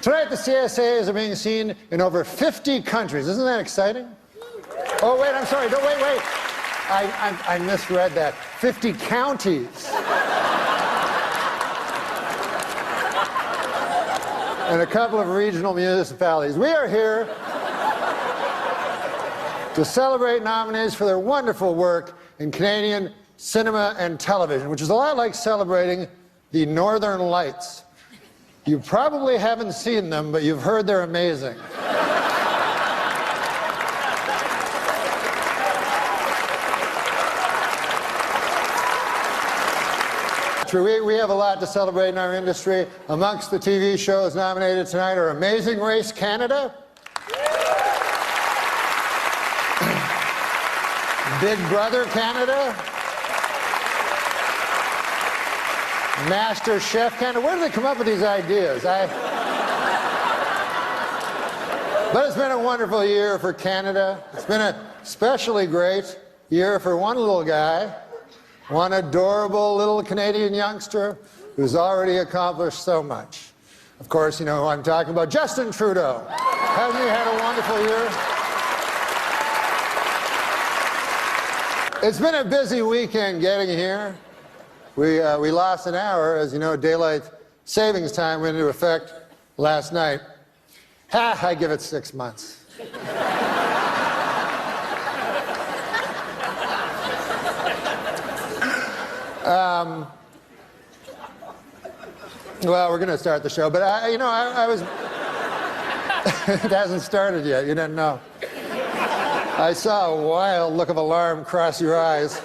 Tonight, the CSAs are being seen in over 50 countries. Isn't that exciting? Oh, wait, I'm sorry. No, wait. I misread that. 50 counties. And a couple of regional municipalities. We are here to celebrate nominees for their wonderful work in Canadian cinema and television, which is a lot like celebrating the Northern Lights. You probably haven't seen them, but you've heard they're amazing. We have a lot to celebrate in our industry. Amongst the TV shows nominated tonight are Amazing Race Canada, Big Brother Canada, Master Chef Canada. Where do they come up with these ideas? But it's been a wonderful year for Canada. It's been an especially great year for one little guy, one adorable little Canadian youngster who's already accomplished so much. Of course, you know who I'm talking about, Justin Trudeau. Hasn't he had a wonderful year? It's been a busy weekend getting here. We lost an hour. As you know, daylight savings time went into effect last night. I give it 6 months. Well, we're going to start the show, but I was... It hasn't started yet, you didn't know. I saw a wild look of alarm cross your eyes.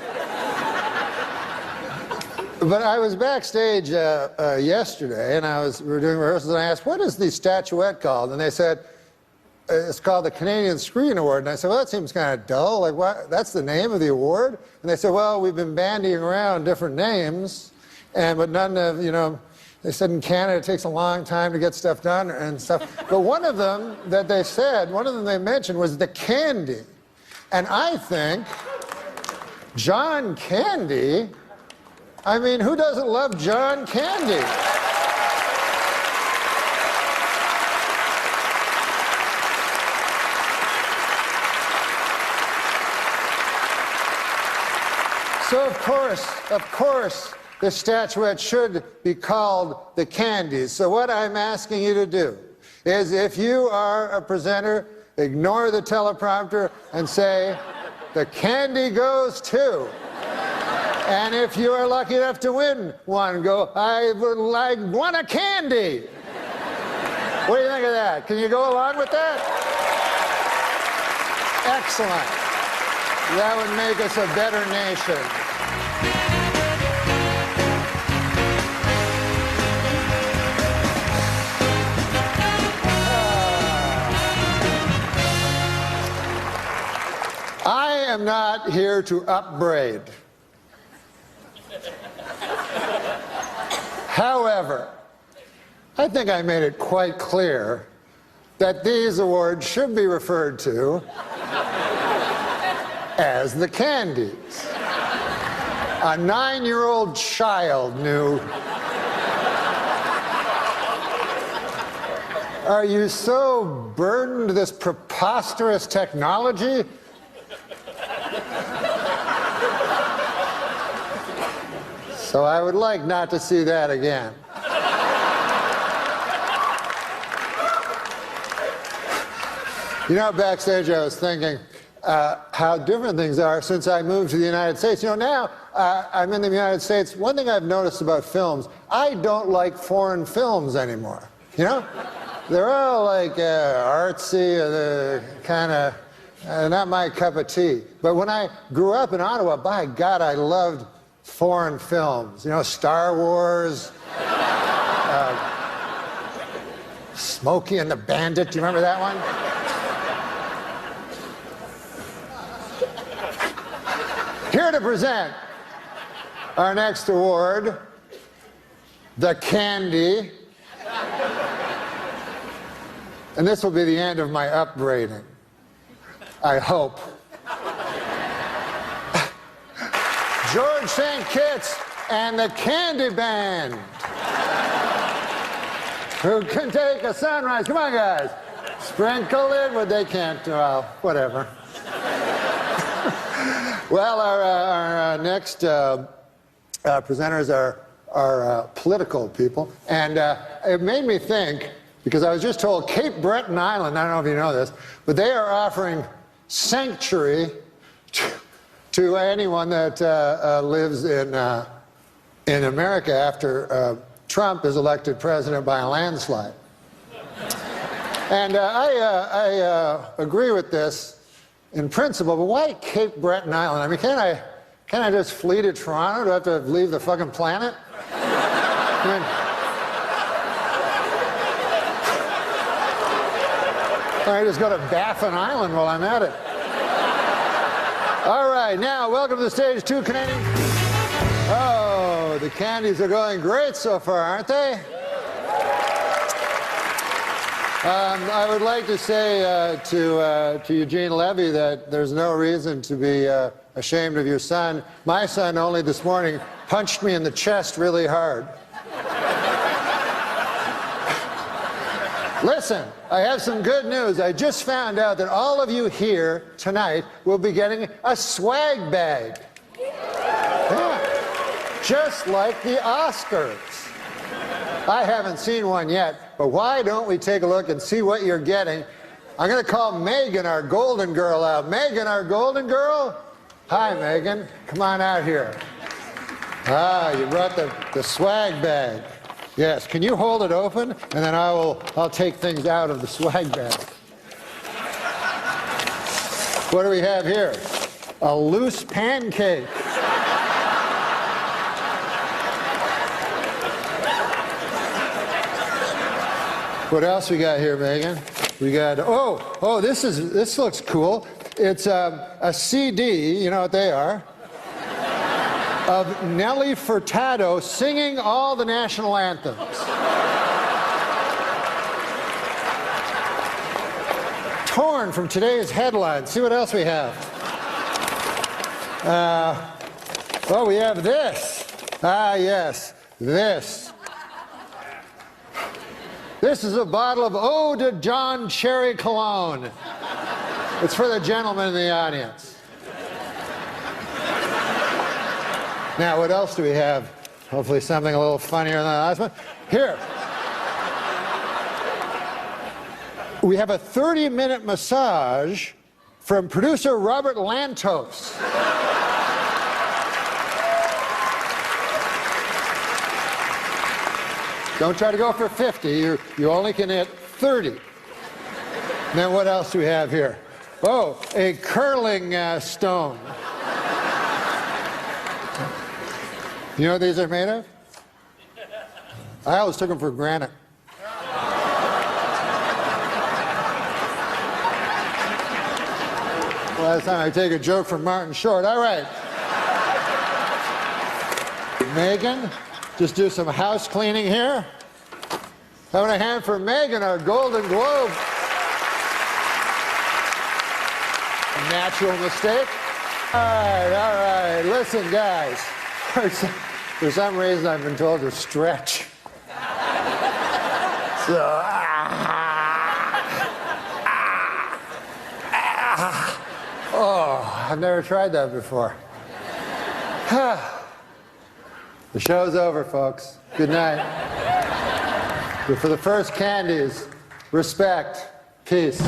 But I was backstage yesterday, and we were doing rehearsals, and I asked, what is the statuette called? And they said, it's called the Canadian Screen Award. And I said, well, that seems kind of dull. Like, what? That's the name of the award? And they said, well, we've been bandying around different names, but none of, they said in Canada it takes a long time to get stuff done and stuff. But one of them they mentioned was the Candy. And I think John Candy, I mean, who doesn't love John Candy? So, of course, the statuette should be called the Candies. So what I'm asking you to do is, if you are a presenter, ignore the teleprompter and say, the candy goes to. And if you are lucky enough to win one, go, I want a candy. What do you think of that? Can you go along with that? Excellent. That would make us a better nation. I am not here to upbraid. However, I think I made it quite clear that these awards should be referred to as the Candies. A 9-year-old child knew. Are you so burdened with this preposterous technology? So I would like not to see that again. You know, backstage I was thinking how different things are since I moved to the United States. You know, now I'm in the United States. One thing I've noticed about films, I don't like foreign films anymore. You know? They're all like artsy, kind of not my cup of tea. But when I grew up in Ottawa, by God, I loved foreign films. You know, Star Wars, Smokey and the Bandit. Do you remember that one? Here to present our next award, the Candy. And this will be the end of my upbraiding, I hope. George St. Kitts and the Candy Band. Who can take a sunrise? Come on, guys. Sprinkle it, but they can't. Well, whatever. Well, our next presenters are political people. And it made me think, because I was just told Cape Breton Island, I don't know if you know this, but they are offering sanctuary to anyone that lives in America after Trump is elected president by a landslide. And I agree with this in principle, but why Cape Breton Island? I mean, can't I just flee to Toronto? Do I have to leave the fucking planet? I mean, I just go to Baffin Island while I'm at it. All right, now welcome to the stage, two Canadian. Oh, the Candies are going great so far, aren't they? I would like to say to Eugene Levy that there's no reason to be ashamed of your son. My son only this morning punched me in the chest really hard. Listen, I have some good news. I just found out that all of you here tonight will be getting a swag bag. Yeah. Just like the Oscars. I haven't seen one yet, but why don't we take a look and see what you're getting? I'm going to call Megan, our golden girl, out. Megan, our golden girl? Hi, Megan. Come on out here. Ah, you brought the swag bag. Yes, can you hold it open? And then I'll take things out of the swag bag. What do we have here? A loose pancake. What else we got here, Megan? We got, oh, this looks cool. It's a CD, you know what they are, of Nelly Furtado singing all the national anthems. Torn from today's headlines. See what else we have. Oh, we have this. Ah, yes, this. This is a bottle of Eau de John Cherry Cologne. It's for the gentleman in the audience. Now, what else do we have? Hopefully something a little funnier than the last one. Here. We have a 30-minute massage from producer Robert Lantos. Don't try to go for 50. You only can hit 30. Now, what else do we have here? Oh, a curling stone. You know what these are made of? I always took them for granite. Last time I take a joke from Martin Short. All right. Megan, just do some house cleaning here. Having a hand for Megan, our Golden Globe. A natural mistake. All right. Listen, guys. For some reason, I've been told to stretch. So, oh, I've never tried that before. The show's over, folks. Good night. But for the first candies, respect, peace.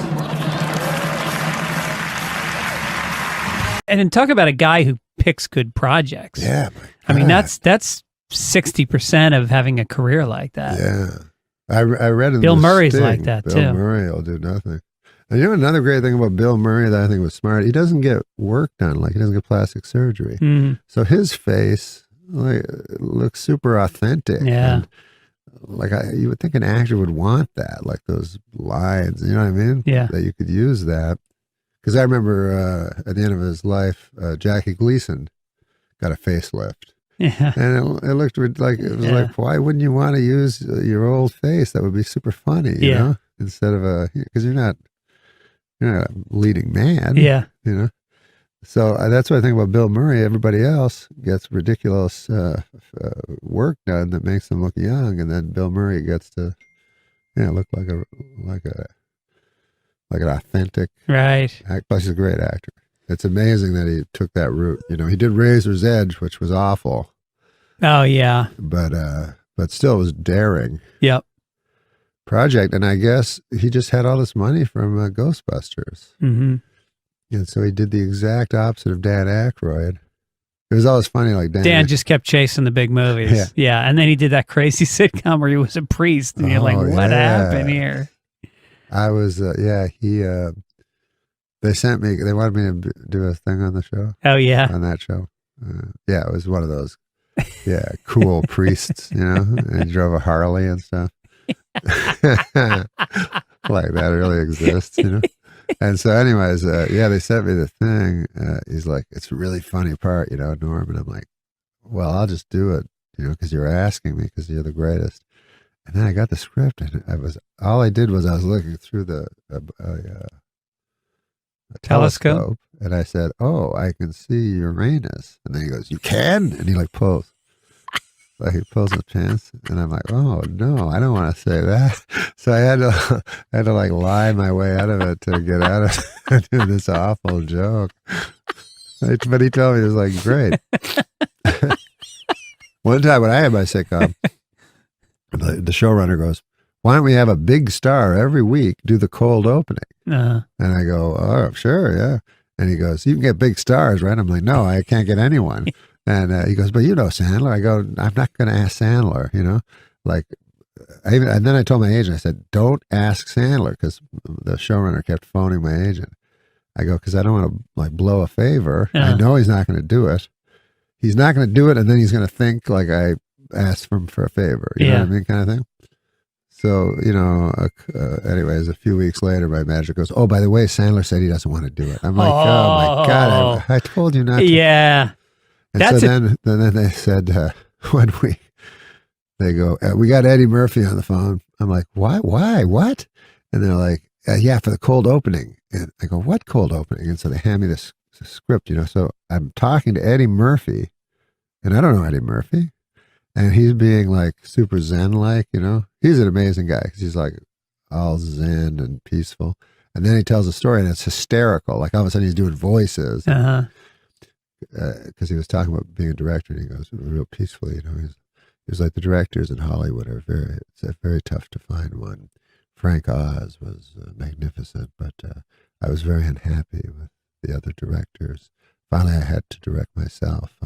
And then talk about a guy who picks good projects. Yeah. I mean, that's 60% of having a career like that. Yeah. I read in Bill The Murray's Sting, like that, Bill too. Murray will do nothing. And you know another great thing about Bill Murray that I think was smart? He doesn't get work done. Like, he doesn't get plastic surgery. Mhm. So his face looks super authentic. Yeah. And, like, you would think an actor would want that, like those lines, you know what I mean? Yeah. That you could use that. Because I remember at the end of his life, Jackie Gleason got a facelift. Yeah. And it looked like, it was like, why wouldn't you want to use your old face? That would be super funny, you know? Instead of because you're not a leading man. Yeah. You know? So that's what I think about Bill Murray. Everybody else gets ridiculous work done that makes them look young, and then Bill Murray gets to, look like an authentic. Right. Plus, he's a great actor. It's amazing that he took that route. You know, he did Razor's Edge, which was awful. Oh yeah. But still, it was daring. Yep. Project, and I guess he just had all this money from Ghostbusters. Mm-hmm. And so he did the exact opposite of Dan Aykroyd. It was always funny, like Dan just kept chasing the big movies. Yeah. And then he did that crazy sitcom where he was a priest. And you're like, what happened here? I was, they sent me, they wanted me to do a thing on the show. Oh, yeah. On that show. Yeah, it was one of those, cool priests, and he drove a Harley and stuff. Like that really exists, And so anyways, they sent me the thing. He's like, it's a really funny part, Norm. And I'm like, well, I'll just do it, because you're asking me, because you're the greatest. And then I got the script, and all I did was I was looking through the telescope, and I said, oh, I can see Uranus. And then he goes, you can? And he pulls. Like he pulls his pants, and I'm like, oh no, I don't want to say that. So I had to lie my way out of it to get out of this awful joke. But he told me, it was like, great. One time when I had my sitcom, the showrunner goes, why don't we have a big star every week do the cold opening? And I go, oh, sure, yeah. And he goes, you can get big stars, right? I'm like, no, I can't get anyone. And he goes, but Sandler. I go, I'm not going to ask Sandler, and then I told my agent, I said, don't ask Sandler, because the showrunner kept phoning my agent. I go, because I don't want to blow a favor. I know he's not going to do it. He's not going to do it, and then he's going to think like I asked him for a favor. You know what I mean, kind of thing. So, anyways, a few weeks later, my manager goes, oh, by the way, Sandler said he doesn't want to do it. I'm like, oh my God, I told you not to. Yeah. And then they said, one week, they go, we got Eddie Murphy on the phone. I'm like, why? What? And they're like, yeah, for the cold opening. And I go, what cold opening? And so they hand me this script, So I'm talking to Eddie Murphy, and I don't know Eddie Murphy. And he's being super Zen-like, He's an amazing guy because he's all Zen and peaceful. And then he tells a story, and it's hysterical. All of a sudden he's doing voices. Because he was talking about being a director, and he goes real peacefully, He was like, the directors in Hollywood are very tough to find one. Frank Oz was magnificent, but I was very unhappy with the other directors. Finally, I had to direct myself.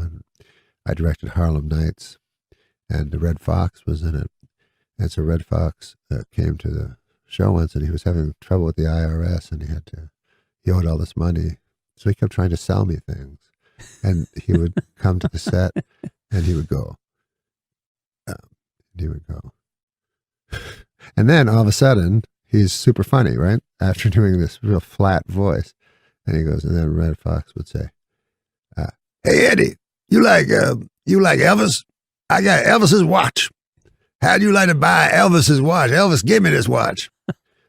I directed Harlem Nights, and the Red Fox was in it. And so Red Fox came to the show once, and he was having trouble with the IRS, and he owed all this money. So he kept trying to sell me things. And he would come to the set, and he would go. And then all of a sudden, he's super funny, right? After doing this real flat voice. And he goes, and then Red Fox would say, hey, Eddie, you like Elvis? I got Elvis's watch. How'd you like to buy Elvis's watch? Elvis, give me this watch.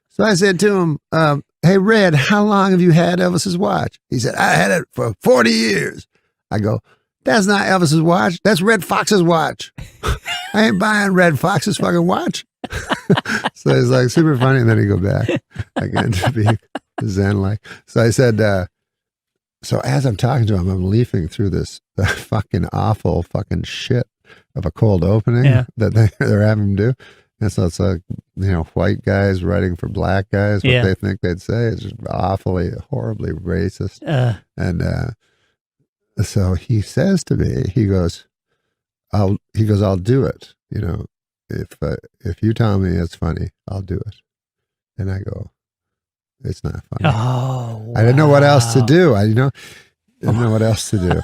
So I said to him, hey, Red, how long have you had Elvis's watch? He said, I had it for 40 years. I go, that's not Elvis's watch. That's Red Fox's watch. I ain't buying Red Fox's fucking watch. So he's super funny. And then he'd go back again to be Zen-like. So I said, So as I'm talking to him, I'm leafing through this fucking awful fucking shit of a cold opening that they're having him do. And so it's like, white guys writing for black guys, what they think they'd say. It's just awfully, horribly racist. And so he says to me, he goes, I'll do it. If you tell me it's funny, I'll do it. And I go, it's not funny. Oh, wow. I didn't know what else to do. I didn't know what else to do.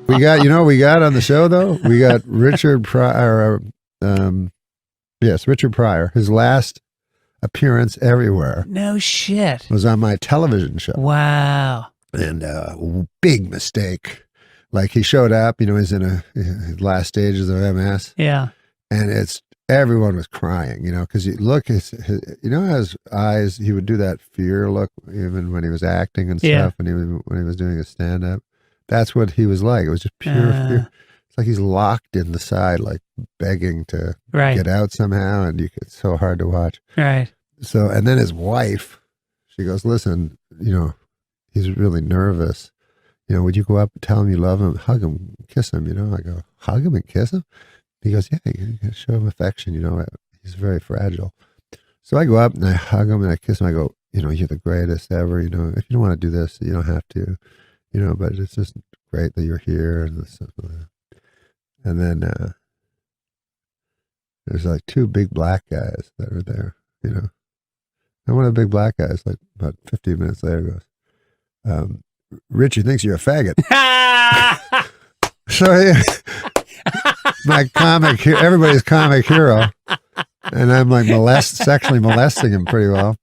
We got on the show though. We got Richard Pryor. Richard Pryor. His last appearance everywhere. No shit. Was on my television show. Wow. And big mistake. Like he showed up. He's in his last stages of MS. Yeah. And everyone was crying. Because you look, his eyes. He would do that fear look even when he was acting and stuff. When he was doing his stand up. That's what he was like. It was just pure fear. It's like he's locked in the side, like begging to get out somehow, and it's so hard to watch. Right. So, and then his wife, she goes, listen, he's really nervous. Would you go up and tell him you love him, hug him, kiss him? I go, hug him and kiss him? He goes, yeah, you can show him affection. He's very fragile. So I go up and I hug him and I kiss him. I go, you're the greatest ever. If you don't want to do this, you don't have to. But it's just great that you're here and this stuff like that. And then there's like two big black guys that are there, And one of the big black guys, like about 15 minutes later, goes, Richie thinks you're a faggot. So my everybody's comic hero. And I'm like sexually molesting him pretty well.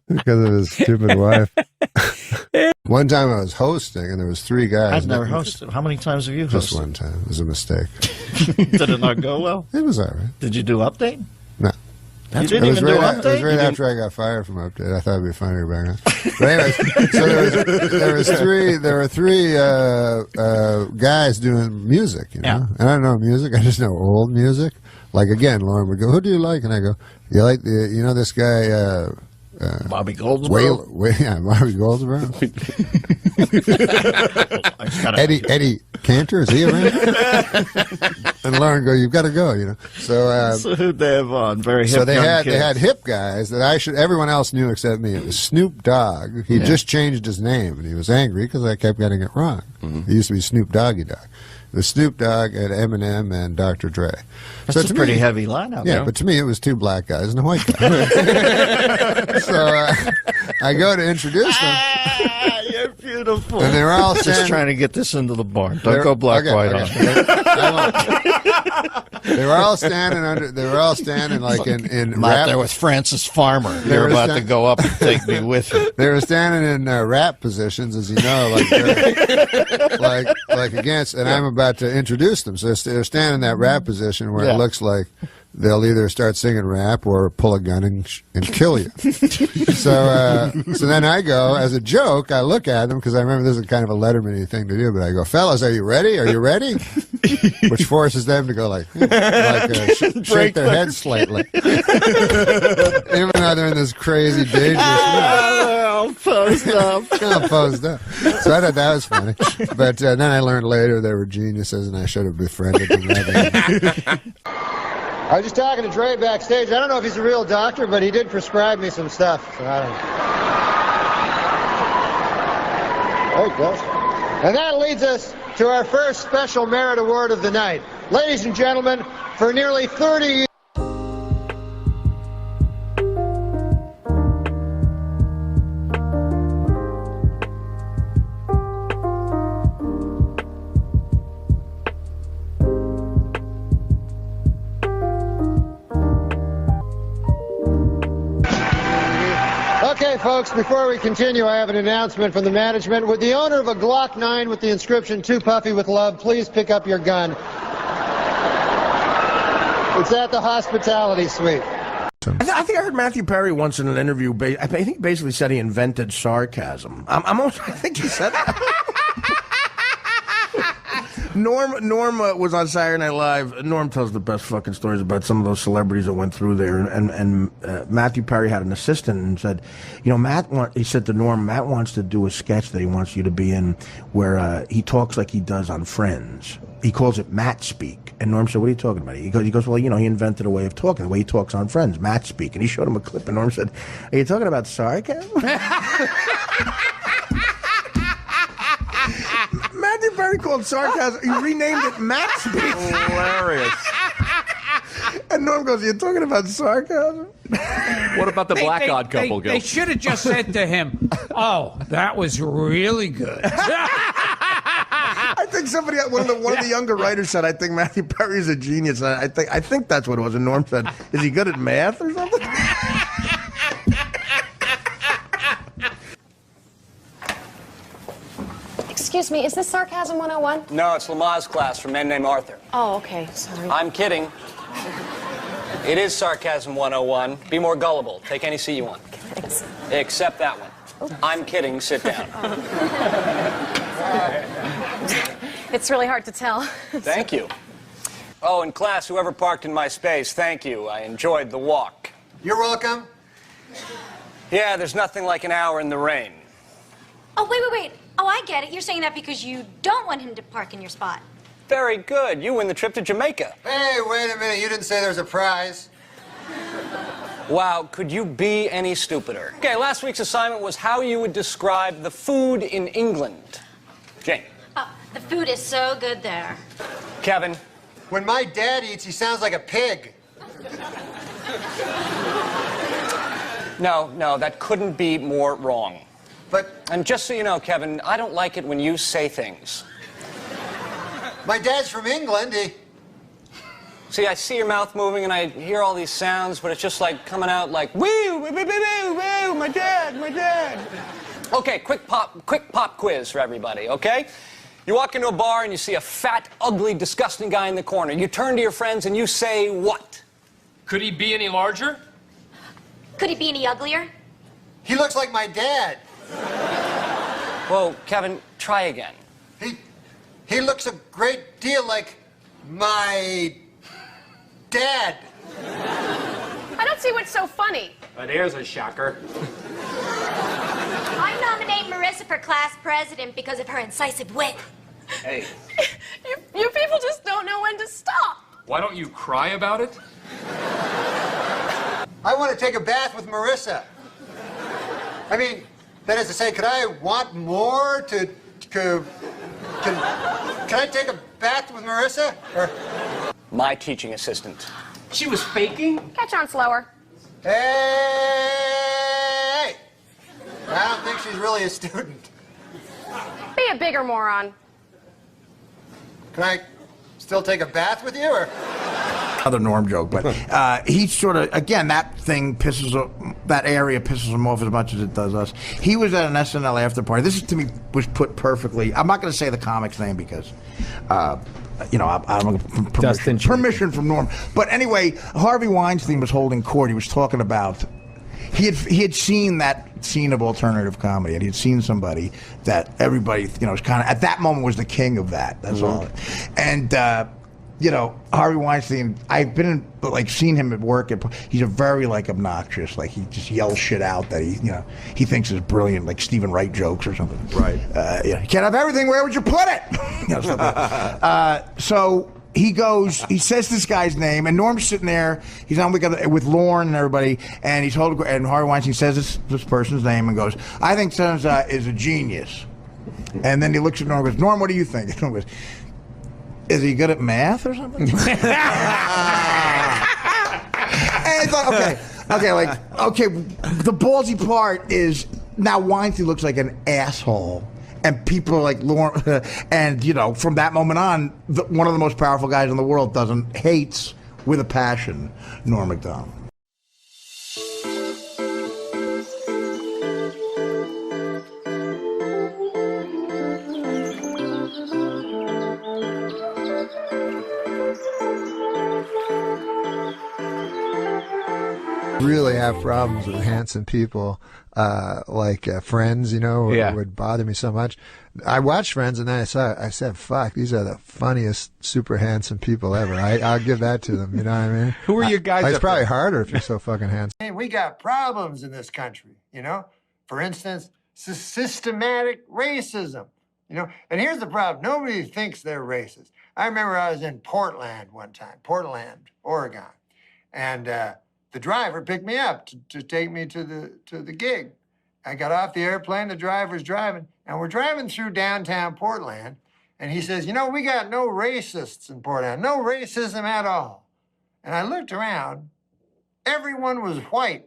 Because of his stupid wife. One time I was hosting and there was three guys. I've never hosted. How many times have you hosted? Just one time. It was a mistake. Did it not go well? It was all right. Did you do Update? No. You didn't even do Update? It was right after I got fired from Update. I thought it'd be funnier back then. But anyways, so there were three guys doing music, Yeah. And I don't know music. I just know old music. Like again, Lauren would go, "Who do you like?" And I go, "You like this guy." Bobby Goldsboro. Bobby Goldsboro. Eddie Cantor, is he around? And Lauren go, "You've got to go," So who'd they have on? Very hip. So they young had kids. hip guys that everyone else knew except me. It was Snoop Dogg. He just changed his name and he was angry because I kept getting it wrong. He used to be Snoop Doggy Dogg. It was Snoop Dogg and Eminem and Dr. Dre. That's a pretty heavy lineup. Yeah, but to me it was two black guys and a white guy. So I go to introduce them. You're beautiful. And they were all just trying to get this into the barn. Don't go black white on. They were all standing They were all standing like in Not there with Francis Farmer. They're about to go up and take me with you. They were standing in rap positions, as you know, like against. And I'm about to introduce them, so they're standing in that rap position where it looks like they'll either start singing rap or pull a gun and kill you. So then I go, as a joke, I look at them, because I remember this is kind of a Letterman-y thing to do, but I go, "Fellas, are you ready? Are you ready?" Which forces them to go shake their heads slightly. Even though they're in this crazy, dangerous all posed up. All posed up. So I thought that was funny. But then I learned later they were geniuses and I should have befriended them rather. I was just talking to Dre backstage. I don't know if he's a real doctor, but he did prescribe me some stuff. So I don't know. There he goes. And that leads us to our first special merit award of the night. Ladies and gentlemen, for nearly 30 years. Okay, folks, before we continue, I have an announcement from the management. Would the owner of a Glock 9 with the inscription, "Too Puffy with Love," please pick up your gun? It's at the hospitality suite. I think I heard Matthew Perry once in an interview. I think he basically said he invented sarcasm. I think he said that. Norm was on Saturday Night Live. Norm tells the best fucking stories about some of those celebrities that went through there. And Matthew Perry had an assistant and said, you know, he said to Norm, Matt wants to do a sketch that he wants you to be in where he talks like he does on Friends. He calls it Matt Speak. And Norm said, what are you talking about? He goes, well, you know, he invented a way of talking, the way he talks on Friends, Matt Speak. And he showed him a clip, and Norm said, are you talking about sarcasm? Matthew Perry called sarcasm, he renamed it Matt Speak. Hilarious. And Norm goes, you're talking about sarcasm? What about the black odd couple, They should have just said to him, oh, that was really good. I think one of the younger writers said, I think Matthew Perry is a genius. And I think that's what it was. And Norm said, is he good at math or something? Excuse me, is this Sarcasm 101? No, it's Lamaze class for men named Arthur. Oh, okay, sorry. I'm kidding. It is Sarcasm 101. Be more gullible. Take any seat you want. Thanks. Except that one. Oops. I'm kidding. Sit down. It's really hard to tell. Thank you. Oh, in class, whoever parked in my space, thank you. I enjoyed the walk. You're welcome. Yeah, there's nothing like an hour in the rain. Oh, wait. Oh, I get it. You're saying that because you don't want him to park in your spot. Very good. You win the trip to Jamaica. Hey, wait a minute. You didn't say there's a prize. Wow, could you be any stupider? Okay, last week's assignment was how you would describe the food in England. Jane. Oh, the food is so good there. Kevin. When my dad eats, he sounds like a pig. No, that couldn't be more wrong. But... And just so you know, Kevin, I don't like it when you say things. My dad's from England. See, I see your mouth moving and I hear all these sounds, but it's just like coming out like, woo, woo, woo, woo, woo, my dad. Okay, quick pop quiz for everybody, okay? You walk into a bar and you see a fat, ugly, disgusting guy in the corner. You turn to your friends and you say what? Could he be any larger? Could he be any uglier? He looks like my dad. Whoa, Kevin, try again. He looks a great deal like my dad. I don't see what's so funny. There's a shocker. I nominate Marissa for class president because of her incisive wit. Hey. You people just don't know when to stop. Why don't you cry about it? I want to take a bath with Marissa. I mean, that is to say, could I want more to... Can I take a bath with Marissa? Or... My teaching assistant. She was faking? Catch on slower. Hey! I don't think she's really a student. Be a bigger moron. Can I still take a bath with you, or...? Another Norm joke, but he sort of, again, that area pisses him off as much as it does us. He was at an SNL after party. This, to me, was put perfectly. I'm not going to say the comic's name because, you know, I'm permission from Norm. But anyway, Harvey Weinstein was holding court. He was talking about, he had seen that scene of alternative comedy, and he had seen somebody that everybody, you know, was kind of, at that moment was the king of that. That's all. And, you know, Harvey Weinstein, I've been seen him at work. He's a very, obnoxious, he just yells shit out that he thinks is brilliant, like Stephen Wright jokes or something. Right. You can't have everything, where would you put it? So he goes, he says this guy's name, and Norm's sitting there, he's on with Lorne and everybody, and and Harvey Weinstein says this person's name and goes, I think Sons is a genius. And then he looks at Norm and goes, Norm, what do you think? And Norm goes, is he good at math or something? And it's like, okay, the ballsy part is now Weinstein looks like an asshole. And people are like, Lauren, and, you know, from that moment on, one of the most powerful guys in the world hates with a passion Norm MacDonald. really have problems with handsome people, like Friends, would bother me so much. I watched Friends and then I said, fuck, these are the funniest, super handsome people ever. I'll give that to them, you know what I mean? Who are your guys? It's probably harder if you're so fucking handsome. Hey, we got problems in this country, For instance, systematic racism, And here's the problem. Nobody thinks they're racist. I remember I was in Portland one time, Portland, Oregon. And the driver picked me up to take me to the gig. I got off the airplane, the driver's driving, and we're driving through downtown Portland, and he says, we got no racists in Portland, no racism at all. And I looked around, everyone was white,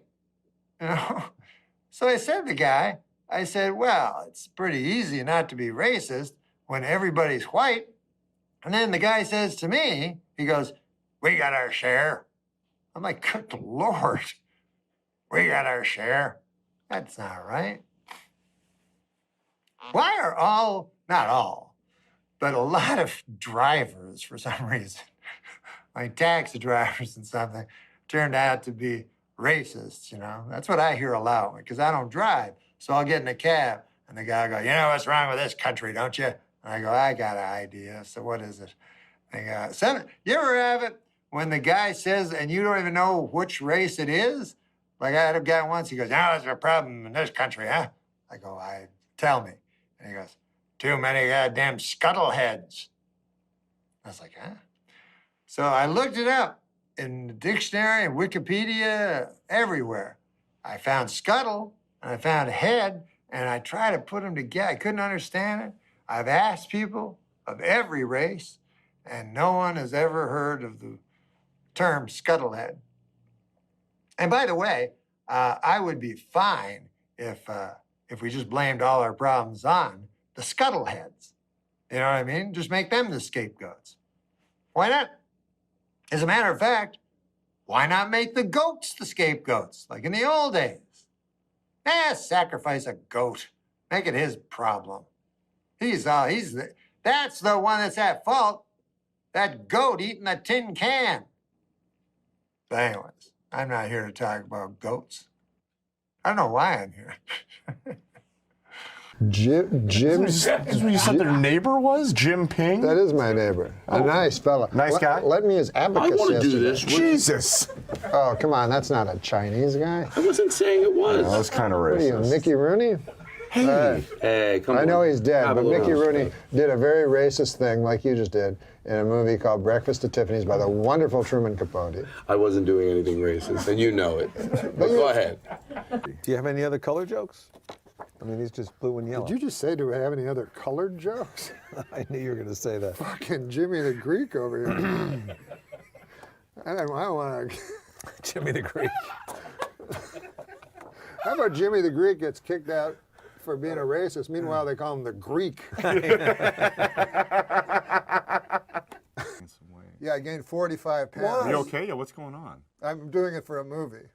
So I said to the guy, well, it's pretty easy not to be racist when everybody's white. And then the guy says to me, he goes, we got our share. I'm like, good Lord, we got our share. That's not right. Why are not all, but a lot of drivers, for some reason, like taxi drivers and something, turned out to be racists, That's what I hear a lot, because I don't drive. So I'll get in a cab, and the guy will go, what's wrong with this country, don't you? And I go, I got an idea. So what is it? They go, you ever have it when the guy says, and you don't even know which race it is? Like I had a guy once, he goes, there's a problem in this country, huh? I go, tell me. And he goes, too many goddamn scuttleheads. I was like, huh? So I looked it up in the dictionary and Wikipedia, everywhere. I found scuttle, and I found head, and I tried to put them together. I couldn't understand it. I've asked people of every race, and no one has ever heard of the term scuttlehead. And by the way, I would be fine if we just blamed all our problems on the scuttleheads. You know what I mean? Just make them the scapegoats. Why not? As a matter of fact, why not make the goats the scapegoats, like in the old days? Sacrifice a goat. Make it his problem. That's the one that's at fault. That goat eating a tin can. But anyways, I'm not here to talk about goats. I don't know why I'm here. Jim's... Is what you said their neighbor was? Jim Ping? That is my neighbor. A nice fella. Nice guy? Let me as abacus I want to do yesterday. this. Jesus. Oh, come on. That's not a Chinese guy. I wasn't saying it was. No, that was kind of racist. What are you, Mickey Rooney? Hey, come on. I know he's dead, Have a but little Mickey Rooney respect. did a very racist thing, like you just did, in a movie called Breakfast at Tiffany's by the wonderful Truman Capote. I wasn't doing anything racist, and you know it. But go ahead. Do you have any other color jokes? I mean, he's just blue and yellow. Did you just say, do we have any other colored jokes? I knew you were going to say that. Fucking Jimmy the Greek over here. I don't want to... Jimmy the Greek. How about Jimmy the Greek gets kicked out for being a racist? Meanwhile, they call him the Greek. Yeah, I gained 45 pounds. Are you okay? Yeah, what's going on? I'm doing it for a movie.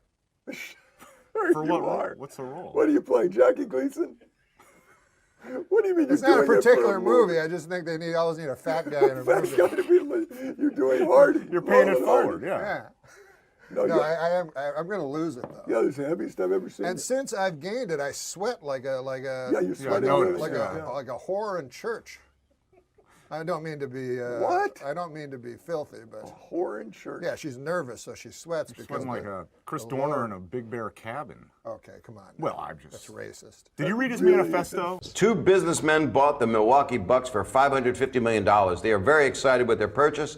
For what role? What's the role? What are you playing, Jackie Gleason? What do you mean It's not a particular movie. I just think they always need a fat guy in a movie. You're doing hard. You're paying it forward, yeah. No, I'm going to lose it though. Yeah, it's the heaviest I've ever seen. And since I've gained it, I sweat like a you sweat like a whore in church. I don't mean to be what? I don't mean to be filthy, but a whore in church. Yeah, she's nervous, so she sweats because sweating like a Chris Dorner in a Big Bear cabin. Okay, come on. Well, I'm just... That's racist. Did you read his manifesto? Two businessmen bought the Milwaukee Bucks for $550 million. They are very excited with their purchase,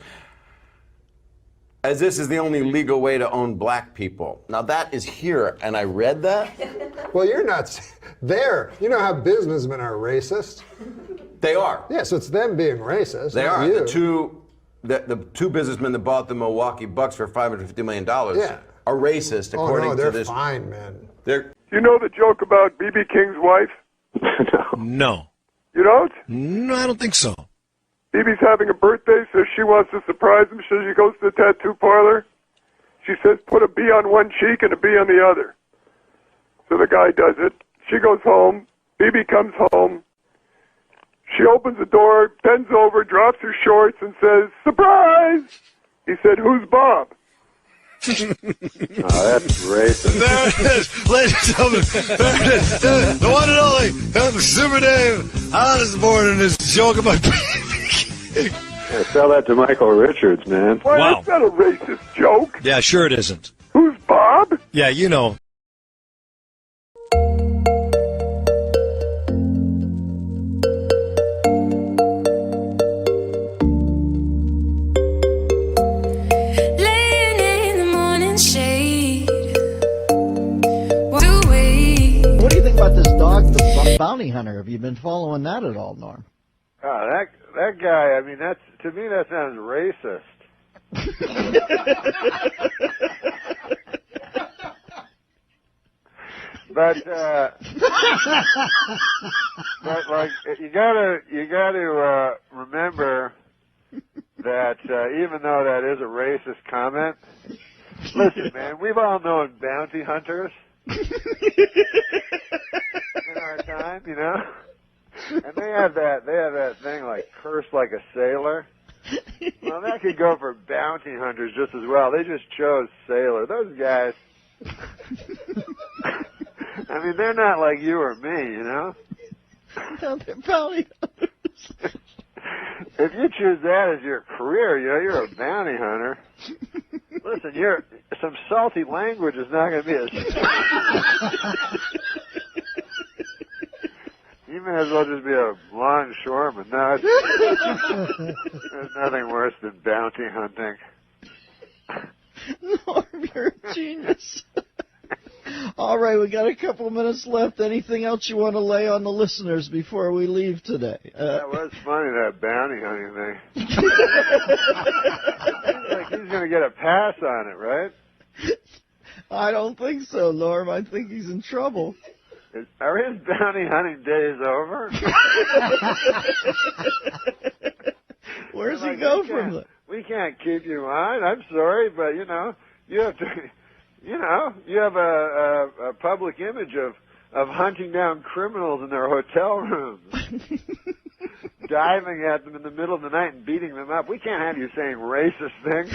as this is the only legal way to own black people. Now that is here, and I read that. Well, you're not there. You know how businessmen are racist? They are. Yeah, so it's them being racist. They are. You. The two businessmen that bought the Milwaukee Bucks for $550 million are racist, according to this. They're fine, man. You know the joke about B.B. King's wife? No. You don't? No, I don't think so. B.B.'s having a birthday, so she wants to surprise him, so she goes to the tattoo parlor. She says, put a B on one cheek and a B on the other. So the guy does it. She goes home. B.B. comes home. She opens the door, bends over, drops her shorts, and says, surprise! He said, who's Bob? that's racist. There it is, ladies and gentlemen. There it is. The one and only Super Dave on this morning is joke about Yeah, tell that to Michael Richards, man. Why, Wow. that's not a racist joke. Yeah, sure it isn't. Who's Bob? Yeah, you know. Laying in the morning shade. What do we? What do you think about this dog, the bounty hunter? Have you been following that at all, Norm? Oh, that guy, I mean, that's, to me, that sounds racist. But like, you gotta remember that even though that is a racist comment, listen, man, we've all known bounty hunters in our time, you know, and they have that thing like curse like a sailor. Well, that could go for bounty hunters just as well. They just chose sailor. Those guys, I mean, they're not like you or me, you know? No, they're bounty hunters. If you choose that as your career, you know, you're a bounty hunter. Listen, some salty language is not going to be a... You may as well just be a longshoreman. No, there's nothing worse than bounty hunting. Norm, you're a genius. All right, we got a couple of minutes left. Anything else you want to lay on the listeners before we leave today? That was funny, that bounty hunting thing. Seems like he's going to get a pass on it, right? I don't think so, Norm. I think he's in trouble. Are his bounty hunting days over? Where's he go from that? We can't keep you on. I'm sorry, but, you know, you have to... You know, you have a public image of hunting down criminals in their hotel rooms, diving at them in the middle of the night and beating them up. We can't have you saying racist things.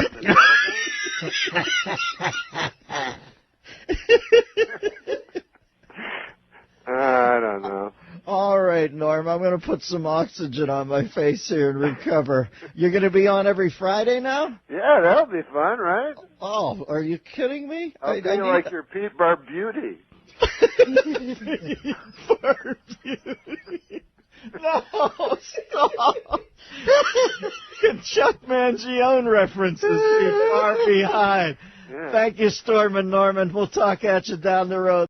I don't know. All right, Norm, I'm going to put some oxygen on my face here and recover. You're going to be on every Friday now? Yeah, that'll be fun, right? Oh, are you kidding me? I'll be like your Pete Barbuti. No, stop. Chuck Mangione references be far behind. Yeah. Thank you, Storm and Norman. We'll talk at you down the road.